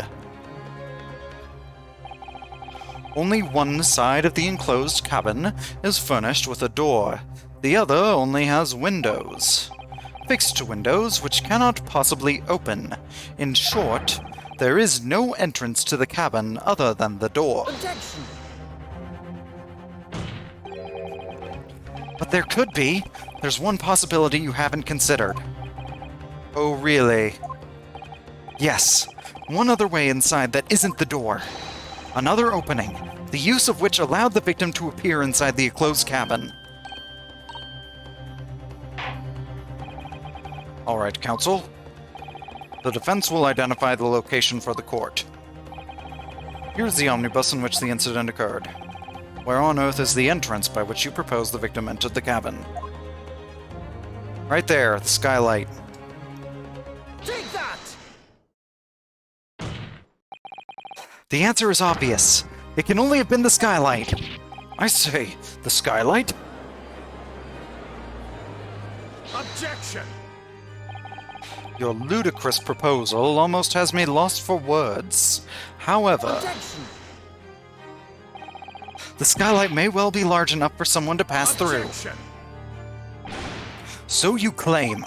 Only one side of the enclosed cabin is furnished with a door. The other only has windows. Fixed windows which cannot possibly open. In short, there is no entrance to the cabin other than the door. Objection. But there could be. There's one possibility you haven't considered. Oh, really? Yes, one other way inside that isn't the door. Another opening, the use of which allowed the victim to appear inside the enclosed cabin. Alright, counsel. The defense will identify the location for the court. Here's the omnibus in which the incident occurred. Where on earth is the entrance by which you propose the victim entered the cabin? Right there, the skylight. Take that! The answer is obvious. It can only have been the skylight. I say, the skylight? Objection. Your ludicrous proposal almost has me lost for words. However, Objection. the skylight may well be large enough for someone to pass through. Objection. So you claim.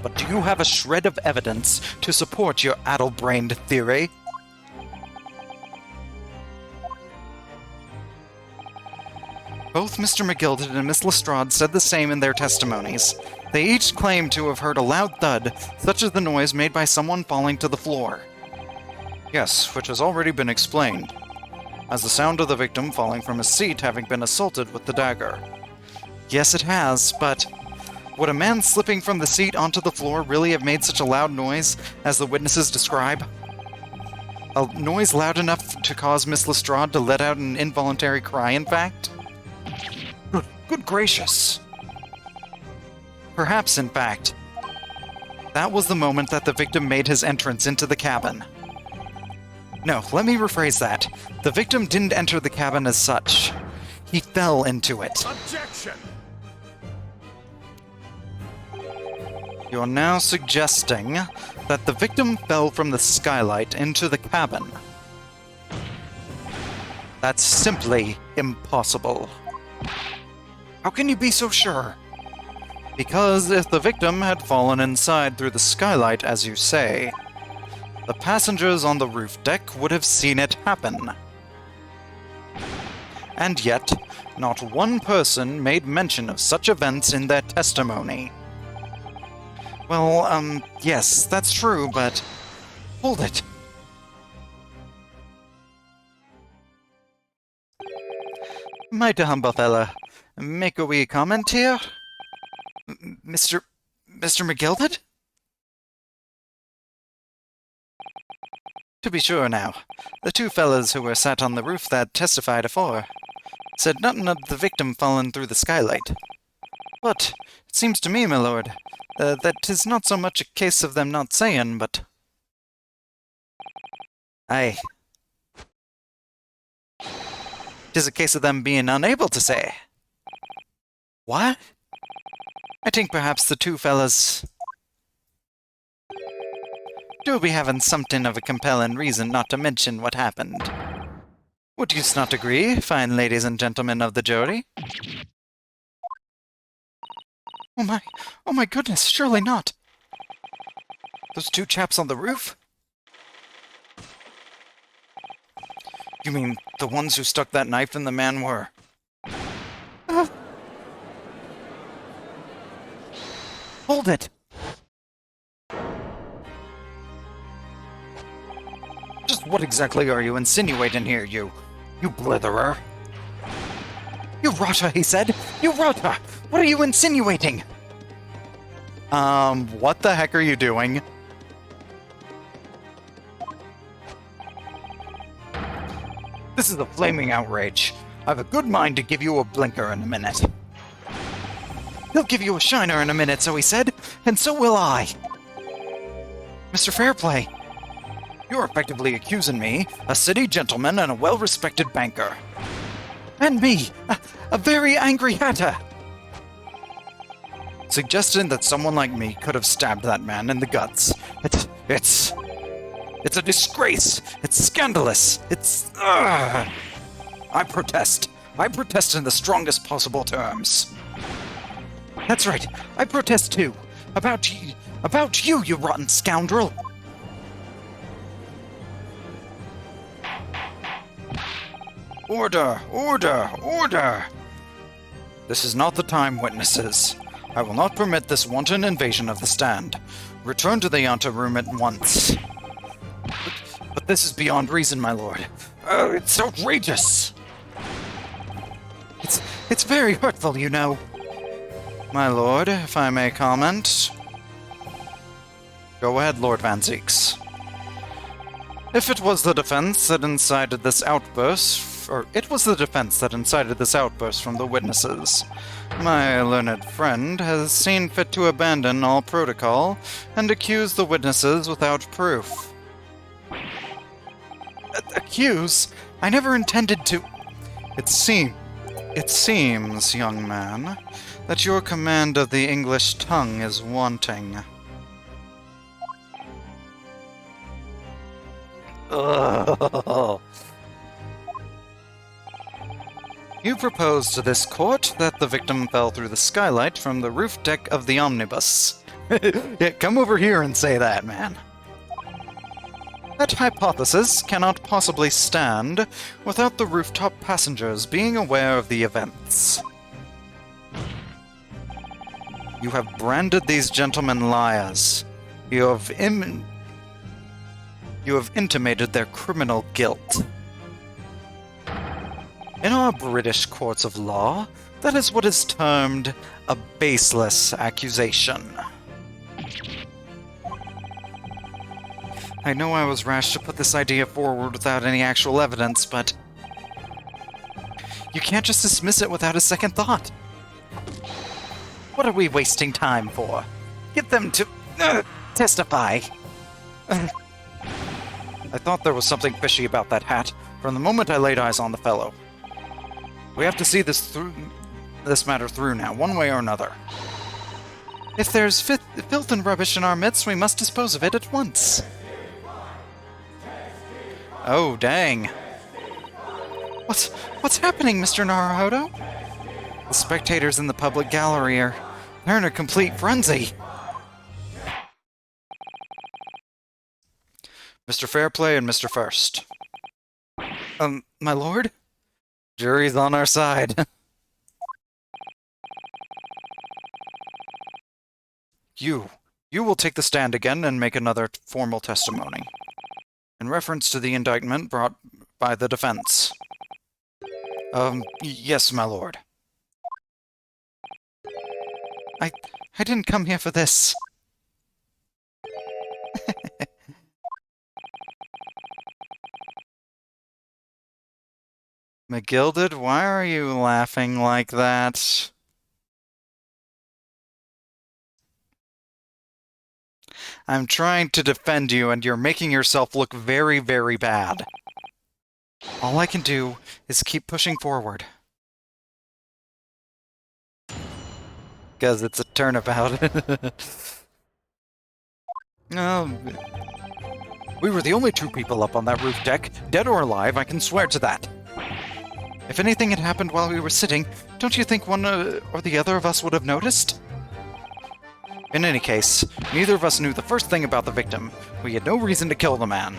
But do you have a shred of evidence to support your addle-brained theory? Both Mr. McGilded and Miss Lestrade said the same in their testimonies. They each claimed to have heard a loud thud, such as the noise made by someone falling to the floor. Yes, which has already been explained, as the sound of the victim falling from his seat having been assaulted with the dagger. Yes, it has, but would a man slipping from the seat onto the floor really have made such a loud noise as the witnesses describe? A noise loud enough to cause Miss Lestrade to let out an involuntary cry, in fact? Good gracious. Perhaps, in fact, that was the moment that the victim made his entrance into the cabin. No, let me rephrase that. The victim didn't enter the cabin as such. He fell into it. Objection. You're now suggesting that the victim fell from the skylight into the cabin. That's simply impossible. How can you be so sure? Because if the victim had fallen inside through the skylight, as you say, the passengers on the roof deck would have seen it happen. And yet, not one person made mention of such events in their testimony. Well, yes, that's true, but hold it. Mighty humble fella, make a wee comment here? Mr. McGilded? To be sure now, the two fellas who were sat on the roof that testified afore said nothing of the victim falling through the skylight. But it seems to me, my lord, that 'tis not so much a case of them not saying, but... Aye. 'Tis a case of them being unable to say. What? I think perhaps the two fellas do be having something of a compelling reason not to mention what happened. Would you not agree, fine ladies and gentlemen of the jury? Oh my goodness, surely not. Those two chaps on the roof? You mean the ones who stuck that knife in the man were? Hold it! Just what exactly are you insinuating here, you blitherer? You rotter, he said! You rotter! What are you insinuating? What the heck are you doing? This is a flaming outrage. I have a good mind to give you a blinker in a minute. He'll give you a shiner in a minute, so he said, and so will I. Mr. Fairplay, You're effectively accusing me, a city gentleman and a well-respected banker. and me, a very angry hatter. Suggesting that someone like me could have stabbed that man in the guts. It's a disgrace. It's scandalous. It's... I protest. I protest in the strongest possible terms. That's right, I protest too. About you, you rotten scoundrel. Order! Order! Order! This is not the time, witnesses. I will not permit this wanton invasion of the stand. Return to the anteroom at once. But this is beyond reason, my lord. It's outrageous! It's very hurtful, you know. My lord, if I may comment... Go ahead, Lord Van Zeeks. If it was the defense that incited this outburst, or it was the defense that incited this outburst from the witnesses, my learned friend has seen fit to abandon all protocol and accuse the witnesses without proof. Accuse? I never intended to... It seems, young man, that your command of the English tongue is wanting. Ugh. You propose to this court that the victim fell through the skylight from the roof deck of the omnibus. Yeah, come over here and say that, man. That hypothesis cannot possibly stand without the rooftop passengers being aware of the events. You have branded these gentlemen liars. You have intimated their criminal guilt. In our British courts of law, that is what is termed a baseless accusation. I know I was rash to put this idea forward without any actual evidence, but You can't just dismiss it without a second thought. What are we wasting time for? Get them to testify. I thought there was something fishy about that hat from the moment I laid eyes on the fellow. We have to see this matter through now, one way or another. If there's filth and rubbish in our midst, we must dispose of it at once. Oh, dang. What's happening, Mr. Naruhodo? The spectators in the public gallery they're in a complete frenzy. Mr. Fairplay and Mr. First. My lord? Jury's on our side. You will take the stand again and make another formal testimony. In reference to the indictment brought by the defense. Yes, my lord. I didn't come here for this. McGilded, why are you laughing like that? I'm trying to defend you, and you're making yourself look very, very bad. All I can do is keep pushing forward. because it's a turnabout. We were the only two people up on that roof deck, dead or alive, I can swear to that. If anything had happened while we were sitting, don't you think one or the other of us would have noticed? In any case, neither of us knew the first thing about the victim. We had no reason to kill the man.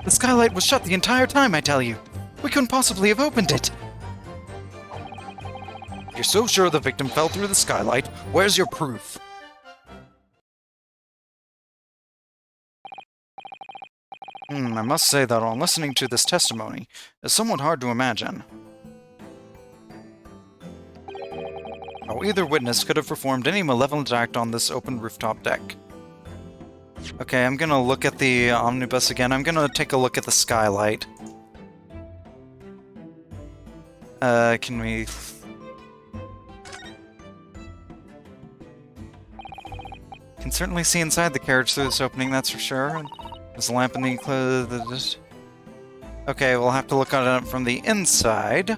The skylight was shut the entire time, I tell you. We couldn't possibly have opened it. You're so sure the victim fell through the skylight. Where's your proof? I must say that on listening to this testimony, it's somewhat hard to imagine how either witness could have performed any malevolent act on this open rooftop deck. Okay, I'm gonna look at the omnibus again. I'm gonna take a look at the skylight. Can we... Can certainly see inside the carriage through this opening, that's for sure. There's a lamp in the enclosed... Okay, we'll have to look at it from the inside.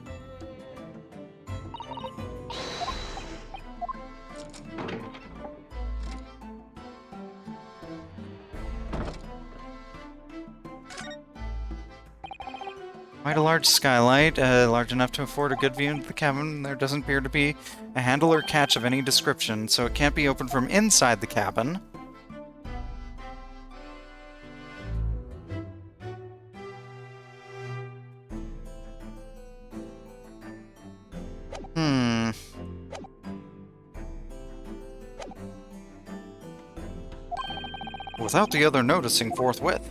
Quite a large skylight, large enough to afford a good view into the cabin. There doesn't appear to be a handle or catch of any description, so it can't be opened from inside the cabin. Without the other noticing forthwith.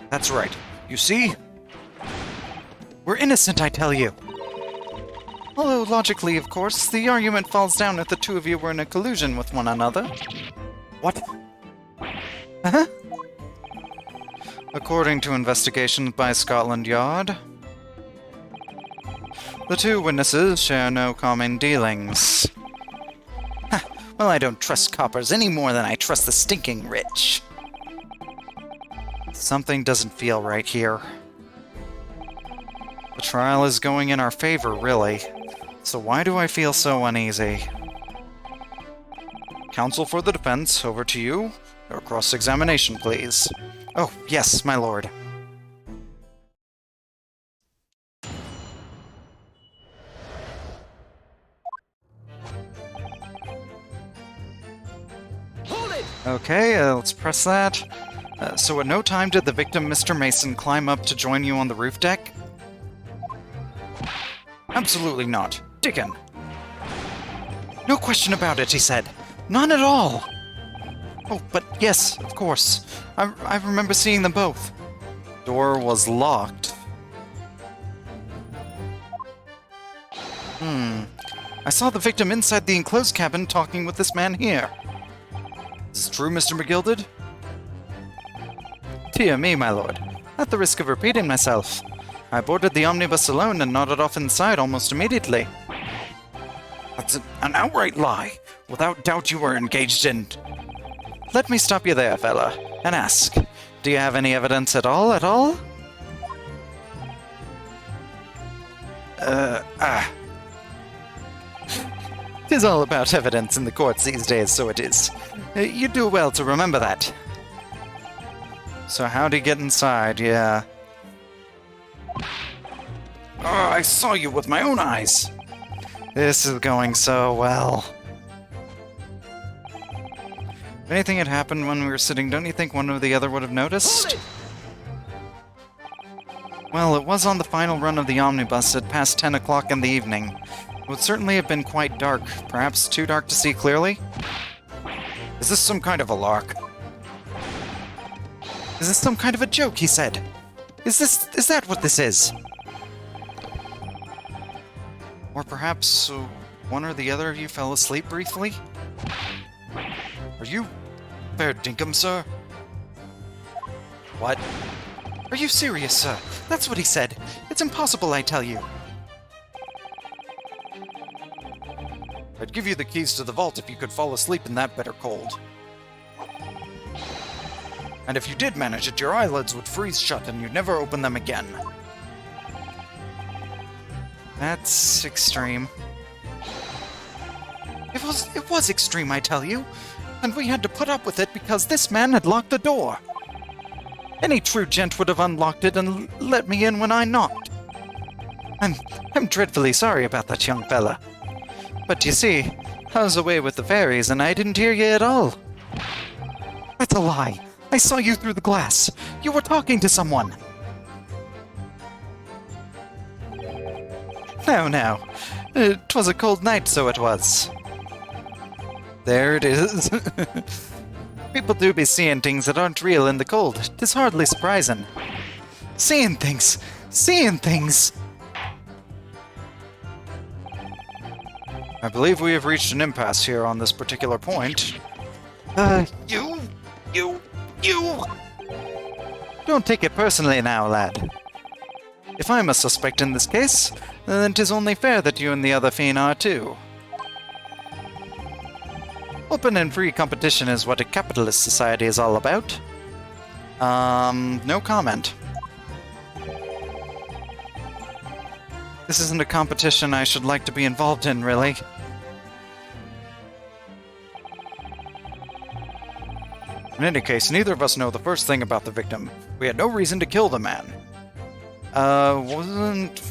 That's right. You see? We're innocent, I tell you. Although, logically, of course, the argument falls down if the two of you were in a collusion with one another. What? Huh? According to investigations by Scotland Yard, the two witnesses share no common dealings. Well, I don't trust coppers any more than I trust the stinking rich. Something doesn't feel right here. The trial is going in our favor, really. So why do I feel so uneasy? Counsel for the defense, over to you. Your cross-examination, please. Oh, yes, my lord. Okay, let's press that. So at no time did the victim, Mr. Mason, climb up to join you on the roof deck? Absolutely not. Dickon. No question about it, he said. None at all. Oh, but yes, of course. I remember seeing them both. Door was locked. I saw the victim inside the enclosed cabin talking with this man here. Is this true, Mr. McGilded? Dear me, my lord. At the risk of repeating myself, I boarded the omnibus alone and nodded off inside almost immediately. That's an outright lie. Without doubt you were engaged in... Let me stop you there, fella, and ask, do you have any evidence at all, Tis all about evidence in the courts these days, so it is. You do well to remember that. So how'd he get inside, yeah? Oh, I saw you with my own eyes! This is going so well. If anything had happened when we were sitting, don't you think one or the other would have noticed? Well, it was on the final run of the omnibus at past 10 o'clock in the evening. It would certainly have been quite dark, perhaps too dark to see clearly. Is this some kind of a lark? Is this some kind of a joke, he said? Is that what this is? Or perhaps one or the other of you fell asleep briefly? Are you Fair Dinkum, sir? What? Are you serious, sir? That's what he said. It's impossible, I tell you. I'd give you the keys to the vault if you could fall asleep in that bitter cold. And if you did manage it, your eyelids would freeze shut and you'd never open them again. That's extreme. It was extreme, I tell you. And we had to put up with it because this man had locked the door. Any true gent would have unlocked it and let me in when I knocked. I'm dreadfully sorry about that young fella. But you see, I was away with the fairies and I didn't hear you at all. That's a lie. I saw you through the glass. You were talking to someone. Now. 'Twas a cold night, so it was. There it is. People do be seeing things that aren't real in the cold. 'Tis hardly surprising. Seeing things! Seeing things! I believe we have reached an impasse here on this particular point. You! Don't take it personally now, lad. If I'm a suspect in this case, then 'tis only fair that you and the other fiend are too. Open and free competition is what a capitalist society is all about. No comment. This isn't a competition I should like to be involved in, really. In any case, neither of us know the first thing about the victim. We had no reason to kill the man. Wasn't...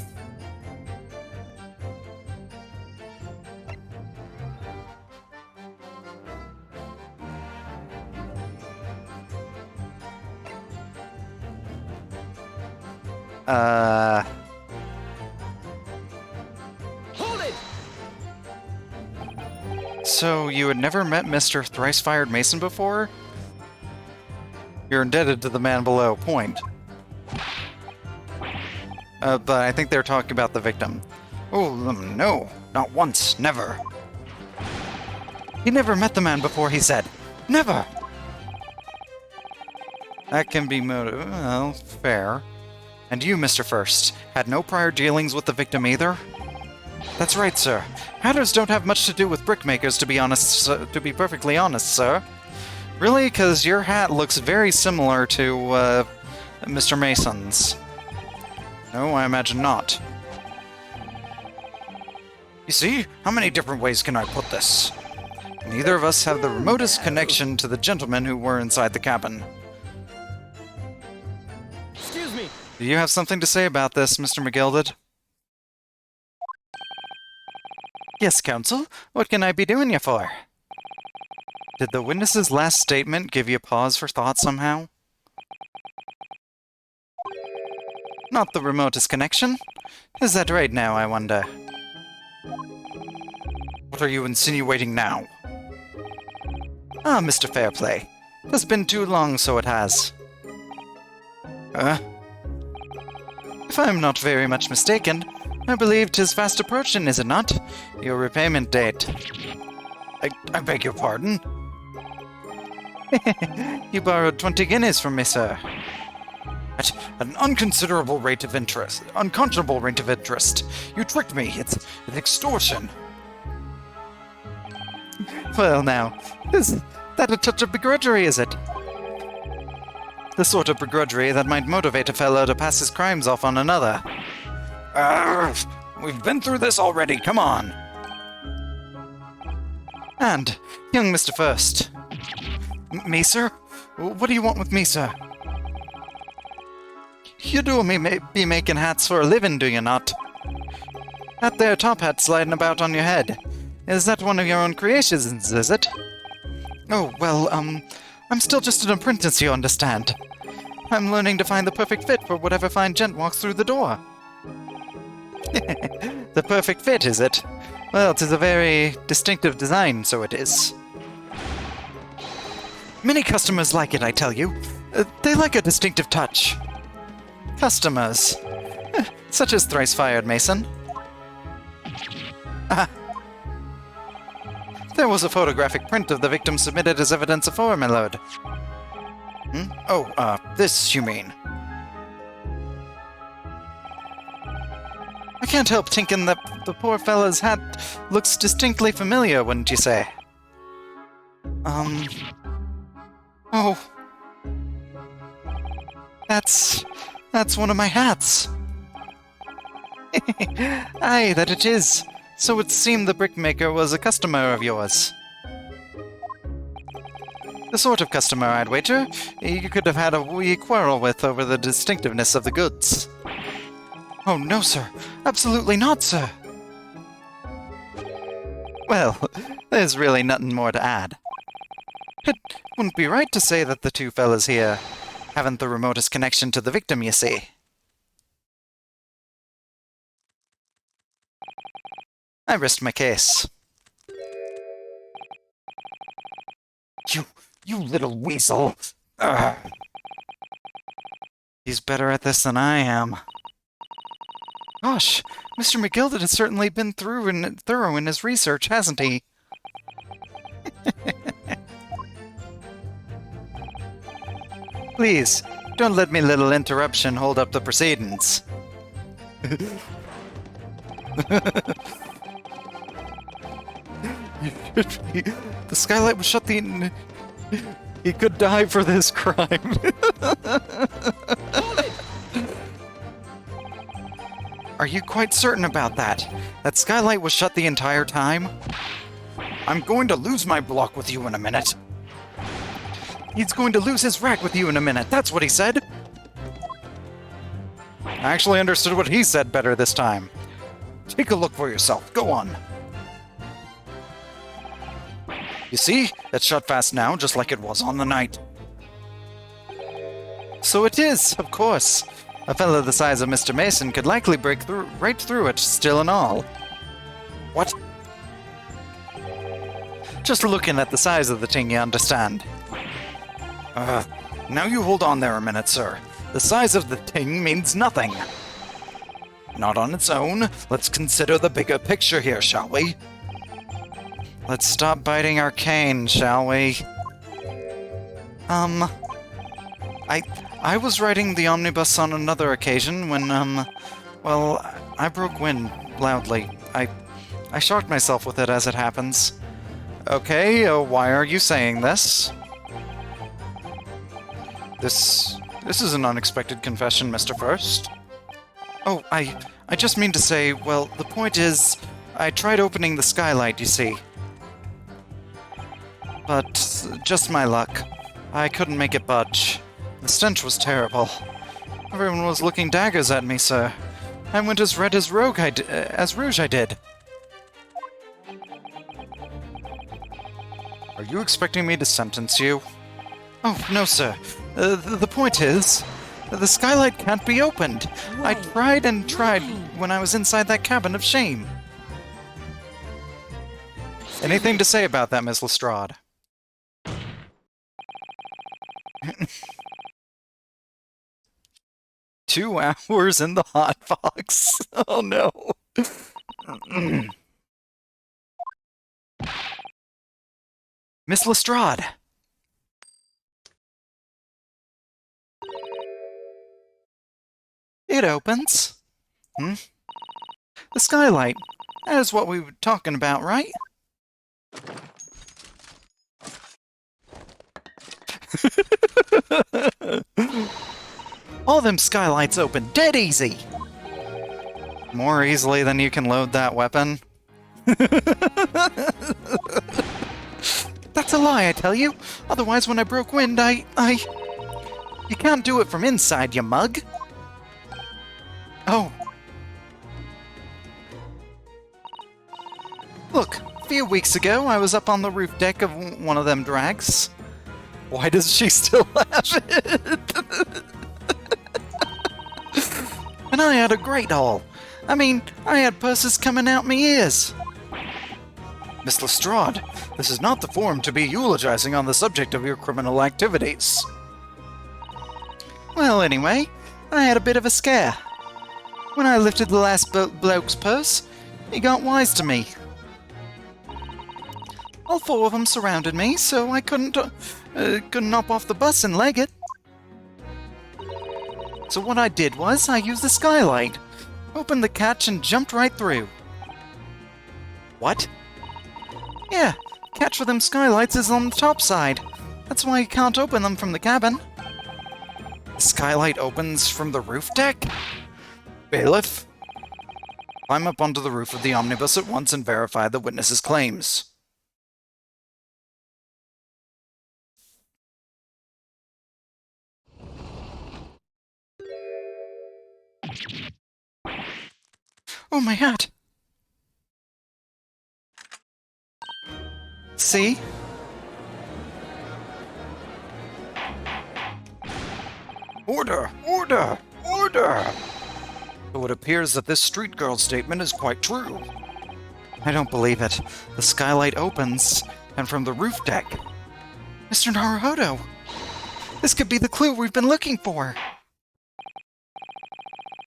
Hold it! So, you had never met Mr. Thrice-Fired Mason before? You're indebted to the man below, point. But I think they're talking about the victim. Oh, no. Not once. Never. He never met the man before, he said. Never! That can be well, fair. And you, Mr. First, had no prior dealings with the victim either? That's right, sir. Hatters don't have much to do with brickmakers, to be honest, to be perfectly honest, sir. Really? Because your hat looks very similar to, Mr. Mason's. No, I imagine not. You see? How many different ways can I put this? Neither of us have the remotest connection to the gentlemen who were inside the cabin. Excuse me. Do you have something to say about this, Mr. McGilded? Yes, counsel. What can I be doing you for? Did the witness's last statement give you pause for thought somehow? Not the remotest connection. Is that right now, I wonder? What are you insinuating now? Ah, Mr. Fairplay. It's been too long, so it has. If I'm not very much mistaken, I believe 'tis fast approaching, is it not? Your repayment date. I beg your pardon? You borrowed 20 guineas from me, sir. At an unconscionable rate of interest. Unconscionable rate of interest. You tricked me. It's extortion. Well, now, is that a touch of begrudgery, is it? The sort of begrudgery that might motivate a fellow to pass his crimes off on another. We've been through this already. Come on. And, young Mr. First. Me, sir? What do you want with me, sir? You do be making hats for a living, do you not? That there top hat sliding about on your head. Is that one of your own creations, is it? Oh, well, I'm still just an apprentice, you understand. I'm learning to find the perfect fit for whatever fine gent walks through the door. The perfect fit, is it? Well, 'tis a very distinctive design, so it is. Many customers like it, I tell you. They like a distinctive touch. Customers. Such as Thrice-Fired Mason. There was a photographic print of the victim submitted as evidence afore, my lord. Oh, this, you mean? I can't help thinking that the poor fella's hat looks distinctly familiar, wouldn't you say? Oh. That's one of my hats. Aye, that it is. So it seemed the brickmaker was a customer of yours. The sort of customer, I'd wager, you could have had a wee quarrel with over the distinctiveness of the goods. Oh, no, sir. Absolutely not, sir. Well, there's really nothing more to add. It wouldn't be right to say that the two fellas here haven't the remotest connection to the victim, you see. I rest my case. You little weasel. Ugh. He's better at this than I am. Gosh, Mr. McGilded has certainly been thorough in his research, hasn't he? Please, don't let me little interruption hold up the proceedings. The skylight was shut the... He could die for this crime. Are you quite certain about that? That skylight was shut the entire time? I'm going to lose my block with you in a minute. He's going to lose his rack with you in a minute. That's what he said. I actually understood what he said better this time. Take a look for yourself. Go on. You see? It's shut fast now, just like it was on the night. So it is, of course. A fellow the size of Mr. Mason could likely break through right through it, still and all. What? Just looking at the size of the thing, you understand. Now you hold on there a minute, sir. The size of the thing means nothing. Not on its own. Let's consider the bigger picture here, shall we? Let's stop biting our cane, shall we? I was riding the omnibus on another occasion when, well, I broke wind loudly. I shocked myself with it as it happens. Okay, why are you saying this? This is an unexpected confession, Mr. First. Oh, I just mean to say, well, the point is, I tried opening the skylight, you see. But just my luck. I couldn't make it budge. The stench was terrible. Everyone was looking daggers at me, sir. I went as red as Rouge I did. Are you expecting me to sentence you? Oh, no, sir. The point is, the skylight can't be opened. I tried and tried when I was inside that cabin of shame. Anything to say about that, Miss Lestrade? 2 hours in the hot box. Oh no. Miss Lestrade. It opens. The skylight. That is what we were talking about, right? All them skylights open dead easy. More easily than you can load that weapon. That's a lie, I tell you. Otherwise, when I broke wind, You can't do it from inside, you mug. Oh. Look, a few weeks ago, I was up on the roof deck of one of them drags. Why does she still have it? And I had a great haul. I mean, I had purses coming out me ears. Miss Lestrade, this is not the forum to be eulogizing on the subject of your criminal activities. Well, anyway, I had a bit of a scare. When I lifted the last bloke's purse, he got wise to me. All 4 of them surrounded me, so I couldn't hop off the bus and leg it. So what I did was, I used the skylight, opened the catch and jumped right through. What? Yeah, catch for them skylights is on the top side. That's why you can't open them from the cabin. The skylight opens from the roof deck? Bailiff? Climb up onto the roof of the omnibus at once and verify the witness's claims. Oh, my hat! See? Order! Order! Order! So it appears that this street girl's statement is quite true. I don't believe it. The skylight opens, and from the roof deck... Mr. Naruhodo! This could be the clue we've been looking for!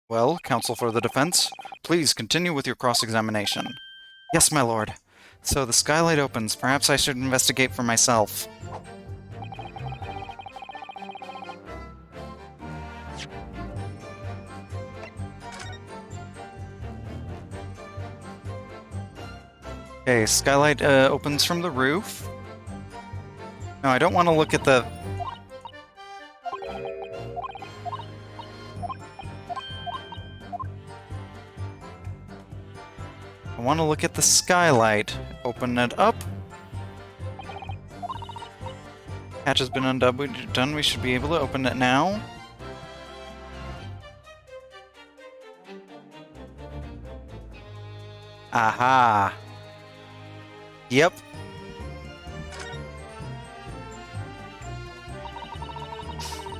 Well, counsel for the defense, please continue with your cross-examination. Yes, my lord. So the skylight opens. Perhaps I should investigate for myself. Okay, skylight opens from the roof. No, I don't want to look at the... I want to look at the skylight. Open it up. Hatch has been undone. We should be able to open it now. Aha. Yep.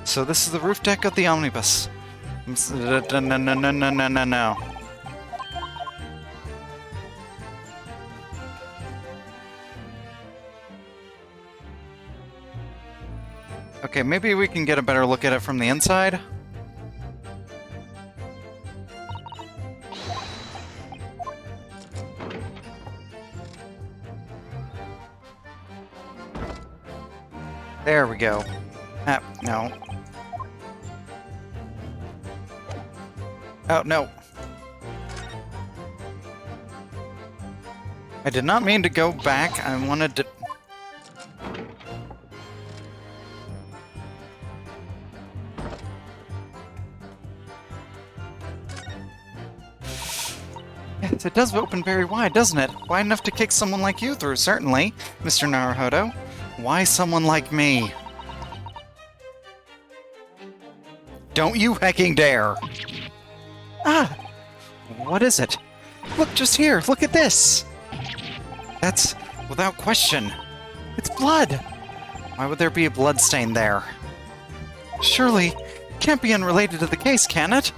So this is the roof deck of the omnibus. No. Okay, maybe we can get a better look at it from the inside. There we go. No. Oh, no. I did not mean to go back. I wanted to... Yes, it does open very wide, doesn't it? Wide enough to kick someone like you through, certainly, Mr. Naruhodo. Why someone like me? Don't you hecking dare! Ah! What is it? Look, just here! Look at this! That's, without question, it's blood! Why would there be a blood stain there? Surely, it can't be unrelated to the case, can it?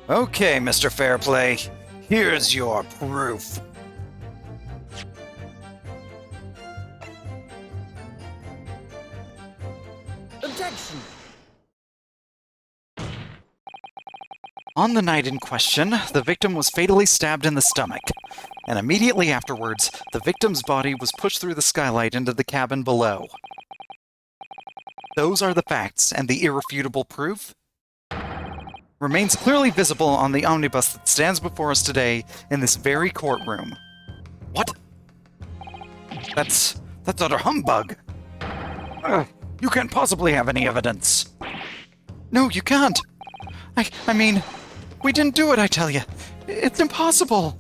Okay, Mr. Fairplay. Here's your proof. Objection! On the night in question, the victim was fatally stabbed in the stomach, and immediately afterwards, the victim's body was pushed through the skylight into the cabin below. Those are the facts, and the irrefutable proof remains clearly visible on the omnibus that stands before us today in this very courtroom. What? That's utter humbug. You can't possibly have any evidence. No, you can't. I mean, we didn't do it, I tell you. It's impossible.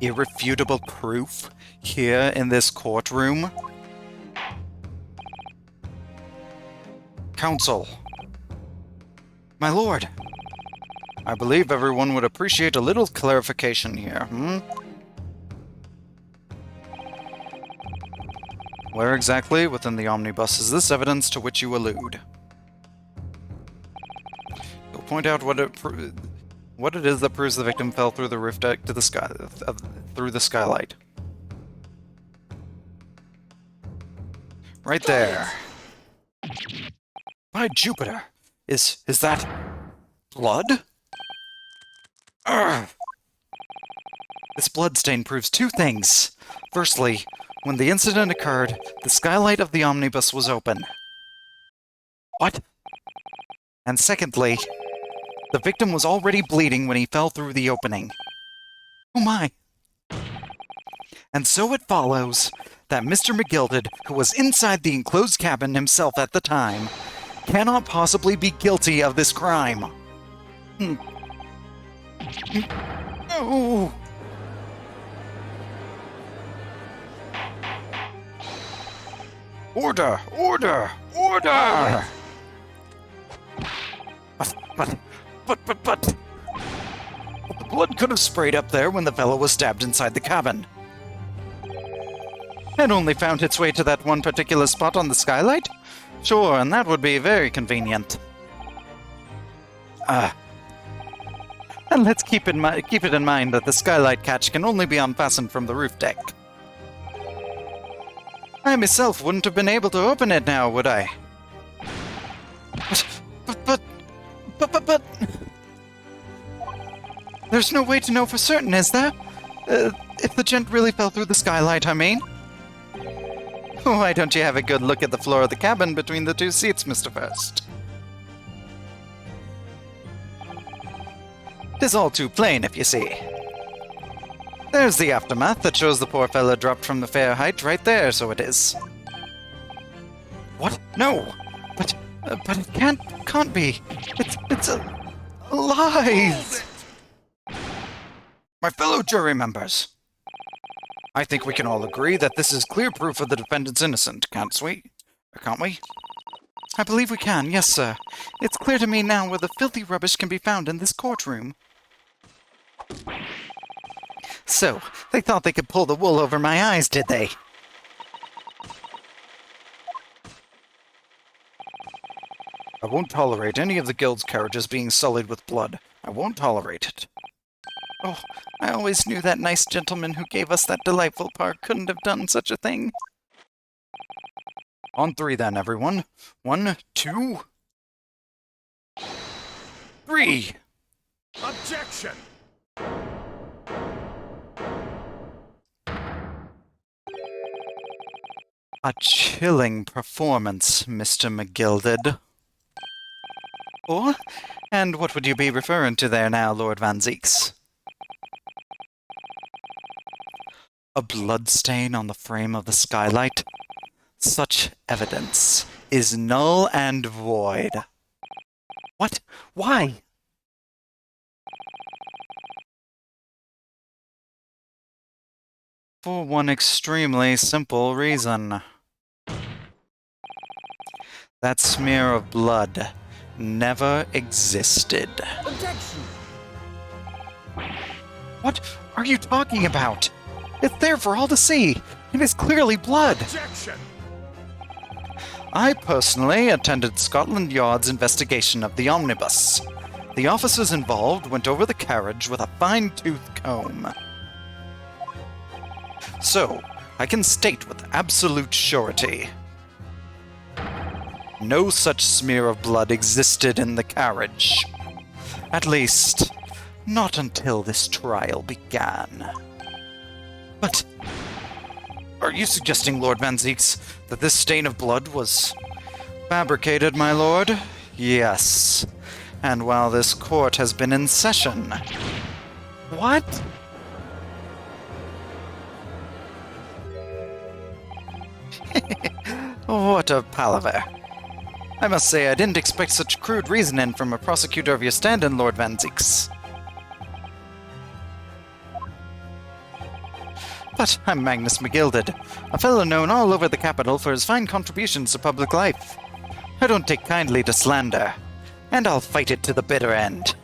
Irrefutable proof here in this courtroom? Counsel. My lord. I believe everyone would appreciate a little clarification here, Where exactly within the omnibus is this evidence to which you allude? You'll point out what it is that proves the victim fell through the roof deck to the sky through the skylight. Right there. By Jupiter! Is that blood? Urgh. This bloodstain proves two things. Firstly, when the incident occurred, the skylight of the omnibus was open. What? And secondly, the victim was already bleeding when he fell through the opening. Oh my! And so it follows that Mr. McGilded, who was inside the enclosed cabin himself at the time, cannot possibly be guilty of this crime. No! Order! Order! Order! But... The blood could have sprayed up there when the fellow was stabbed inside the cabin. It only found its way to that one particular spot on the skylight? Sure, and that would be very convenient. And let's keep it in mind that the skylight catch can only be unfastened from the roof deck. I myself wouldn't have been able to open it now, would I? But... There's no way to know for certain, is there? If the gent really fell through the skylight, I mean. Why don't you have a good look at the floor of the cabin between the two seats, Mr. First? Tis all too plain, if you see. There's the aftermath that shows the poor fella dropped from the fair height right there, so it is. What? No! But it can't be. It's a lies! My fellow jury members, I think we can all agree that this is clear proof of the defendant's innocent, can't we? I believe we can, yes, sir. It's clear to me now where the filthy rubbish can be found in this courtroom. So, they thought they could pull the wool over my eyes, did they? I won't tolerate any of the guild's carriages being sullied with blood. I won't tolerate it. Oh, I always knew that nice gentleman who gave us that delightful park couldn't have done such a thing. On three then, everyone. 1, 2... 3! Objection! A chilling performance, Mr. McGilded. Oh? And what would you be referring to there now, Lord Van Zeeks? A bloodstain on the frame of the skylight? Such evidence is null and void. What? Why? For one extremely simple reason. That smear of blood never existed. Objection! What are you talking about? It's there for all to see. It is clearly blood. Objection! I personally attended Scotland Yard's investigation of the omnibus. The officers involved went over the carriage with a fine-tooth comb. So, I can state with absolute surety, no such smear of blood existed in the carriage. At least, not until this trial began. But, are you suggesting, Lord Van Zeeks, that this stain of blood was fabricated, my lord? Yes. And while this court has been in session. What? What a palaver. I must say I didn't expect such crude reasoning from a prosecutor of your stand-in, Lord Van Zeeks. But I'm Magnus McGilded, a fellow known all over the capital for his fine contributions to public life. I don't take kindly to slander, and I'll fight it to the bitter end.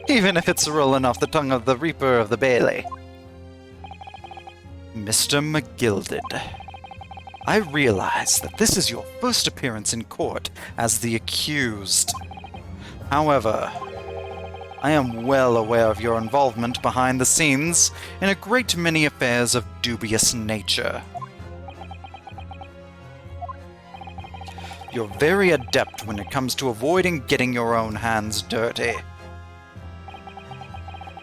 Even if it's rolling off the tongue of the Reaper of the Bailey. Mr. McGilded, I realize that this is your first appearance in court as the accused. However, I am well aware of your involvement behind the scenes in a great many affairs of dubious nature. You're very adept when it comes to avoiding getting your own hands dirty.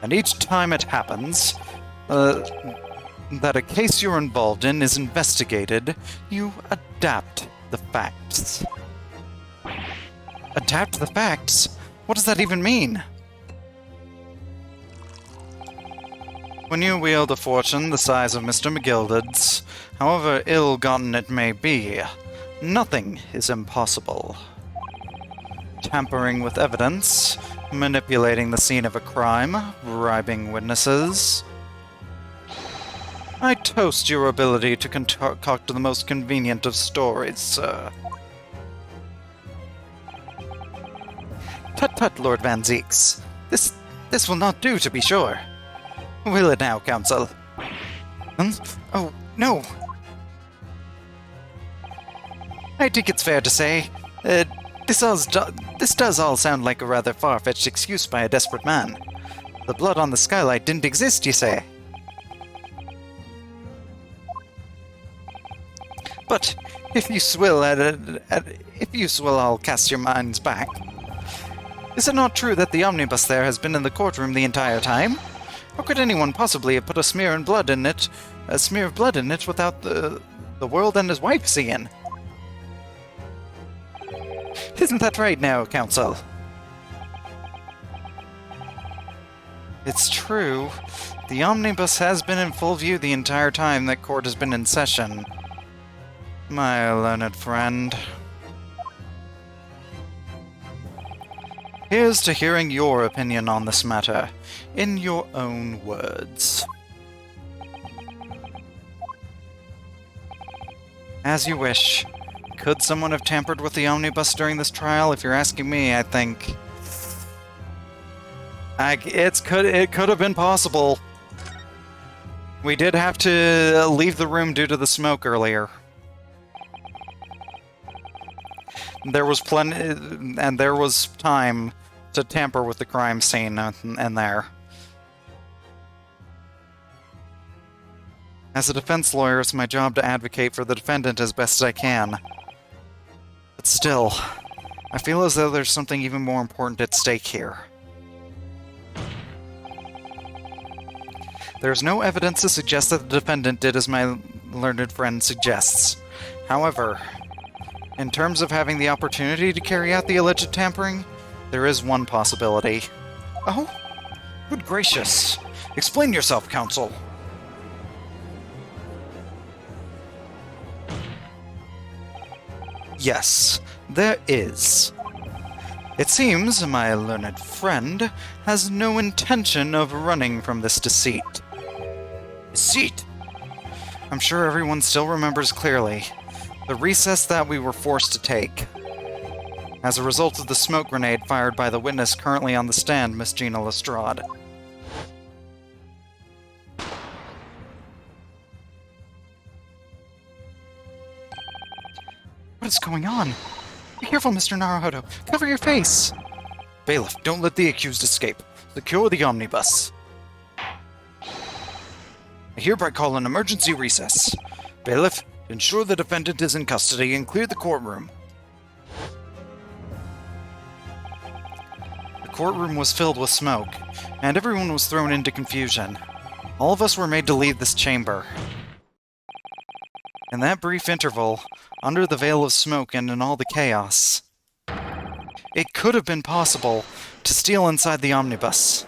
And each time it happens, that a case you're involved in is investigated, you adapt the facts. Adapt the facts? What does that even mean? When you wield a fortune the size of Mr. McGilded's, however ill-gotten it may be, nothing is impossible. Tampering with evidence, manipulating the scene of a crime, bribing witnesses. I toast your ability to concoct the most convenient of stories, sir. Tut-tut, Lord Van Zeeks. This will not do, to be sure. Will it now, Counsel? Oh, no. I think it's fair to say, this does all sound like a rather far-fetched excuse by a desperate man. The blood on the skylight didn't exist, you say? But if you swill I'll cast your minds back. Is it not true that the omnibus there has been in the courtroom the entire time? How could anyone possibly have put a smear of blood in it without the world and his wife seeing? Isn't that right now, Counsel? It's true. The omnibus has been in full view the entire time that court has been in session. My learned friend. Here's to hearing your opinion on this matter, in your own words. As you wish. Could someone have tampered with the omnibus during this trial? If you're asking me, I think... it could have been possible. We did have to leave the room due to the smoke earlier. There was and there was time to tamper with the crime scene and there. As a defense lawyer, it's my job to advocate for the defendant as best I can. But still, I feel as though there's something even more important at stake here. There's no evidence to suggest that the defendant did as my learned friend suggests. However, in terms of having the opportunity to carry out the alleged tampering, there is one possibility. Oh? Good gracious. Explain yourself, Counsel. Yes, there is. It seems my learned friend has no intention of running from this deceit. Deceit? I'm sure everyone still remembers clearly the recess that we were forced to take. As a result of the smoke grenade fired by the witness currently on the stand, Miss Gina Lestrade. What is going on? Be careful, Mr. Naruhodo. Cover your face. Bailiff, don't let the accused escape. Secure the omnibus. I hereby call an emergency recess. Bailiff, ensure the defendant is in custody and clear the courtroom. The courtroom was filled with smoke, and everyone was thrown into confusion. All of us were made to leave this chamber. In that brief interval, under the veil of smoke and in all the chaos, it could have been possible to steal inside the omnibus.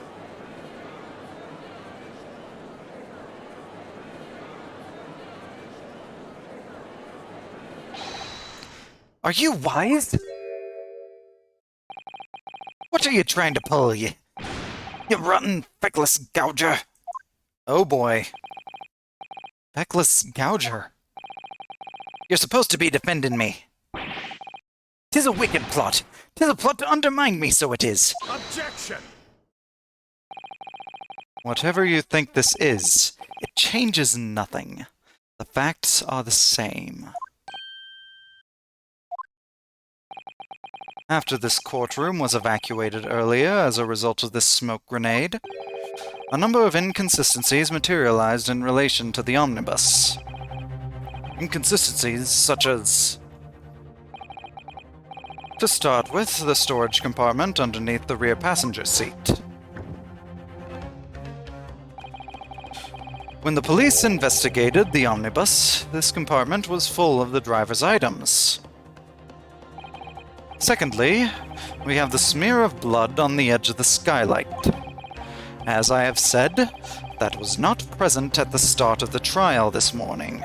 Are you wise? What are you trying to pull, you rotten, feckless gouger? Oh boy. Feckless gouger. You're supposed to be defending me. 'Tis a wicked plot. 'Tis a plot to undermine me, so it is. Objection! Whatever you think this is, it changes nothing. The facts are the same. After this courtroom was evacuated earlier as a result of this smoke grenade, a number of inconsistencies materialized in relation to the omnibus. Inconsistencies such as... To start with, the storage compartment underneath the rear passenger seat. When the police investigated the omnibus, this compartment was full of the driver's items. Secondly, we have the smear of blood on the edge of the skylight. As I have said, that was not present at the start of the trial this morning.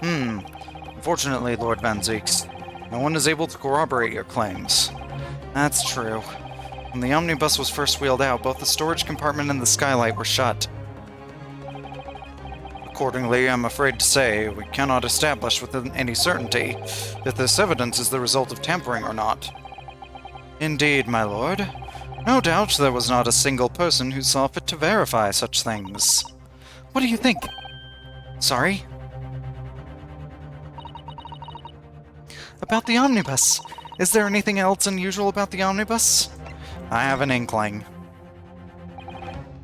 Unfortunately, Lord Van Zeeks, no one is able to corroborate your claims. That's true. When the omnibus was first wheeled out, both the storage compartment and the skylight were shut. Accordingly, I'm afraid to say, we cannot establish with any certainty if this evidence is the result of tampering or not. Indeed, my lord. No doubt there was not a single person who saw fit to verify such things. What do you think? Sorry? About the omnibus. Is there anything else unusual about the omnibus? I have an inkling.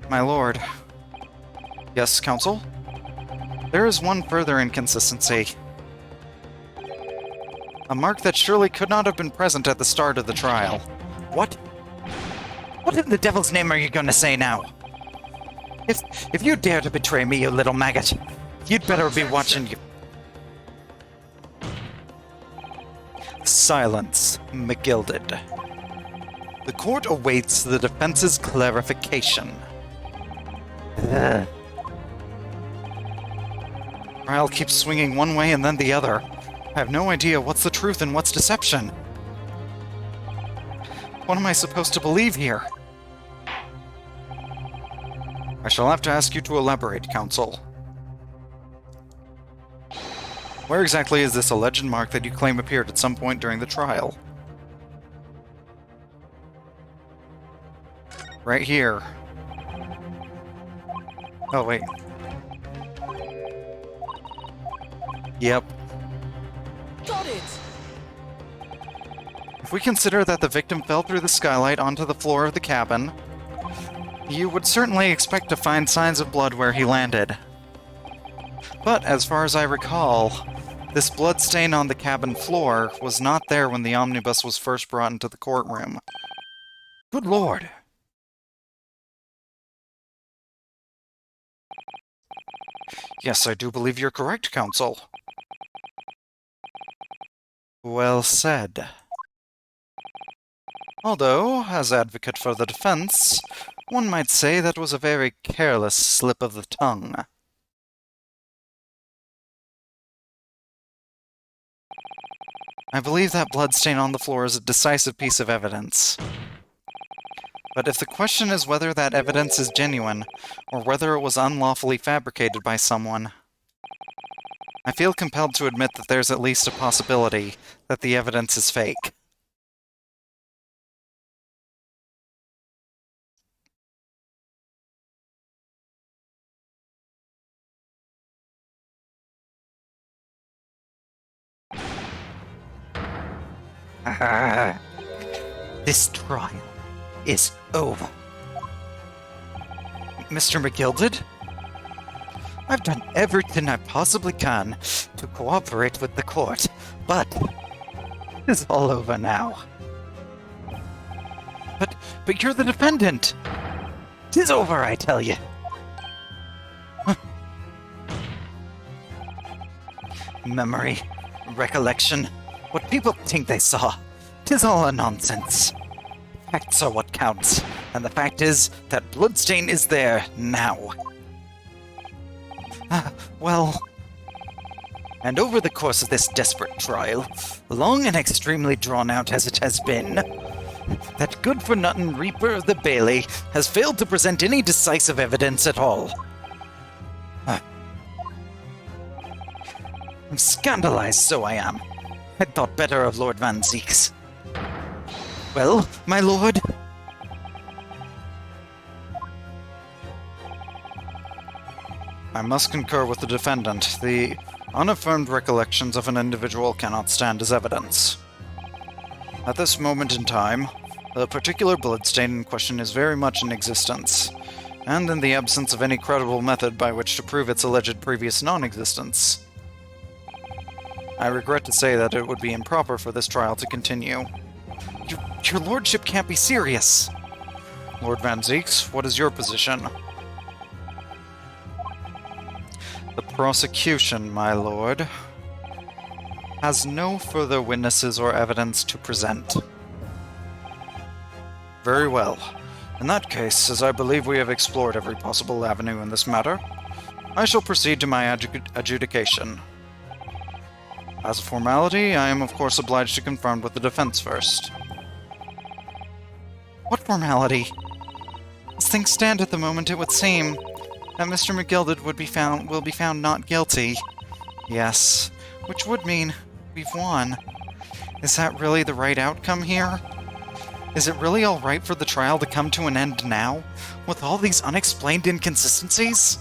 My lord. Yes, counsel? There is one further inconsistency. A mark that surely could not have been present at the start of the trial. What? What in the devil's name are you going to say now? If you dare to betray me, you little maggot, you'd better be watching you. Silence, McGilded. The court awaits the defense's clarification. Trial keeps swinging one way and then the other. I have no idea what's the truth and what's deception. What am I supposed to believe here? I shall have to ask you to elaborate, counsel. Where exactly is this alleged mark that you claim appeared at some point during the trial? Right here. Oh, wait. Yep. Got it! If we consider that the victim fell through the skylight onto the floor of the cabin, you would certainly expect to find signs of blood where he landed. But as far as I recall, this blood stain on the cabin floor was not there when the omnibus was first brought into the courtroom. Good lord! Yes, I do believe you're correct, counsel. Well said. Although, as advocate for the defense, one might say that was a very careless slip of the tongue. I believe that bloodstain on the floor is a decisive piece of evidence. But if the question is whether that evidence is genuine, or whether it was unlawfully fabricated by someone, I feel compelled to admit that there's at least a possibility that the evidence is fake. This trial is over. Mr. McGilded? I've done everything I possibly can to cooperate with the court, but it's all over now. But you're the defendant! 'Tis over, I tell you. Memory, recollection, what people think they saw, 'tis all a nonsense. Facts are what counts, and the fact is that bloodstain is there now. Well... And over the course of this desperate trial, long and extremely drawn out as it has been, that good-for-nothing Reaper of the Bailey has failed to present any decisive evidence at all. I'm scandalized, so I am. I'd thought better of Lord Van Zeeks. Well, my lord? I must concur with the defendant. The unaffirmed recollections of an individual cannot stand as evidence. At this moment in time, the particular bloodstain in question is very much in existence, and in the absence of any credible method by which to prove its alleged previous non-existence. I regret to say that it would be improper for this trial to continue. Your lordship can't be serious! Lord Van Zeeks, what is your position? The prosecution, my lord, has no further witnesses or evidence to present. Very well. In that case, as I believe we have explored every possible avenue in this matter, I shall proceed to my adjudication. As a formality, I am of course obliged to confirm with the defense first. What formality? As things stand at the moment, it would seem that Mr. McGilded will be found not guilty. Yes, which would mean we've won. Is that really the right outcome here? Is it really alright for the trial to come to an end now, with all these unexplained inconsistencies?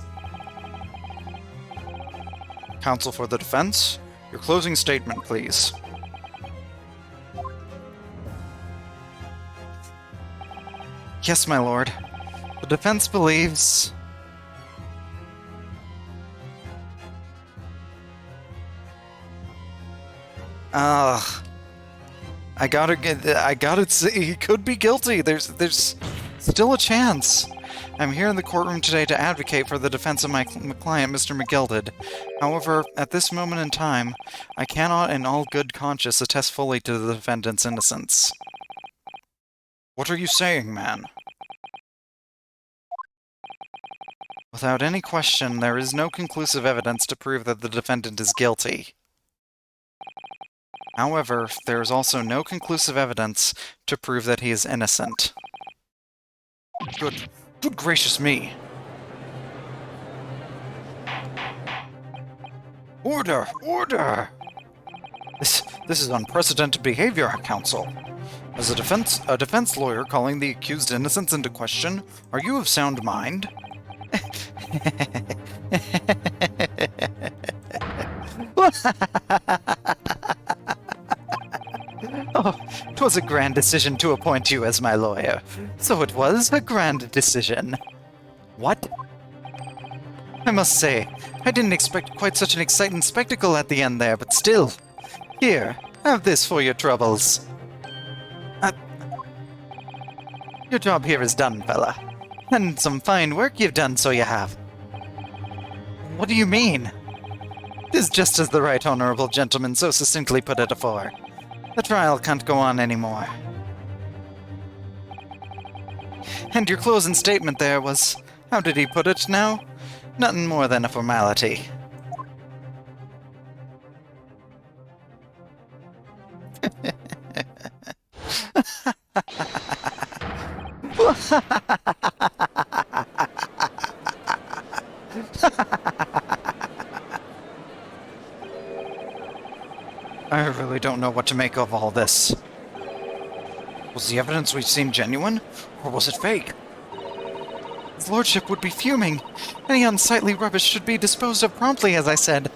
Counsel for the defense, your closing statement, please. Yes, my lord. The defense believes... I gotta say, he could be guilty. There's still a chance. I'm here in the courtroom today to advocate for the defense of my client, Mr. McGilded. However, at this moment in time, I cannot in all good conscience attest fully to the defendant's innocence. What are you saying, man? Without any question, there is no conclusive evidence to prove that the defendant is guilty. However, there is also no conclusive evidence to prove that he is innocent. Good gracious me! Order! Order! This is unprecedented behavior, Counsel. As a defense lawyer calling the accused innocence into question, are you of sound mind? Oh, 'twas a grand decision to appoint you as my lawyer. So it was a grand decision. What? I must say, I didn't expect quite such an exciting spectacle at the end there, but still. Here, have this for your troubles. Your job here is done, fella. And some fine work you've done, so you have. What do you mean? 'Tis just as the right honorable gentleman so succinctly put it afore. The trial can't go on anymore. And your closing statement there was, how did he put it now? Nothing more than a formality. I really don't know what to make of all this. Was the evidence we've seen genuine, or was it fake? His lordship would be fuming. Any unsightly rubbish should be disposed of promptly, as I said.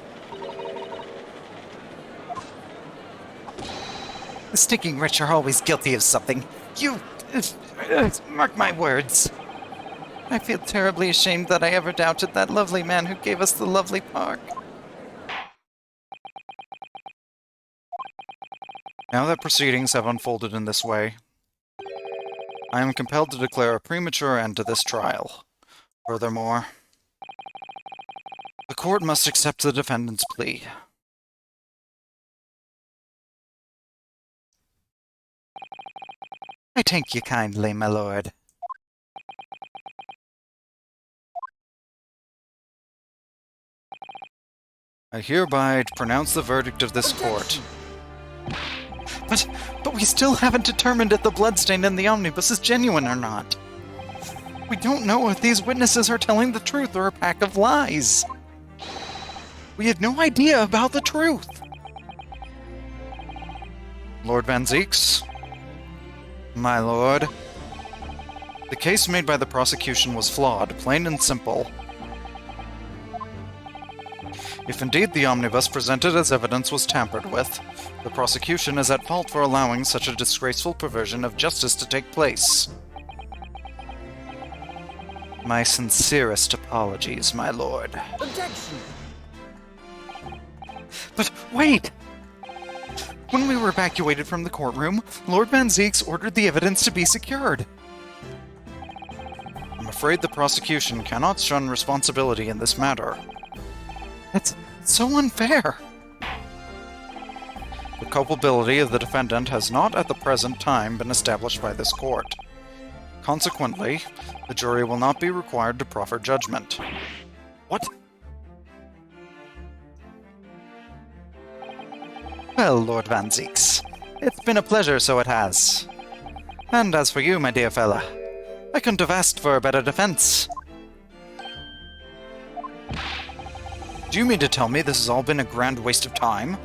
The stinking rich are always guilty of something. You... mark my words. I feel terribly ashamed that I ever doubted that lovely man who gave us the lovely park. Now that proceedings have unfolded in this way, I am compelled to declare a premature end to this trial. Furthermore, the court must accept the defendant's plea. I thank you kindly, my lord. I hereby pronounce the verdict of this court. But we still haven't determined if the bloodstain in the omnibus is genuine or not. We don't know if these witnesses are telling the truth or a pack of lies. We had no idea about the truth. Lord Van Zieks? My lord. The case made by the prosecution was flawed, plain and simple. If indeed the omnibus presented as evidence was tampered with, the prosecution is at fault for allowing such a disgraceful perversion of justice to take place. My sincerest apologies, my lord. Objection! But wait! When we were evacuated from the courtroom, Lord Van Zieks ordered the evidence to be secured. I'm afraid the prosecution cannot shun responsibility in this matter. That's so unfair. The culpability of the defendant has not at the present time been established by this court. Consequently, the jury will not be required to proffer judgment. What? Well, Lord Van Zeeks, it's been a pleasure, so it has. And as for you, my dear fella, I couldn't have asked for a better defense. Do you mean to tell me this has all been a grand waste of time?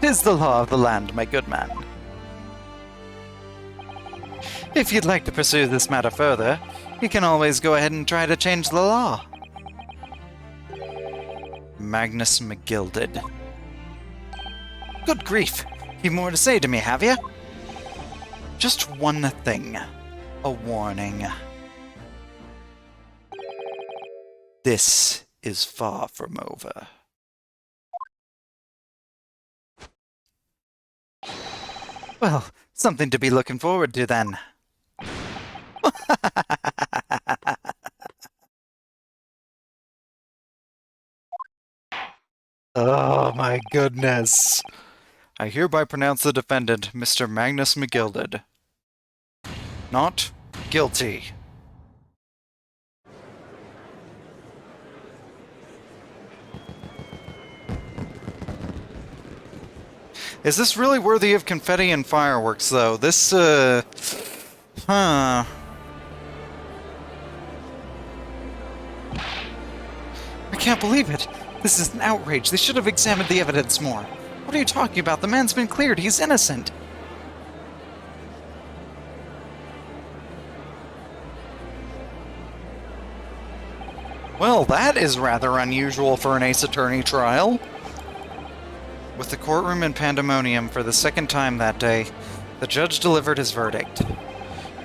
'Tis the law of the land, my good man. If you'd like to pursue this matter further, you can always go ahead and try to change the law. Magnus McGilded. Good grief! You've more to say to me, have you? Just one thing. A warning. This is far from over. Well, something to be looking forward to then. Oh my goodness. I hereby pronounce the defendant, Mr. Magnus McGilded, not guilty. Is this really worthy of confetti and fireworks, though? This, I can't believe it. This is an outrage. They should have examined the evidence more. What are you talking about? The man's been cleared. He's innocent. Well, that is rather unusual for an Ace Attorney trial. With the courtroom in pandemonium for the second time that day, the judge delivered his verdict,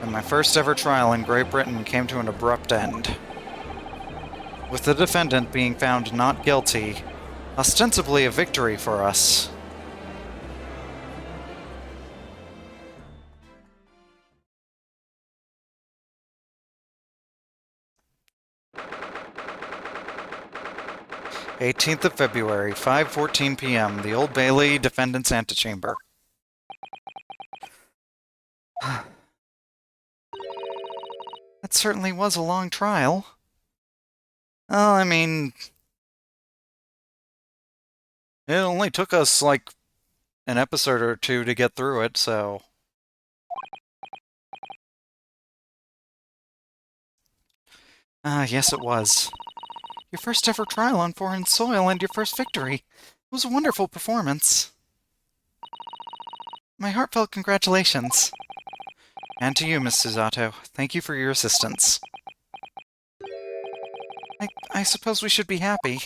and my first ever trial in Great Britain came to an abrupt end. With the defendant being found not guilty, ostensibly a victory for us. "18th of February, 5:14 p.m., the Old Bailey, defendant's antechamber." That certainly was a long trial. Well, I mean, it only took us, like, an episode or two to get through it, so... Yes it was. Your first ever trial on foreign soil and your first victory. It was a wonderful performance. My heartfelt congratulations. And to you, Miss Susato. Thank you for your assistance. I suppose we should be happy.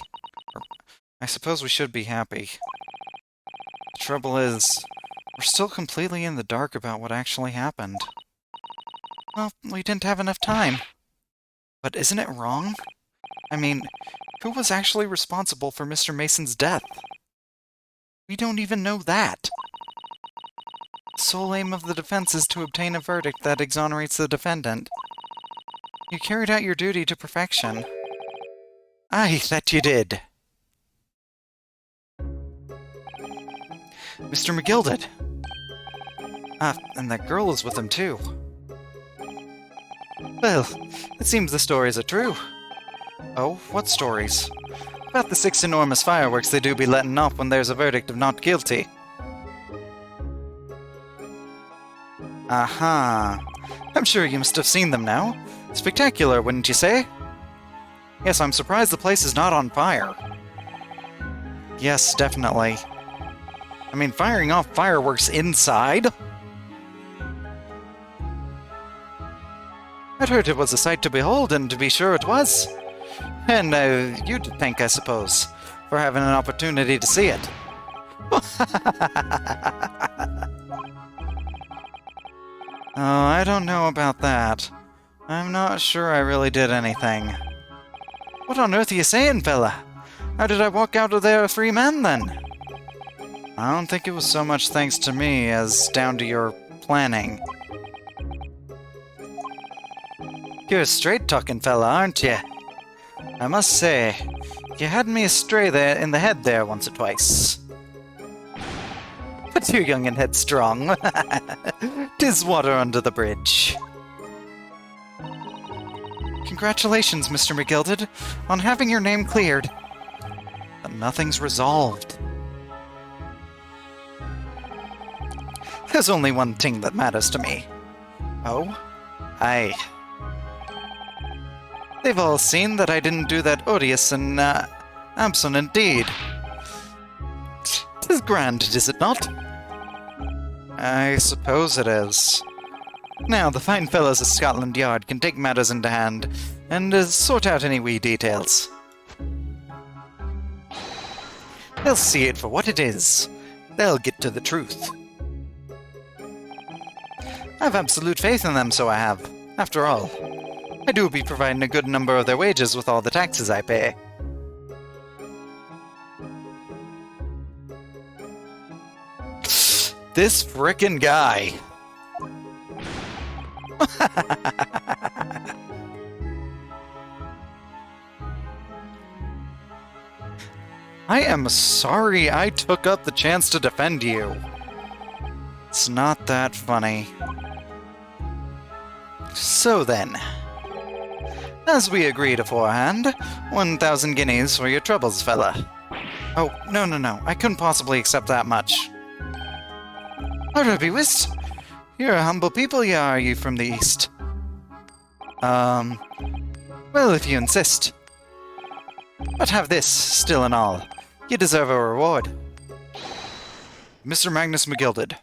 I suppose we should be happy. The trouble is, we're still completely in the dark about what actually happened. Well, we didn't have enough time. But isn't it wrong? I mean, who was actually responsible for Mr. Mason's death? We don't even know that. The sole aim of the defense is to obtain a verdict that exonerates the defendant. You carried out your duty to perfection. Aye, that you did. Mr. McGilded! And that girl is with him, too. Well, it seems the stories are true. Oh, what stories? About the 6 enormous fireworks they do be letting off when there's a verdict of not guilty. Aha. I'm sure you must have seen them now. Spectacular, wouldn't you say? Yes, I'm surprised the place is not on fire. Yes, definitely. I mean, firing off fireworks inside? I'd heard it was a sight to behold, and to be sure it was. And you to thank, I suppose, for having an opportunity to see it. Oh, I don't know about that. I'm not sure I really did anything. What on earth are you saying, fella? How did I walk out of there a free man, then? I don't think it was so much thanks to me as down to your planning. You're a straight-talking fella, aren't you? I must say, you had me astray there in the head there once or twice. But you're young and headstrong. 'Tis water under the bridge. Congratulations, Mr. McGilded, on having your name cleared. But nothing's resolved. There's only one thing that matters to me. Oh? Aye. They've all seen that I didn't do that odious and, abstinent deed. 'Tis grand, is it not? I suppose it is. Now, the fine fellows of Scotland Yard can take matters into hand and sort out any wee details. They'll see it for what it is. They'll get to the truth. I've absolute faith in them, so I have. After all, I do be providing a good number of their wages with all the taxes I pay. This frickin' guy. I am sorry I took up the chance to defend you. It's not that funny. So then, as we agreed aforehand, 1,000 guineas for your troubles, fella. Oh, no, I couldn't possibly accept that much. I'd be whist. You're a humble people, are you, from the east? Well, if you insist. But have this, still and all. You deserve a reward. Mr. Magnus McGilded.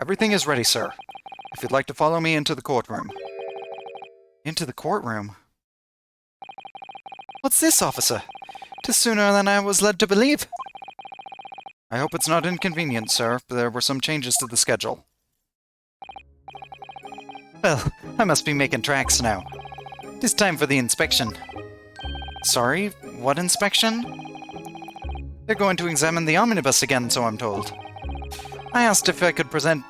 Everything is ready, sir. If you'd like to follow me into the courtroom. Into the courtroom? What's this, officer? 'Tis sooner than I was led to believe. I hope it's not inconvenient, sir, but there were some changes to the schedule. Well, I must be making tracks now. 'Tis time for the inspection. Sorry, what inspection? They're going to examine the omnibus again, so I'm told. I asked if I could present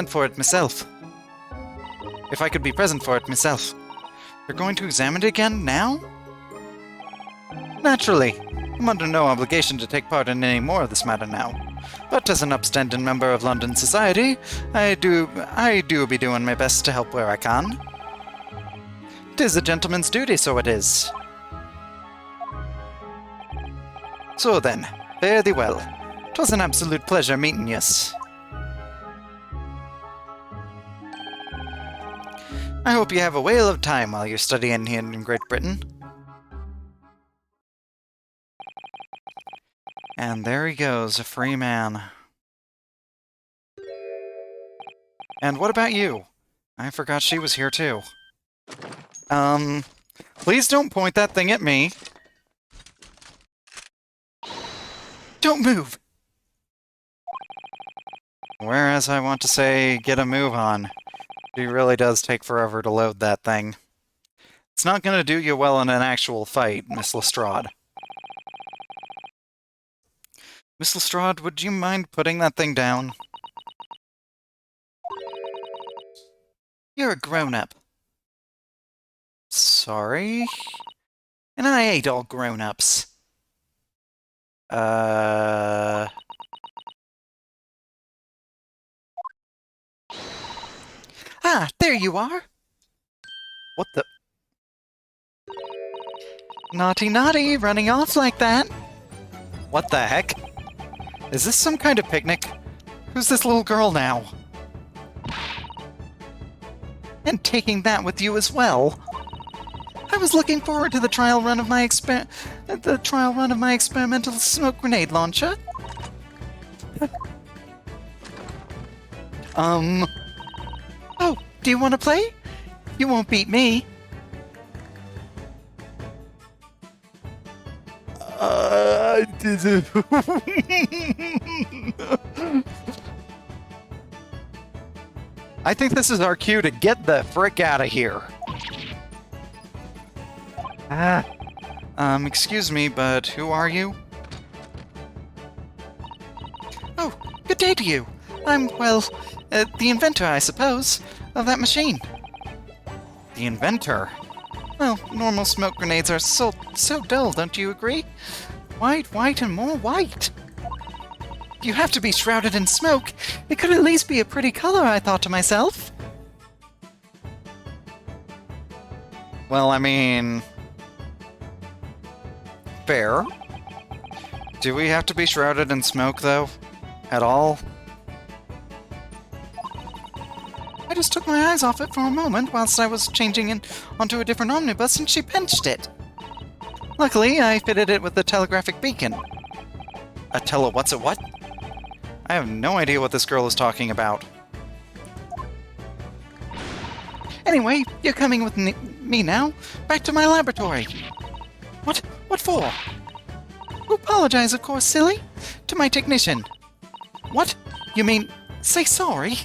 for it myself. If I could be present for it myself. They're going to examine it again now? Naturally. I'm under no obligation to take part in any more of this matter now. But as an upstanding member of London society, I do be doing my best to help where I can. 'Tis a gentleman's duty, so it is. So then, fare thee well. 'Twas an absolute pleasure meeting yous. I hope you have a whale of time while you're studying here in Great Britain. And there he goes, a free man. And what about you? I forgot she was here too. Please don't point that thing at me. Don't move! Whereas I want to say, get a move on. It really does take forever to load that thing. It's not gonna do you well in an actual fight, Miss Lestrade. Miss Lestrade, would you mind putting that thing down? You're a grown-up. Sorry? And I hate all grown-ups. Ah, there you are! What the... Naughty, naughty, running off like that! What the heck? Is this some kind of picnic? Who's this little girl now? And taking that with you as well? I was looking forward to the trial run of my experimental smoke grenade launcher. Oh, do you want to play? You won't beat me. I think this is our cue to get the frick out of here. Excuse me, but who are you? Oh, good day to you. I'm, well, the inventor, I suppose, of that machine. The inventor? Well, normal smoke grenades are so dull, don't you agree? White, white, and more white. You have to be shrouded in smoke. It could at least be a pretty color, I thought to myself. Well, I mean... fair. Do we have to be shrouded in smoke, though? At all? I just took my eyes off it for a moment whilst I was changing onto a different omnibus and she pinched it. Luckily, I fitted it with the telegraphic beacon. A what's it what? I have no idea what this girl is talking about. Anyway, you're coming with me now. Back to my laboratory. What? What for? Apologize, of course, silly. To my technician. What? You mean, say sorry?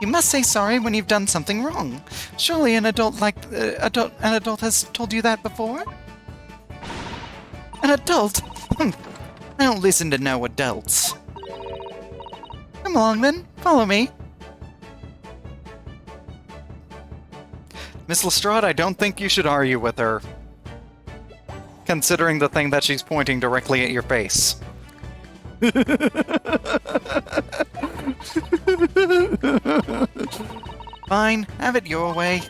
You must say sorry when you've done something wrong. Surely an adult an adult has told you that before? An adult? I don't listen to no adults. Come along then, follow me. Miss Lestrade, I don't think you should argue with her. Considering the thing that she's pointing directly at your face. Fine, have it your way.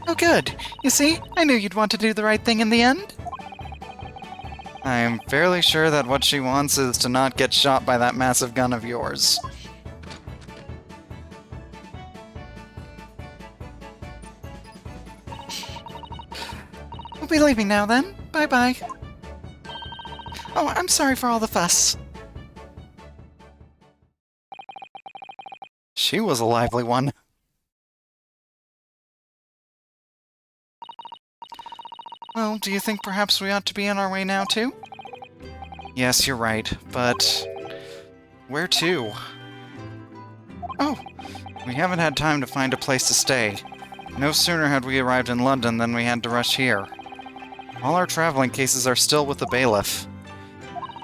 Oh good, you see, I knew you'd want to do the right thing in the end. I am fairly sure that what she wants is to not get shot by that massive gun of yours. We'll be leaving now then. Bye-bye. Oh, I'm sorry for all the fuss. She was a lively one. Well, do you think perhaps we ought to be on our way now too? Yes, you're right, but... where to? Oh, We haven't had time to find a place to stay. No sooner had we arrived in London than we had to rush here. All our traveling cases are still with the bailiff.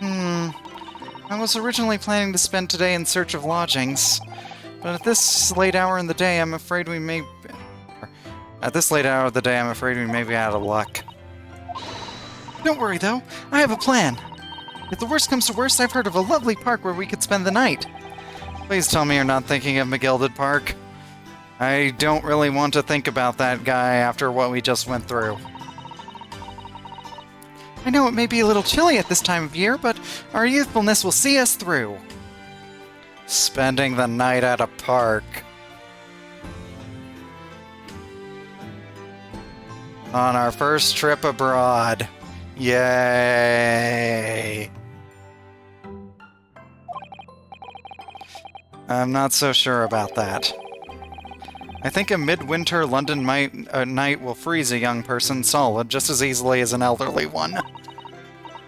I was originally planning to spend today in search of lodgings, but at this late hour in the day, I'm afraid we may... At this late hour of the day, I'm afraid we may be out of luck. Don't worry, though. I have a plan. If the worst comes to worst, I've heard of a lovely park where we could spend the night. Please tell me you're not thinking of McGilded Park. I don't really want to think about that guy after what we just went through. I know it may be a little chilly at this time of year, but our youthfulness will see us through. Spending the night at a park. On our first trip abroad. Yay! I'm not so sure about that. I think a midwinter London night will freeze a young person solid just as easily as an elderly one.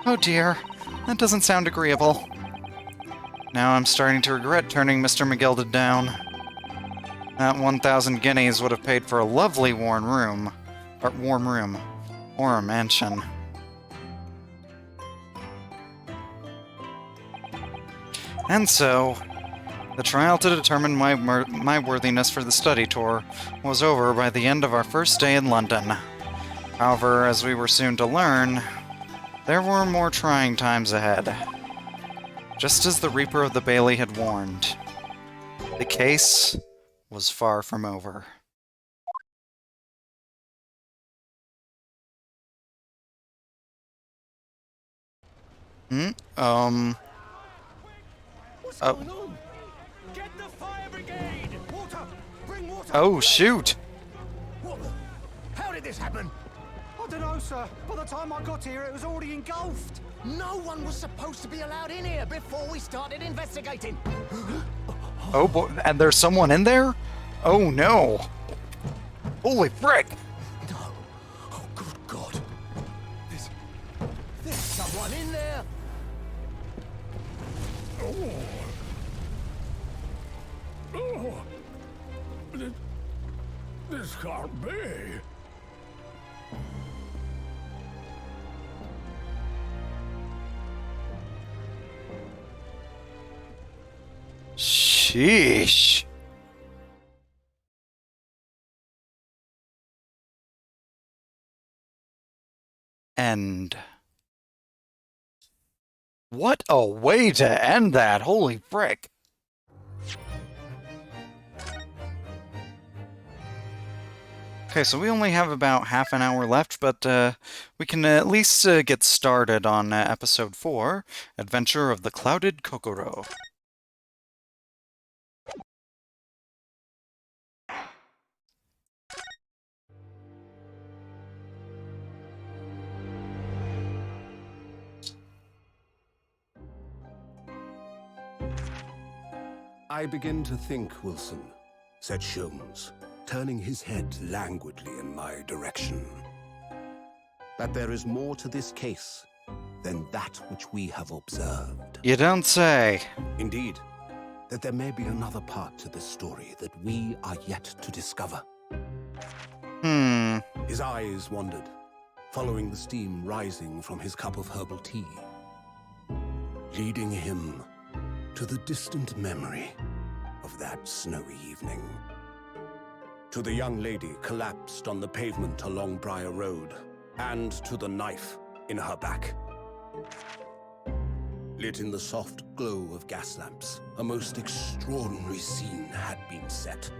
Oh dear, that doesn't sound agreeable. Now I'm starting to regret turning Mr. McGilded down. That 1,000 guineas would have paid for a lovely warm room, or a mansion. And so, the trial to determine my worthiness for the study tour was over by the end of our first day in London. However, as we were soon to learn, there were more trying times ahead. Just as the Reaper of the Bailey had warned, the case was far from over. What's going on? Get the fire brigade! Water! Bring water! Oh, shoot! What the? How did this happen? I don't know, sir. By the time I got here, it was already engulfed. No one was supposed to be allowed in here before we started investigating. Oh boy, and there's someone in there? Oh no! Holy frick! No. Oh, good God. There's someone in there. This can't be. Sheesh. End. What a way to end that! Holy frick! Okay, so we only have about half an hour left, but we can at least get started on episode 4, Adventure of the Clouded Kokoro. I begin to think, Wilson, said Sholmes, turning his head languidly in my direction, that there is more to this case than that which we have observed. You don't say. Indeed, that there may be another part to this story that we are yet to discover. His eyes wandered, following the steam rising from his cup of herbal tea, leading him to the distant memory of that snowy evening. To the young lady collapsed on the pavement along Briar Road, and to the knife in her back. Lit in the soft glow of gas lamps, a most extraordinary scene had been set.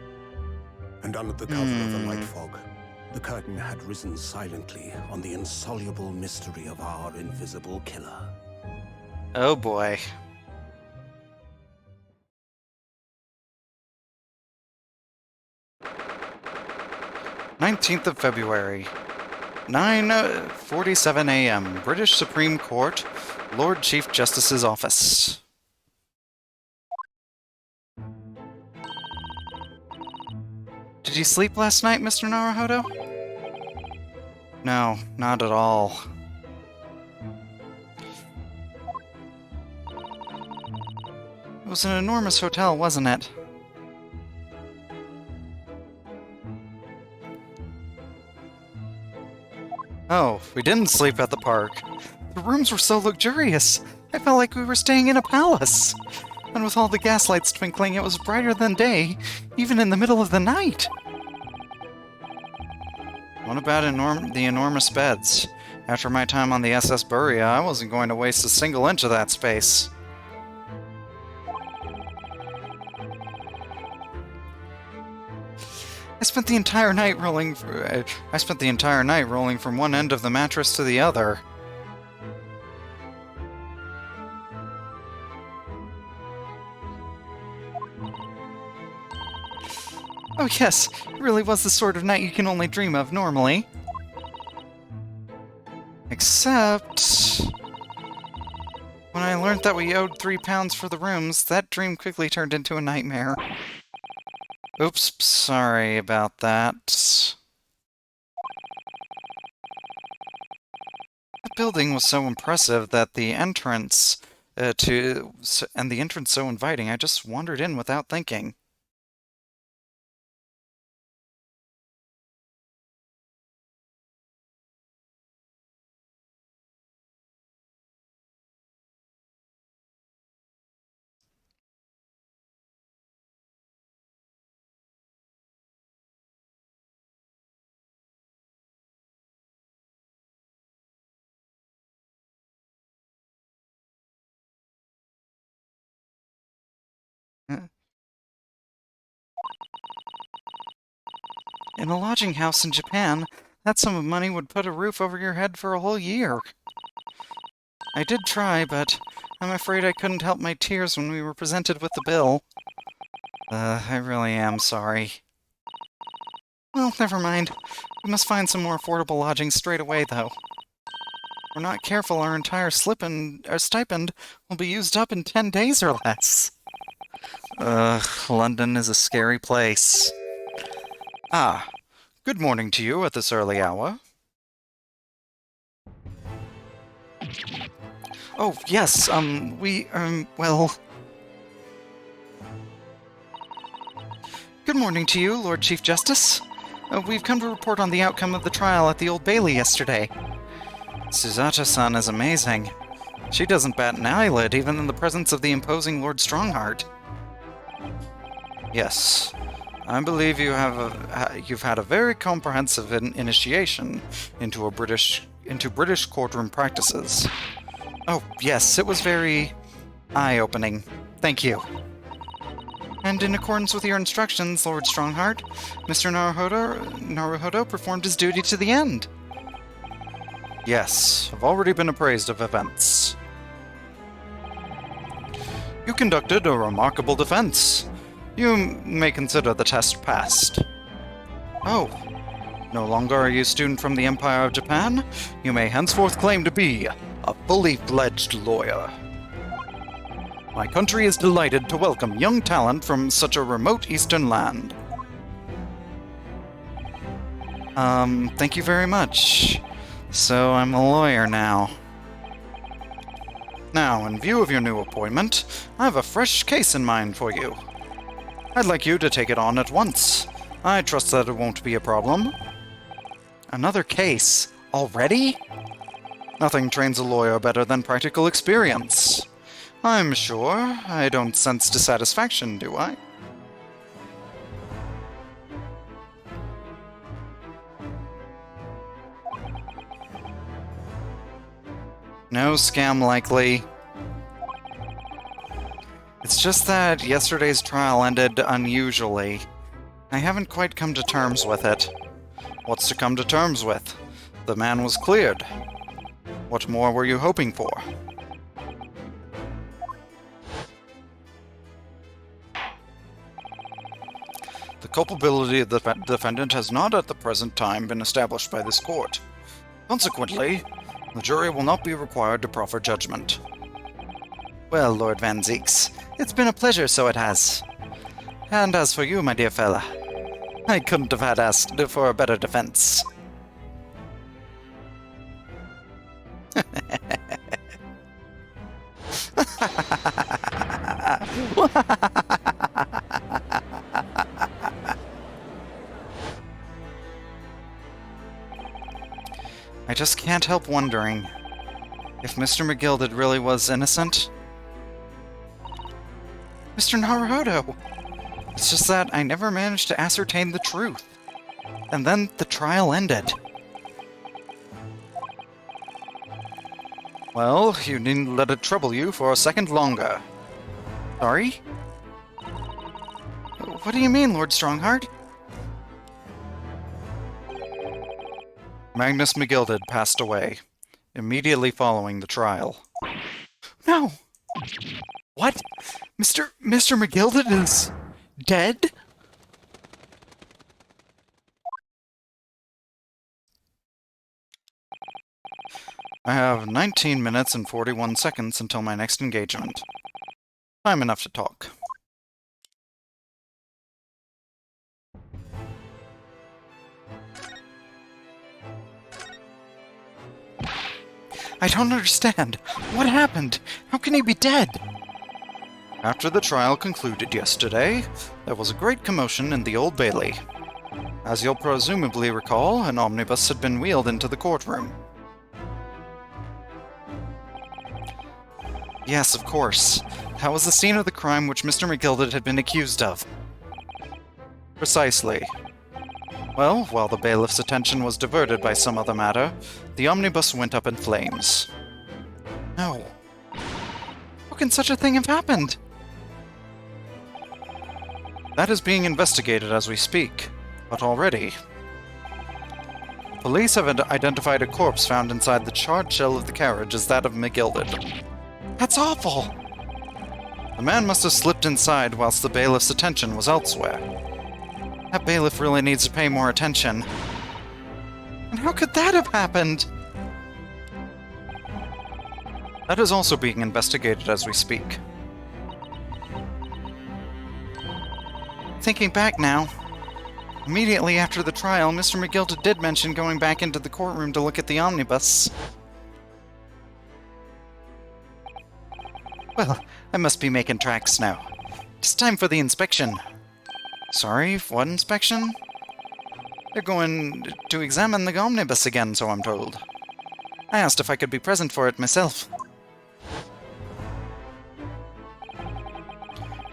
And under the cover of the light fog, the curtain had risen silently on the insoluble mystery of our invisible killer. Oh boy. "19th of February, 9:47 a.m., British Supreme Court, Lord Chief Justice's office." Did you sleep last night, Mr. Naruhodo? No, not at all. It was an enormous hotel, wasn't it? Oh, we didn't sleep at the park. The rooms were so luxurious. I felt like we were staying in a palace. And with all the gaslights twinkling, it was brighter than day, even in the middle of the night. What about the enormous beds? After my time on the SS Buria, I wasn't going to waste a single inch of that space. I spent the entire night rolling from one end of the mattress to the other. Oh yes, it really was the sort of night you can only dream of normally. Except... when I learned that we owed £3 for the rooms, that dream quickly turned into a nightmare. Oops, sorry about that. The building was so impressive that the entrance so inviting, I just wandered in without thinking. In a lodging house in Japan, that sum of money would put a roof over your head for a whole year. I did try, but I'm afraid I couldn't help my tears when we were presented with the bill. I really am sorry. Well, never mind. We must find some more affordable lodging straight away, though. If we're not careful, our entire stipend will be used up in 10 days or less. London is a scary place. Ah, good morning to you at this early hour. Oh, yes, well... Good morning to you, Lord Chief Justice. We've come to report on the outcome of the trial at the Old Bailey yesterday. Susato-san is amazing. She doesn't bat an eyelid, even in the presence of the imposing Lord Strongheart. Yes, I believe you've had a very comprehensive initiation into British courtroom practices. Oh, yes, it was very eye-opening. Thank you. And in accordance with your instructions, Lord Strongheart, Mr. Naruhodo performed his duty to the end. Yes, I've already been appraised of events. You conducted a remarkable defense. You may consider the test passed. Oh, No longer are you a student from the Empire of Japan? You may henceforth claim to be a fully fledged lawyer. My country is delighted to welcome young talent from such a remote eastern land. thank you very much. So I'm a lawyer now. Now, in view of your new appointment, I have a fresh case in mind for you. I'd like you to take it on at once. I trust that it won't be a problem. Another case? Already? Nothing trains a lawyer better than practical experience. I'm sure I don't sense dissatisfaction, do I? No scam likely. It's just that yesterday's trial ended unusually. I haven't quite come to terms with it. What's to come to terms with? The man was cleared. What more were you hoping for? The culpability of the defendant has not at the present time been established by this court. Consequently, the jury will not be required to proffer judgment. Well, Lord Van Zeeks, it's been a pleasure, so it has. And as for you, my dear fella, I couldn't have had asked for a better defense. I just can't help wondering if Mr. McGilded really was innocent. Mr. Naruhodo! It's just that I never managed to ascertain the truth. And then the trial ended. Well, you needn't let it trouble you for a second longer. Sorry? What do you mean, Lord Strongheart? Magnus McGilded passed away, immediately following the trial. No! What? Mr. McGilded is dead? I have 19 minutes and 41 seconds until my next engagement. Time enough to talk. I don't understand. What happened? How can he be dead? After the trial concluded yesterday, there was a great commotion in the Old Bailey. As you'll presumably recall, an omnibus had been wheeled into the courtroom. Yes, of course. That was the scene of the crime which Mr. McGilded had been accused of. Precisely. Well, while the bailiff's attention was diverted by some other matter, the omnibus went up in flames. No. How can such a thing have happened? That is being investigated as we speak, but already. Police have identified a corpse found inside the charred shell of the carriage as that of McGilded. That's awful! The man must have slipped inside whilst the bailiff's attention was elsewhere. That bailiff really needs to pay more attention. And how could that have happened? That is also being investigated as we speak. Thinking back now, immediately after the trial, Mr. McGilded did mention going back into the courtroom to look at the omnibus. Well, I must be making tracks now. It's time for the inspection. Sorry, what inspection? They're going to examine the omnibus again, so I'm told. I asked if I could be present for it myself.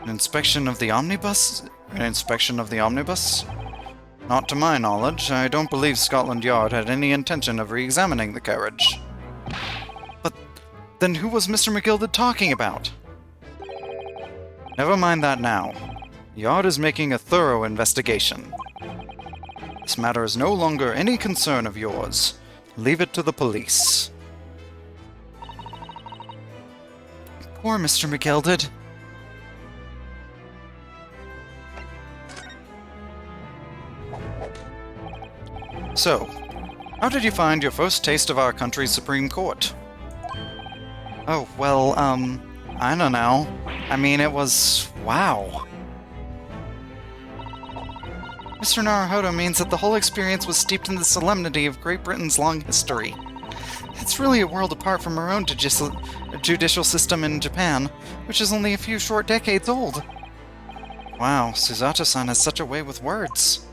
An inspection of the omnibus? An inspection of the omnibus? Not to my knowledge. I don't believe Scotland Yard had any intention of re-examining the carriage. But then who was Mr. McGilded talking about? Never mind that now. Yard is making a thorough investigation. This matter is no longer any concern of yours. Leave it to the police. Poor Mr. McGilded. So, how did you find your first taste of our country's Supreme Court? Oh, well, I don't know. I mean, it was... wow. Mr. Naruhodo means that the whole experience was steeped in the solemnity of Great Britain's long history. It's really a world apart from our own judicial system in Japan, which is only a few short decades old. Wow, Susato-san has such a way with words.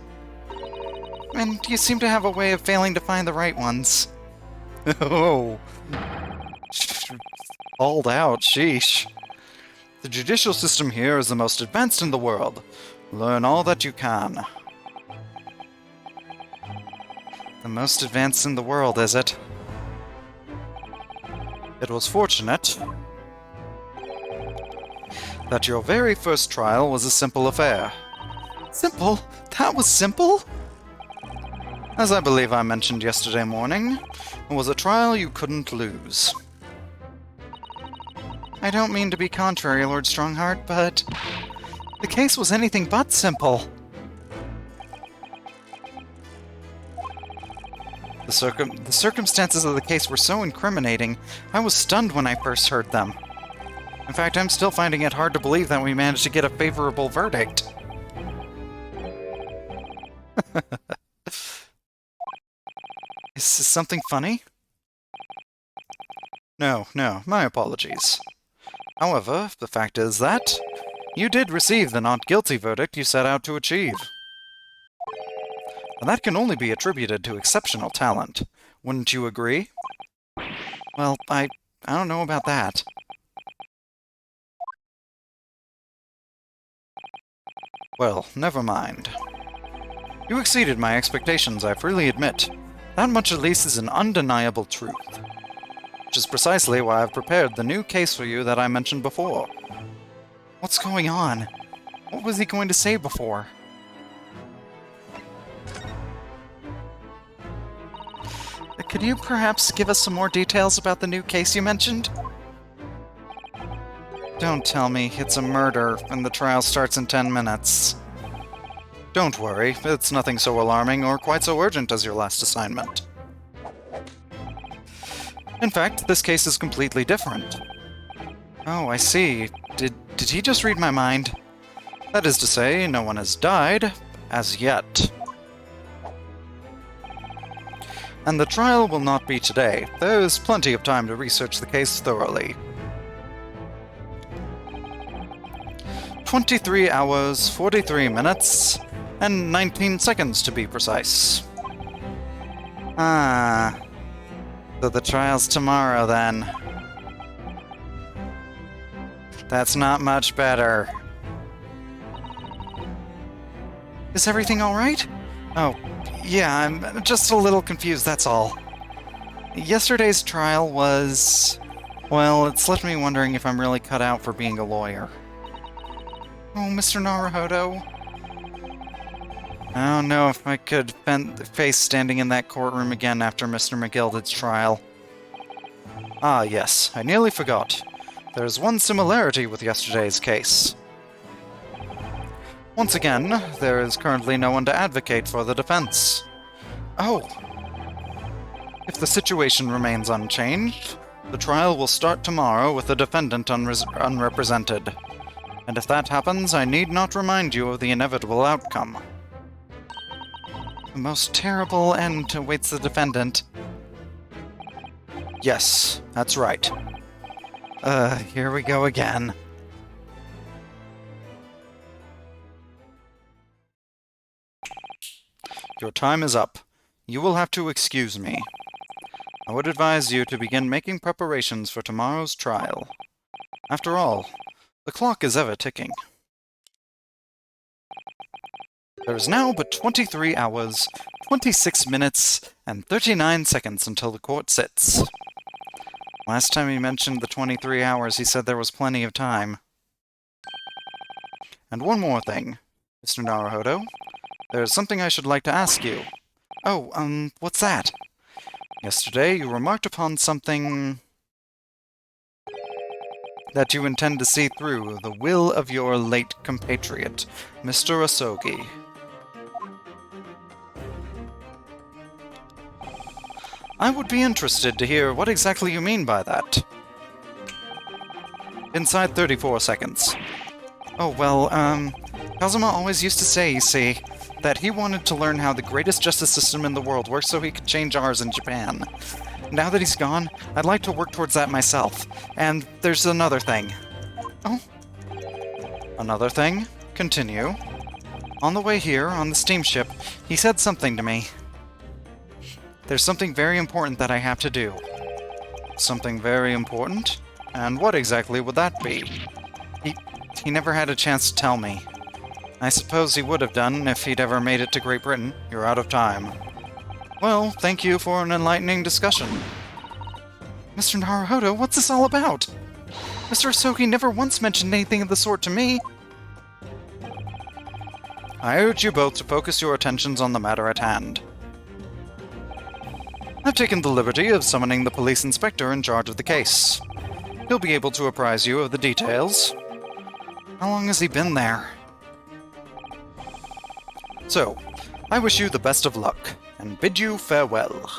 And you seem to have a way of failing to find the right ones. Oh. Balled out, sheesh. The judicial system here is the most advanced in the world. Learn all that you can. The most advanced in the world, is it? It was fortunate that your very first trial was a simple affair. Simple? That was simple? As I believe I mentioned yesterday morning, it was a trial you couldn't lose. I don't mean to be contrary, Lord Strongheart, but the case was anything but simple. The circumstances of the case were so incriminating, I was stunned when I first heard them. In fact, I'm still finding it hard to believe that we managed to get a favorable verdict. Is this something funny? No, my apologies. However, the fact is that you did receive the not guilty verdict you set out to achieve. And that can only be attributed to exceptional talent. Wouldn't you agree? Well, I don't know about that. Well, never mind. You exceeded my expectations, I freely admit. That much at least is an undeniable truth. Which is precisely why I've prepared the new case for you that I mentioned before. What's going on? What was he going to say before? Could you perhaps give us some more details about the new case you mentioned? Don't tell me it's a murder and the trial starts in 10 minutes. Don't worry, it's nothing so alarming or quite so urgent as your last assignment. In fact, this case is completely different. Oh, I see. Did he just read my mind? That is to say, no one has died, as yet. And the trial will not be today. There is plenty of time to research the case thoroughly. 23 hours, 43 minutes, and 19 seconds to be precise. Ah. So the trial's tomorrow, then. That's not much better. Is everything alright? Oh, yeah, I'm just a little confused, that's all. Yesterday's trial was... well, it's left me wondering if I'm really cut out for being a lawyer. Oh, Mr. Naruhodo. I don't know if I could face standing in that courtroom again after Mr. McGilded's trial. Ah, yes, I nearly forgot. There's one similarity with yesterday's case. Once again, there is currently no one to advocate for the defense. Oh! If the situation remains unchanged, the trial will start tomorrow with the defendant unrepresented. And if that happens, I need not remind you of the inevitable outcome. The most terrible end awaits the defendant. Yes, that's right. Here we go again. Your time is up. You will have to excuse me. I would advise you to begin making preparations for tomorrow's trial. After all, the clock is ever ticking. There is now but 23 hours, 26 minutes, and 39 seconds until the court sits. Last time he mentioned the 23 hours, he said there was plenty of time. And one more thing, Mr. Naruhodo. There's something I should like to ask you. Oh, what's that? Yesterday, you remarked upon something that you intend to see through the will of your late compatriot, Mr. Asogi. I would be interested to hear what exactly you mean by that. Inside 34 seconds. Oh, well, Kazuma always used to say, you see, that he wanted to learn how the greatest justice system in the world works so he could change ours in Japan. Now that he's gone, I'd like to work towards that myself. And there's another thing. Oh? Another thing? Continue. On the way here, on the steamship, he said something to me. There's something very important that I have to do. Something very important? And what exactly would that be? He never had a chance to tell me. I suppose he would have done if he'd ever made it to Great Britain. You're out of time. Well, thank you for an enlightening discussion. Mr. Naruhodo, what's this all about? Mr. Asogi never once mentioned anything of the sort to me. I urge you both to focus your attentions on the matter at hand. I've taken the liberty of summoning the police inspector in charge of the case. He'll be able to apprise you of the details. How long has he been there? So, I wish you the best of luck, and bid you farewell.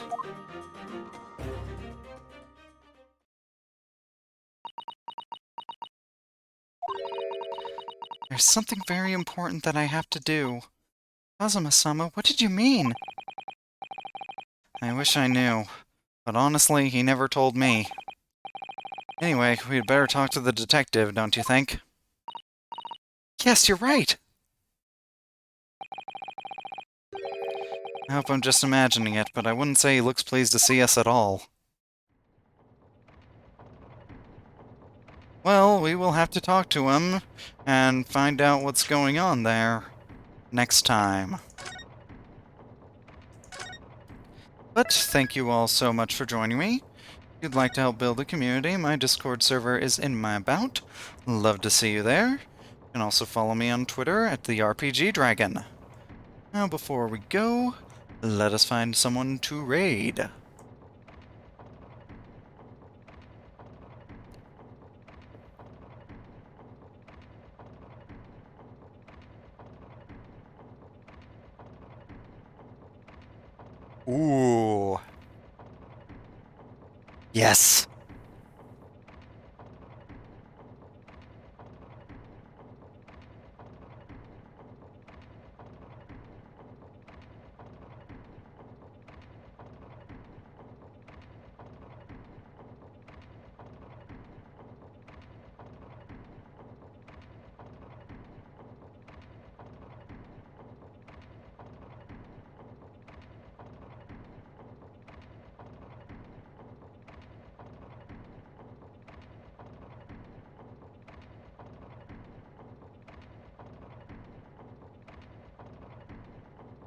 There's something very important that I have to do. Kazuma-sama, what did you mean? I wish I knew, but honestly, he never told me. Anyway, we'd better talk to the detective, don't you think? Yes, you're right! I hope I'm just imagining it, but I wouldn't say he looks pleased to see us at all. Well, we will have to talk to him and find out what's going on there next time. But thank you all so much for joining me. If you'd like to help build a community, my Discord server is in my about. Love to see you there. You can also follow me on Twitter at the RPG Dragon. Now, before we go, let us find someone to raid. Ooh. Yes.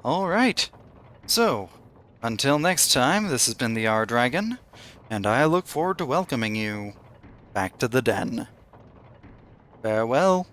Alright. So, until next time, this has been the R-Dragon, and I look forward to welcoming you back to the den. Farewell.